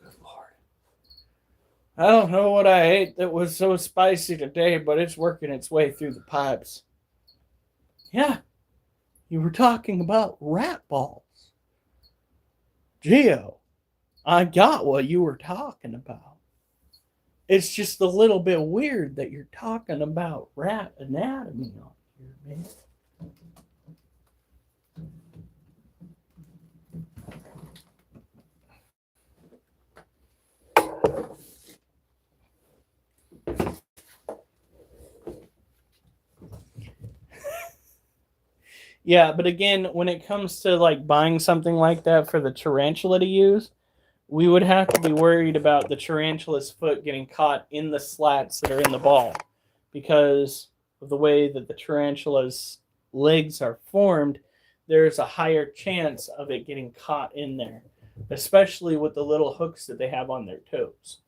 Good Lord. I don't know what I ate that was so spicy today, but it's working its way through the pipes. Yeah, you were talking about rat balls. Gio, I got what you were talking about. It's just a little bit weird that you're talking about rat anatomy on here, man. Yeah, but again, when it comes to like buying something like that for the tarantula to use, we would have to be worried about the tarantula's foot getting caught in the slats that are in the ball because of the way that the tarantula's legs are formed. There's a higher chance of it getting caught in there, especially with the little hooks that they have on their toes.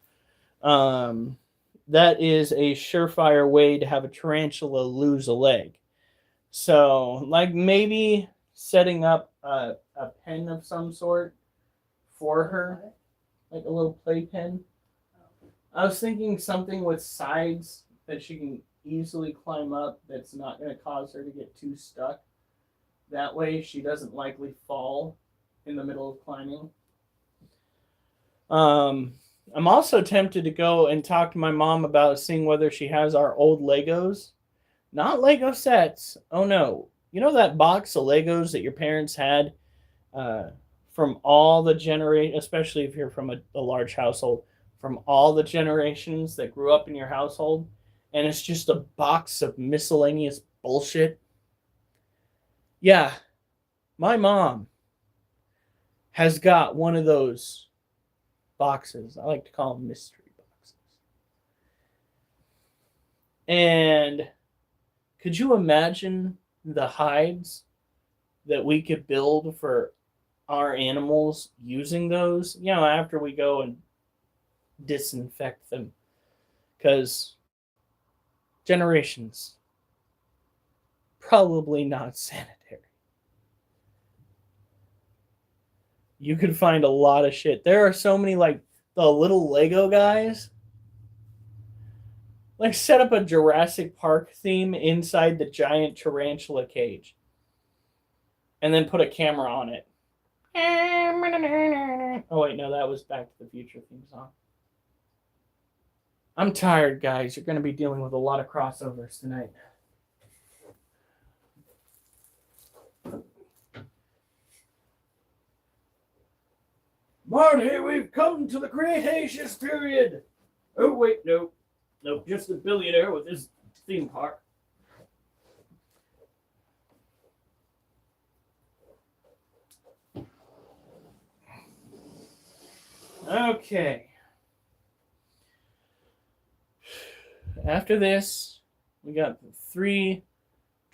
That is a surefire way to have a tarantula lose a leg. So, like maybe setting up a pen of some sort for her, like a little playpen. I was thinking something with sides that she can easily climb up that's not going to cause her to get too stuck. That way she doesn't likely fall in the middle of climbing. I'm also tempted to go and talk to my mom about seeing whether she has our old Legos. Not Lego sets. Oh no. You know that box of Legos that your parents had from all the generation, especially if you're from a large household, from all the generations that grew up in your household, and it's just a box of miscellaneous bullshit. Yeah, my mom has got one of those boxes. I like to call them mystery boxes. And could you imagine the hides that we could build for our animals using those? You know, after we go and disinfect them. Because generations, probably not sanitary. You could find a lot of shit. There are so many, like, the little Lego guys. Like, set up a Jurassic Park theme inside the giant tarantula cage. And then put a camera on it. Oh, wait, no, that was Back to the Future theme song. I'm tired, guys. You're going to be dealing with a lot of crossovers tonight. Marty, we've come to the Cretaceous period. Oh, wait, no. Nope, just a billionaire with his theme park. Okay. After this, we got 3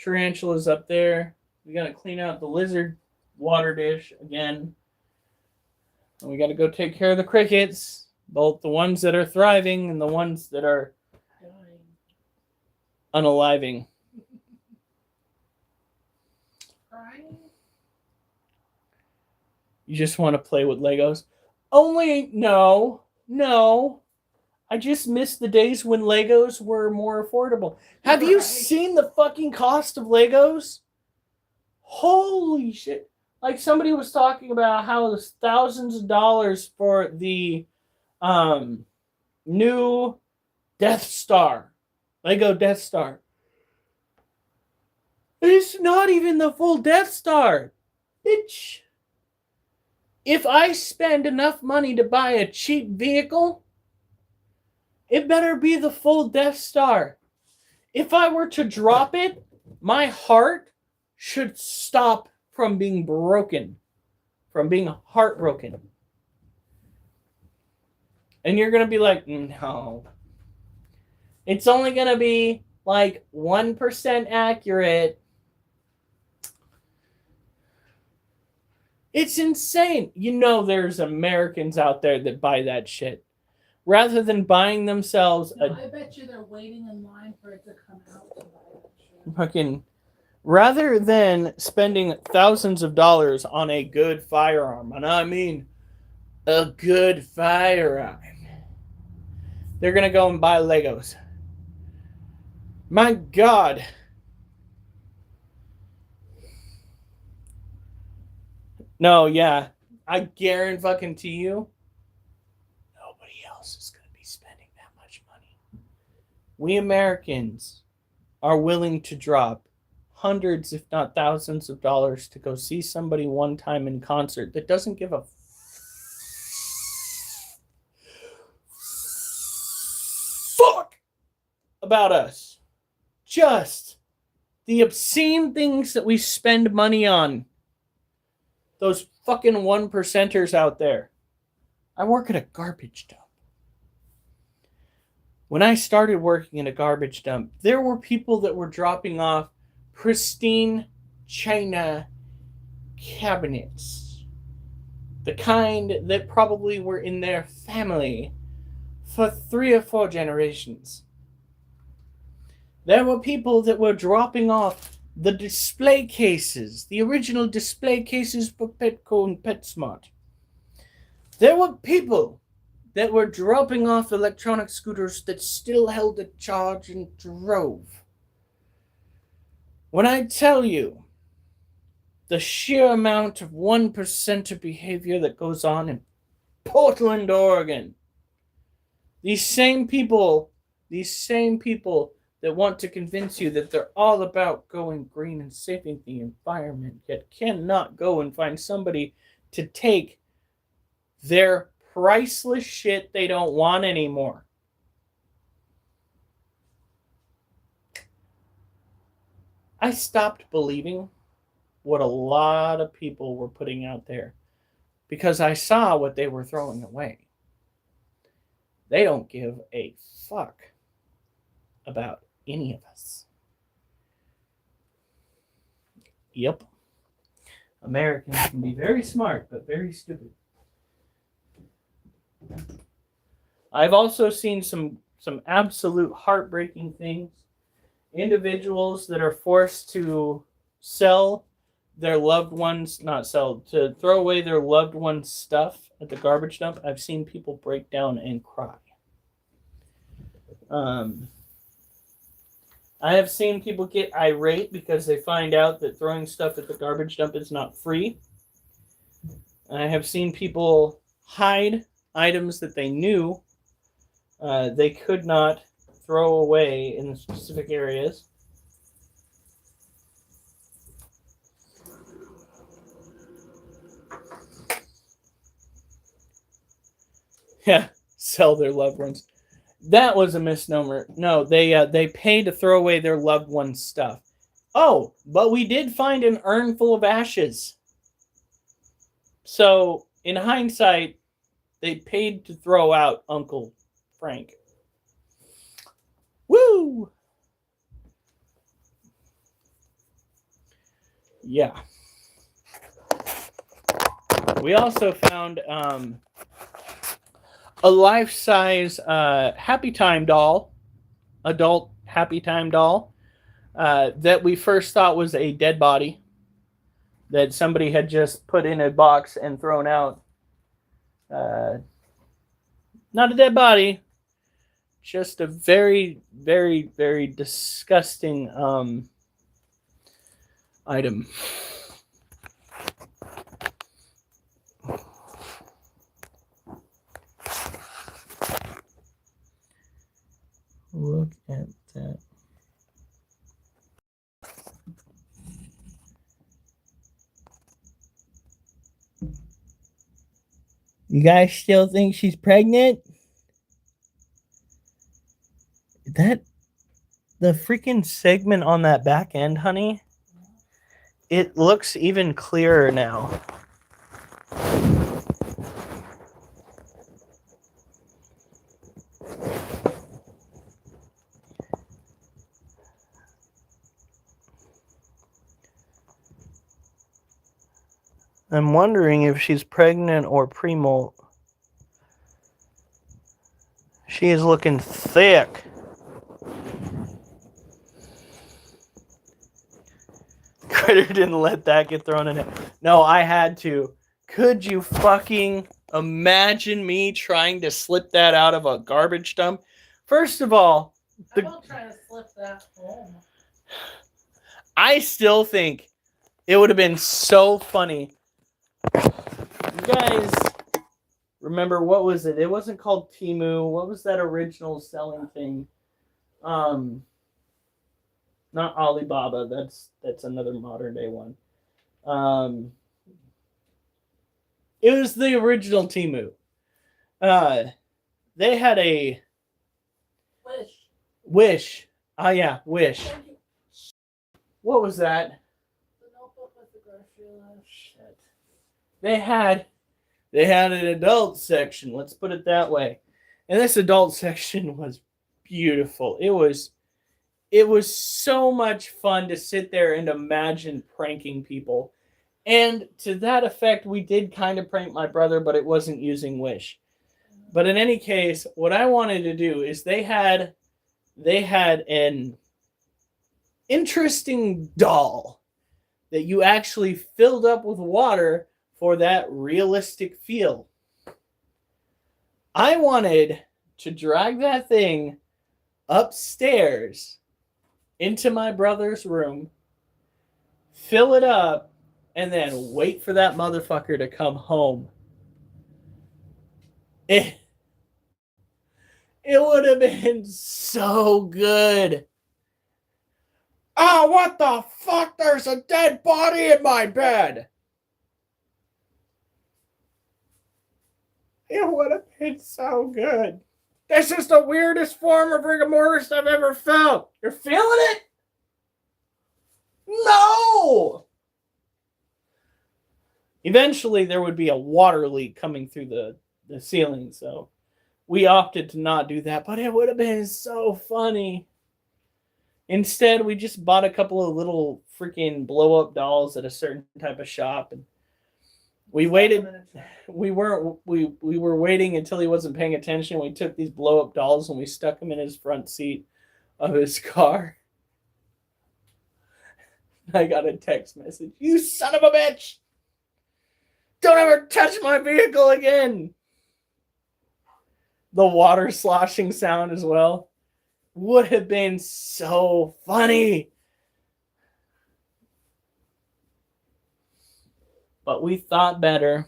tarantulas up there. We got to clean out the lizard water dish again. And we got to go take care of the crickets, both the ones that are thriving and the ones that are unaliving. You just want to play with Legos? Only, no. I just miss the days when Legos were more affordable. Have you seen the fucking cost of Legos? Holy shit. Like somebody was talking about how there's thousands of dollars for the new Death Star. Lego Death Star. It's not even the full Death Star. Bitch. If I spend enough money to buy a cheap vehicle, it better be the full Death Star. If I were to drop it, my heart should stop from being broken, from being heartbroken. And you're going to be like, no. It's only going to be like 1% accurate. It's insane. You know there's Americans out there that buy that shit. Rather than buying themselves I bet you they're waiting in line for it to come out to buy that shit. fucking... Rather than spending thousands of dollars on a good firearm, and I mean a good firearm, they're going to go and buy Legos. My God. No, yeah. I guarantee you, nobody else is going to be spending that much much money. We Americans are willing to drop hundreds, if not thousands of dollars to go see somebody one time in concert that doesn't give a fuck about us. Just the obscene things that we spend money on. Those fucking one percenters out there. I work at a garbage dump. When I started working in a garbage dump, there were people that were dropping off pristine china cabinets. The kind that probably were in their family for 3 or 4 generations. There were people that were dropping off the display cases, the original display cases for Petco and PetSmart. There were people that were dropping off electronic scooters that still held a charge and drove. When I tell you the sheer amount of 1% behavior that goes on in Portland, Oregon, these same people that want to convince you that they're all about going green and saving the environment, yet cannot go and find somebody to take their priceless shit they don't want anymore. I stopped believing what a lot of people were putting out there because I saw what they were throwing away. They don't give a fuck about any of us. Yep. Americans can be very smart, but very stupid. I've also seen some absolute heartbreaking things. Individuals that are forced to sell their loved ones, to throw away their loved ones' stuff at the garbage dump. I've seen people break down and cry. I have seen people get irate because they find out that throwing stuff at the garbage dump is not free. I have seen people hide items that they knew they could not throw away in specific areas. Yeah, sell their loved ones. That was a misnomer. No, they pay to throw away their loved ones' stuff. Oh, but we did find an urn full of ashes. So, in hindsight, they paid to throw out Uncle Frank. Woo! Yeah. We also found a life-size Happy Time doll, adult Happy Time doll, that we first thought was a dead body that somebody had just put in a box and thrown out. Not a dead body, just a very, very, very disgusting item. Look at that. You guys still think she's pregnant? That the freaking segment on that back end, honey, it looks even clearer now. I'm wondering if she's pregnant or pre-molt. She is looking thick. Critter didn't let that get thrown in it. No, I had to. Could you fucking imagine me trying to slip that out of a garbage dump? First of all, I will try to slip that home. I still think it would have been so funny. You guys remember, what was it? It wasn't called Temu. What was that original selling thing? Not Alibaba. That's another modern day one. It was the original Temu. They had a Wish. Oh yeah, Wish. What was that? The notebook with the grocery list. Shit. They had an adult section. Let's put it that way. And this adult section was beautiful. It was so much fun to sit there and imagine pranking people. And to that effect, we did kind of prank my brother, but it wasn't using Wish. But in any case, what I wanted to do is they had an interesting doll that you actually filled up with water for that realistic feel. I wanted to drag that thing upstairs into my brother's room, fill it up, and then wait for that motherfucker to come home. It would have been so good. Oh, what the fuck? There's a dead body in my bed. It would have been so good. This is the weirdest form of rigor mortis I've ever felt. You're feeling it? No! Eventually, there would be a water leak coming through the ceiling, so we opted to not do that, but it would have been so funny. Instead, we just bought a couple of little freaking blow-up dolls at a certain type of shop, and we waited. We were waiting until he wasn't paying attention. We took these blow-up dolls and we stuck them in his front seat of his car. I got a text message. You son of a bitch! Don't ever touch my vehicle again! The water sloshing sound as well. Would have been so funny. But we thought better.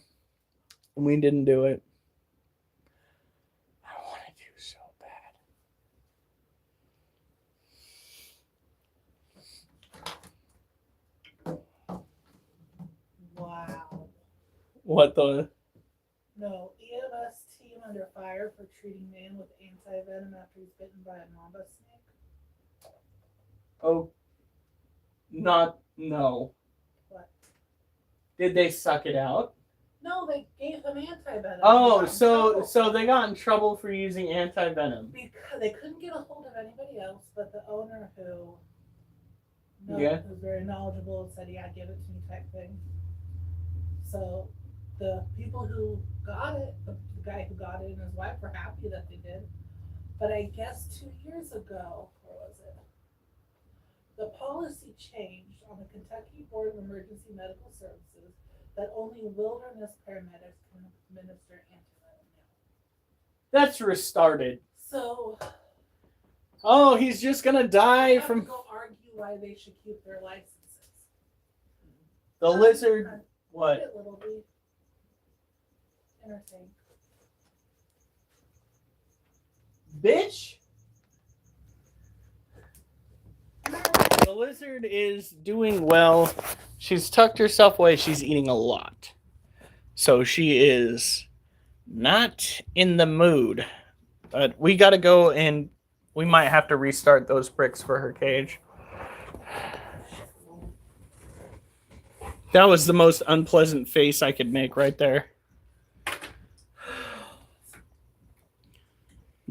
And we didn't do it. I want to do so bad. Wow. What the? No, EMS team under fire for treating man with anti-venom after he's bitten by a mamba snake. Oh. No. What? Did they suck it out? No, they gave him anti-venom. Oh, so they got in trouble for using anti-venom. Because they couldn't get a hold of anybody else, but the owner who was very knowledgeable said, yeah, give it to me type thing. So the people who got it, the guy who got it and his wife were happy that they did. But I guess 2 years ago, or was it? The policy changed on the Kentucky Board of Emergency Medical Services that only wilderness paramedics can administer antivenom now. That's restarted. So, oh, he's just gonna die have from to go argue why they should keep their licenses. the lizard. What? Little bit. Entertain. Bitch. The lizard is doing well. She's tucked herself away. She's eating a lot. So she is not in the mood. But we got to go and we might have to restart those bricks for her cage. That was the most unpleasant face I could make right there.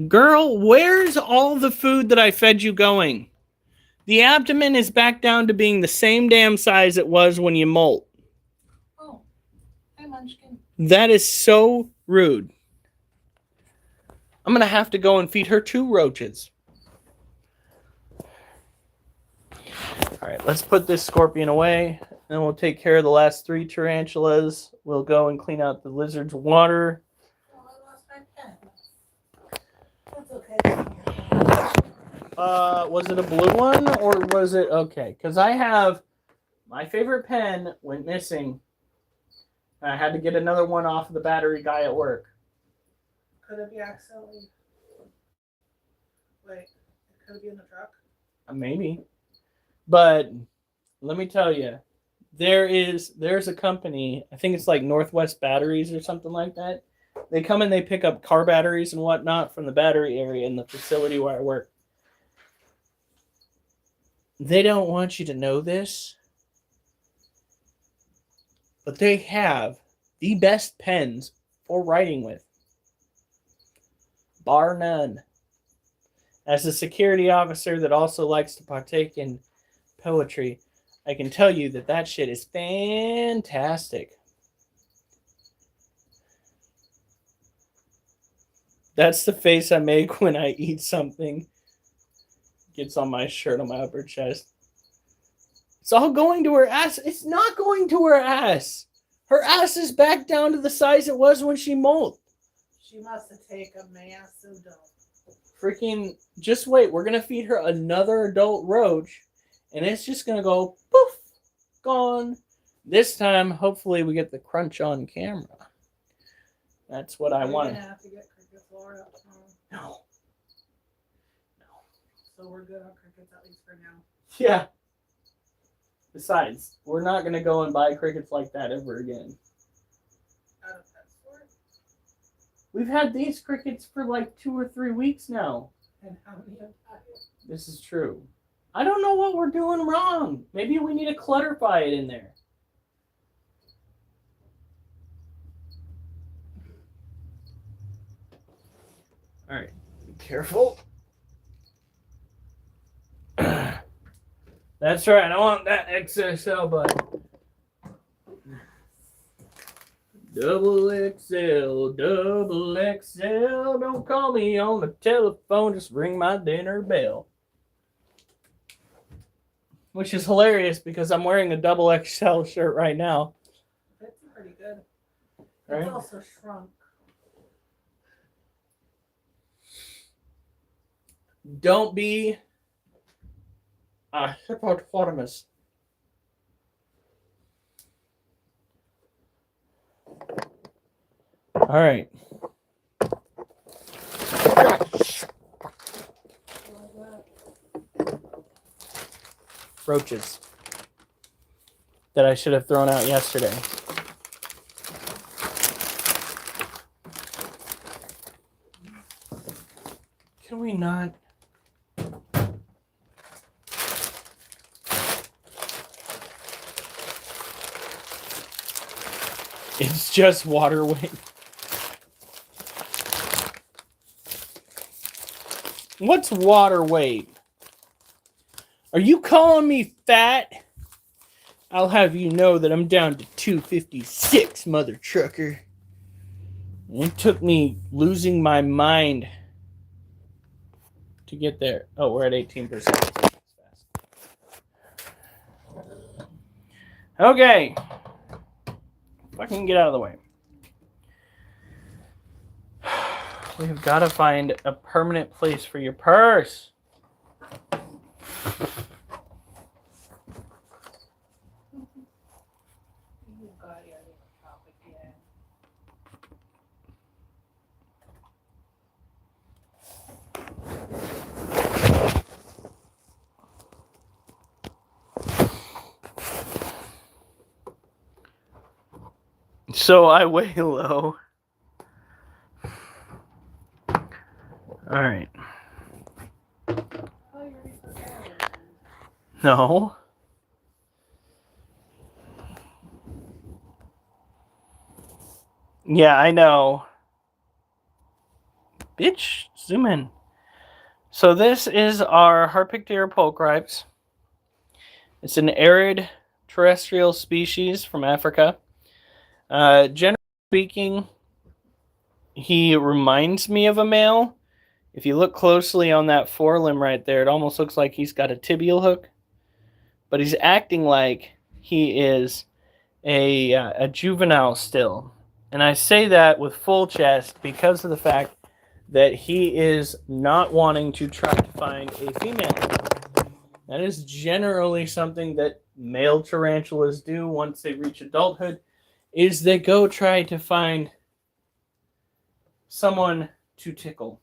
Girl, where's all the food that I fed you going? The abdomen is back down to being the same damn size it was when you molt. Oh, hi Munchkin. That is so rude. I'm going to have to go and feed her 2 roaches. All right, let's put this scorpion away. Then we'll take care of the last 3 tarantulas. We'll go and clean out the lizard's water. Oh, I lost my pen. That's okay. Was it a blue one or was it okay? Because I have my favorite pen went missing. I had to get another one off of the battery guy at work. Could it be accidentally? Wait, could it be in the truck? Maybe. But let me tell you, there's a company, I think it's like Northwest Batteries or something like that. They come and they pick up car batteries and whatnot from the battery area in the facility where I work. They don't want you to know this, but they have the best pens for writing with, bar none. As a security officer that also likes to partake in poetry, I can tell you that that shit is fantastic. That's the face I make when I eat something. Gets on my shirt on my upper chest. It's all going to her ass. It's not going to her ass. Her ass is back down to the size it was when she molted. She must have taken a massive dump. Freaking, just wait. We're going to feed her another adult roach, and it's just going to go poof, gone. This time, hopefully, we get the crunch on camera. That's what I want. We're going to have to get cricket floor up tomorrow. No. So we're good on crickets, at least for now. Yeah. Besides, we're not going to go and buy crickets like that ever again. Out of pet store? We've had these crickets for like 2 or 3 weeks now. And how many have died? This is true. I don't know what we're doing wrong. Maybe we need to clutterify it in there. All right. Be careful. That's right. I want that XXL, bud. Double XL, double XL. Don't call me on the telephone. Just ring my dinner bell. Which is hilarious because I'm wearing a double XL shirt right now. That's pretty good. Right? It's also shrunk. Don't be a hippopotamus. All right. Roaches that I should have thrown out yesterday. Can we not? It's just water weight. What's water weight? Are you calling me fat? I'll have you know that I'm down to 256, mother trucker. It took me losing my mind to get there. Oh, we're at 18%. Okay. Fucking get out of the way. We've got to find a permanent place for your purse. So I weigh low. All right. No. Yeah, I know. Bitch, zoom in. So this is our Harpictera pulchripes. It's an arid terrestrial species from Africa. Generally speaking, he reminds me of a male. If you look closely on that forelimb right there, it almost looks like he's got a tibial hook. But he's acting like he is a juvenile still. And I say that with full chest because of the fact that he is not wanting to try to find a female. That is generally something that male tarantulas do once they reach adulthood, is they go try to find someone to tickle.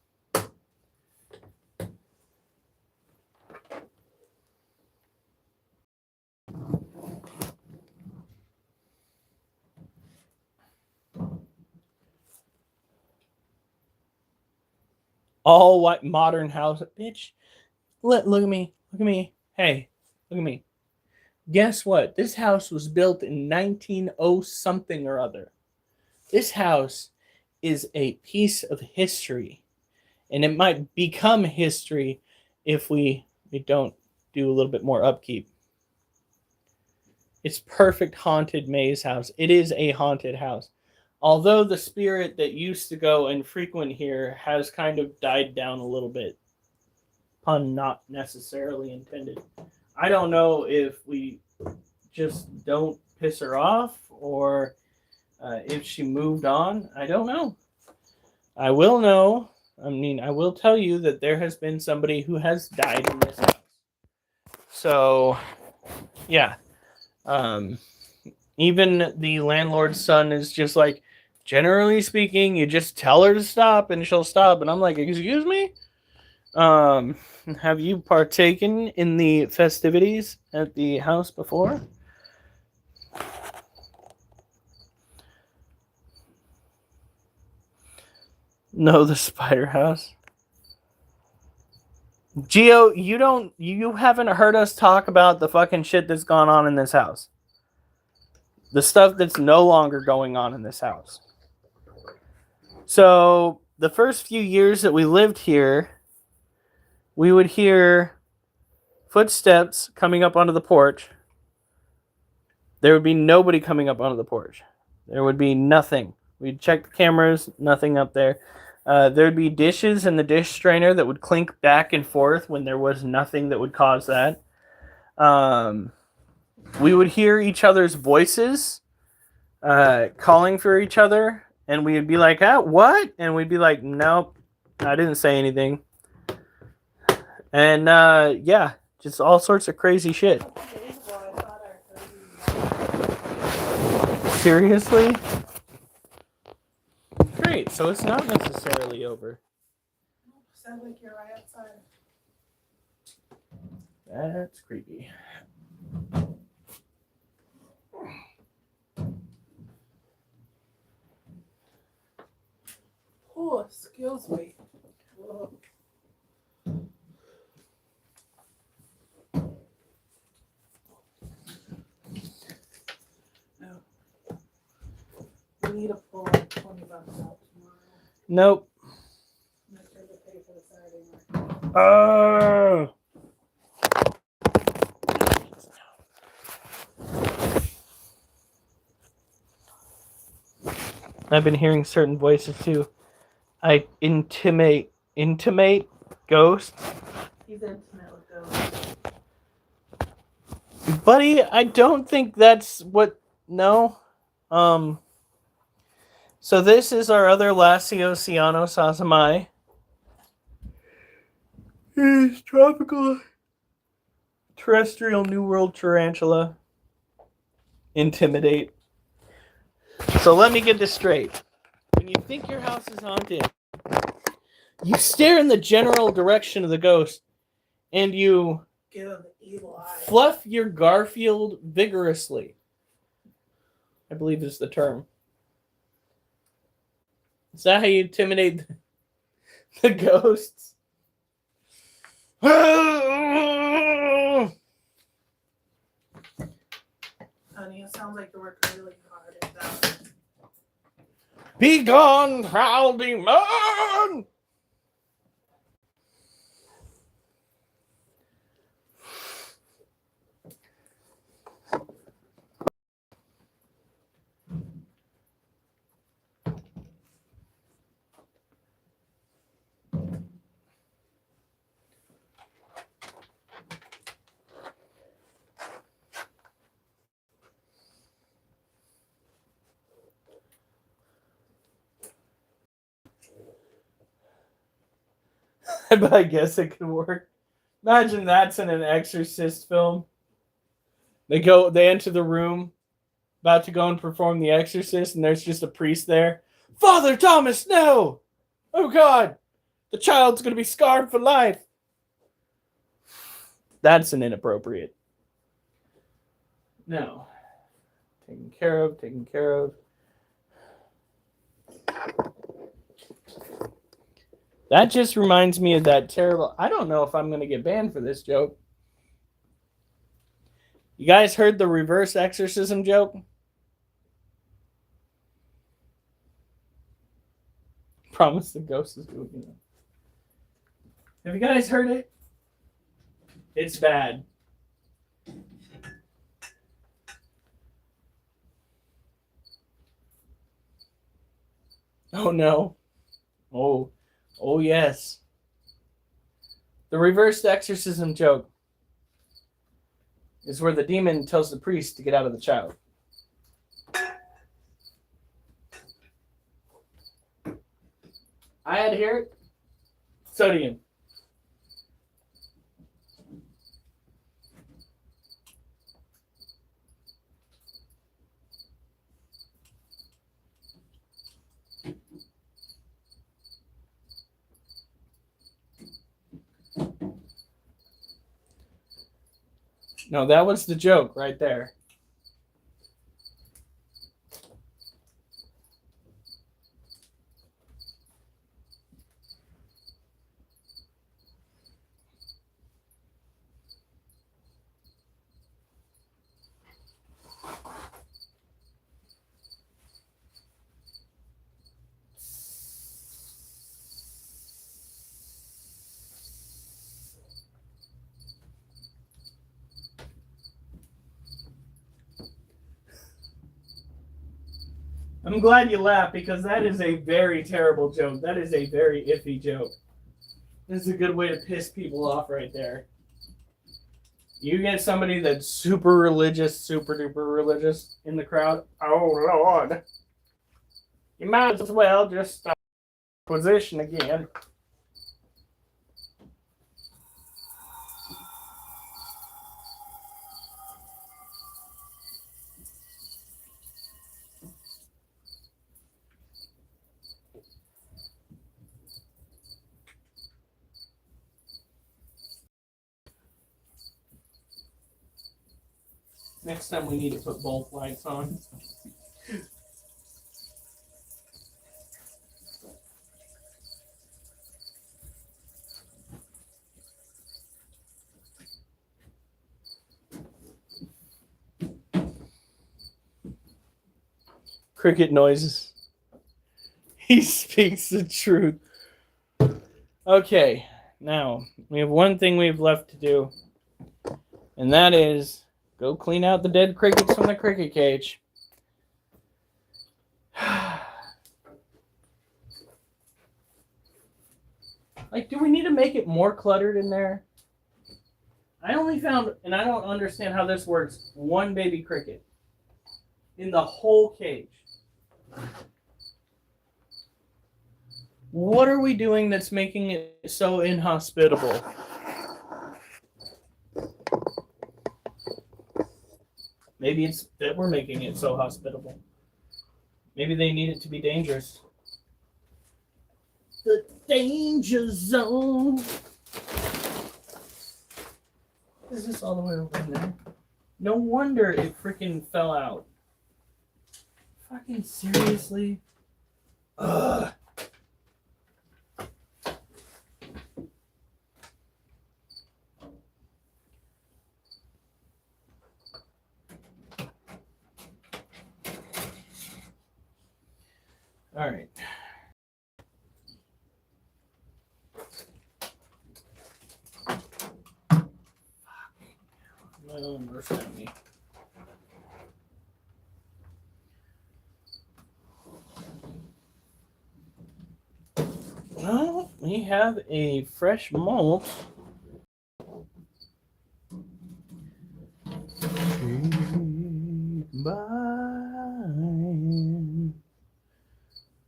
All white modern house, bitch. Look at me. Look at me. Hey, look at me. Guess what? This house was built in 1900 something or other. This house is a piece of history, and it might become history if we don't do a little bit more upkeep. It's perfect haunted maze house. It is a haunted house. Although the spirit that used to go and frequent here has kind of died down a little bit. Pun not necessarily intended. I don't know if we just don't piss her off or if she moved on. I don't know. I will know. I mean, I will tell you that there has been somebody who has died in this house. So, yeah. Even the landlord's son is just like, generally speaking, you just tell her to stop and she'll stop. And I'm like, excuse me? Have you partaken in the festivities at the house before? No, the spider house. Gio, you haven't heard us talk about the fucking shit that's gone on in this house. The stuff that's no longer going on in this house. So, the first few years that we lived here, we would hear footsteps coming up onto the porch. There would be nobody coming up onto the porch. There would be nothing. We'd check the cameras, nothing up there. There'd be dishes in the dish strainer that would clink back and forth when there was nothing that would cause that. We would hear each other's voices calling for each other, and we'd be like, what? And we'd be like, nope, I didn't say anything. And yeah, just all sorts of crazy shit. Seriously? Great, so it's not necessarily over. Sounds like you're right outside. That's creepy. Oh, excuse me. Whoa. We need to pull like $20 out tomorrow. Nope. Make sure to pay for the Saturday market. I've been hearing certain voices too. I intimate ghosts. He's intimate with ghosts. Buddy, I don't think that's what. No. So this is our other Lasiociano Sasamai. It is tropical terrestrial New World tarantula. Intimidate. So let me get this straight. When you think your house is haunted, you stare in the general direction of the ghost, and you Give him the evil eye. fluff your Garfield vigorously. I believe is the term. Is that how you intimidate the ghosts? Honey, it sounds like you're working really hard at that. Be gone, foul demon! But I guess it could work. Imagine that's in an Exorcist film. They enter the room, about to go and perform the Exorcist, and there's just a priest there. Father Thomas, no! Oh God, the child's going to be scarred for life. That's an inappropriate. No. Taken care of, taken care of. That just reminds me of that terrible... I don't know if I'm going to get banned for this joke. You guys heard the reverse exorcism joke? Promise the ghost is doing it. Have you guys heard it? It's bad. Oh no. Oh yes. The reverse exorcism joke is where the demon tells the priest to get out of the child. I had to hear it. So do you. No, that was the joke right there. I'm glad you laughed because that is a very terrible joke. That is a very iffy joke. This is a good way to piss people off right there. You get somebody that's super religious, super duper religious in the crowd. Oh, Lord. You might as well just stop position again. Next time we need to put both lights on. Cricket noises. He speaks the truth. Okay, now we have one thing we have left to do, and that is go clean out the dead crickets from the cricket cage. Like, do we need to make it more cluttered in there? I only found, and I don't understand how this works, one baby cricket in the whole cage. What are we doing that's making it so inhospitable? Maybe it's that we're making it so hospitable. Maybe they need it to be dangerous. The danger zone. Is this all the way over there? No wonder it freaking fell out. Fucking seriously? Ugh. All right. My own worst enemy. Well, we have a fresh malt.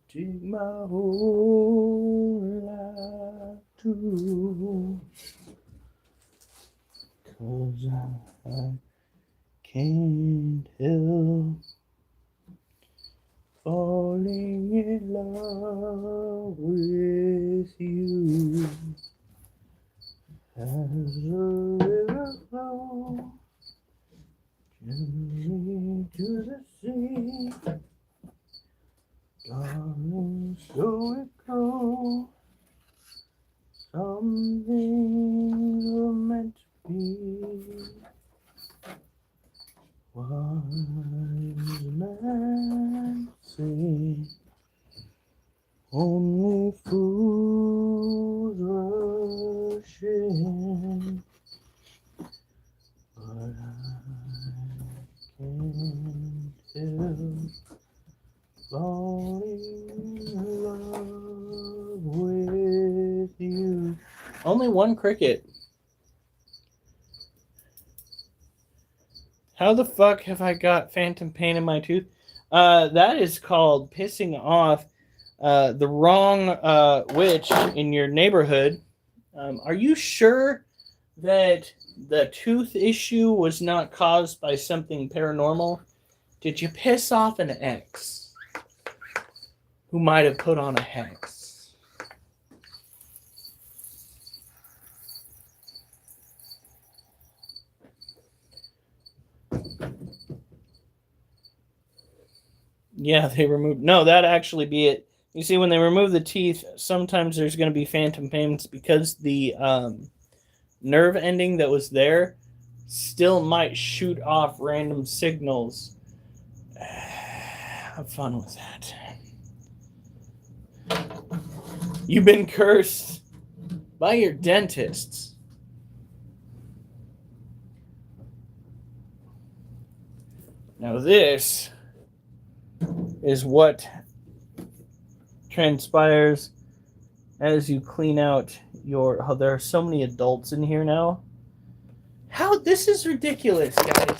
Take my whole life too, 'cause I can't help falling in love with you as the river flows gently to the sea. Darling, so it goes. Some things were meant to be. Wise men say only fools rush in, but I can't help falling in love with you. Only one cricket. How the fuck have I got phantom pain in my tooth? That is called pissing off the wrong witch in your neighborhood. Are you sure that the tooth issue was not caused by something paranormal? Did you piss off an ex who might have put on a hex? Yeah, they removed... No, that'd actually be it. You see, when they remove the teeth, sometimes there's going to be phantom pains because the nerve ending that was there still might shoot off random signals. Have fun with that. You've been cursed by your dentists. Now this is what transpires as you clean out your... Oh, there are so many adults in here now. How? This is ridiculous, guys.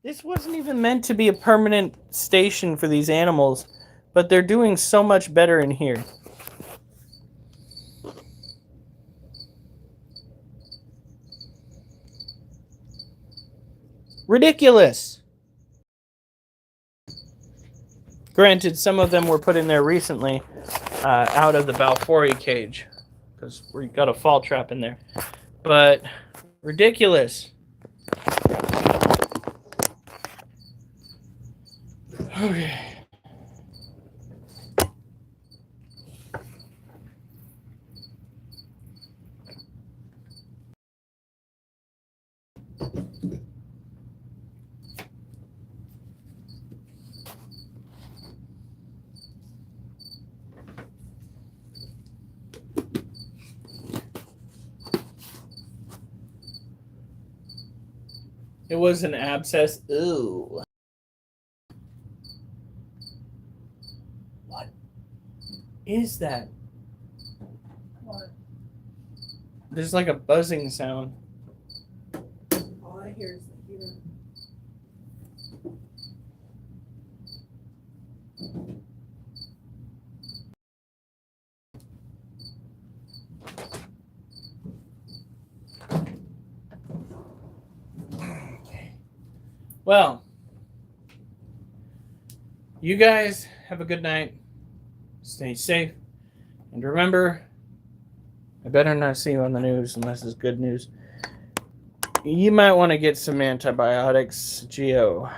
This wasn't even meant to be a permanent station for these animals, but they're doing so much better in here. Ridiculous. Granted, some of them were put in there recently out of the Balfouri cage because we got a fall trap in there. But ridiculous. Okay. It was an abscess. Ooh. What is that? What? There's like a buzzing sound. All I hear is the heater. Well, you guys have a good night. Stay safe. And remember, I better not see you on the news unless it's good news. You might want to get some antibiotics, Geo.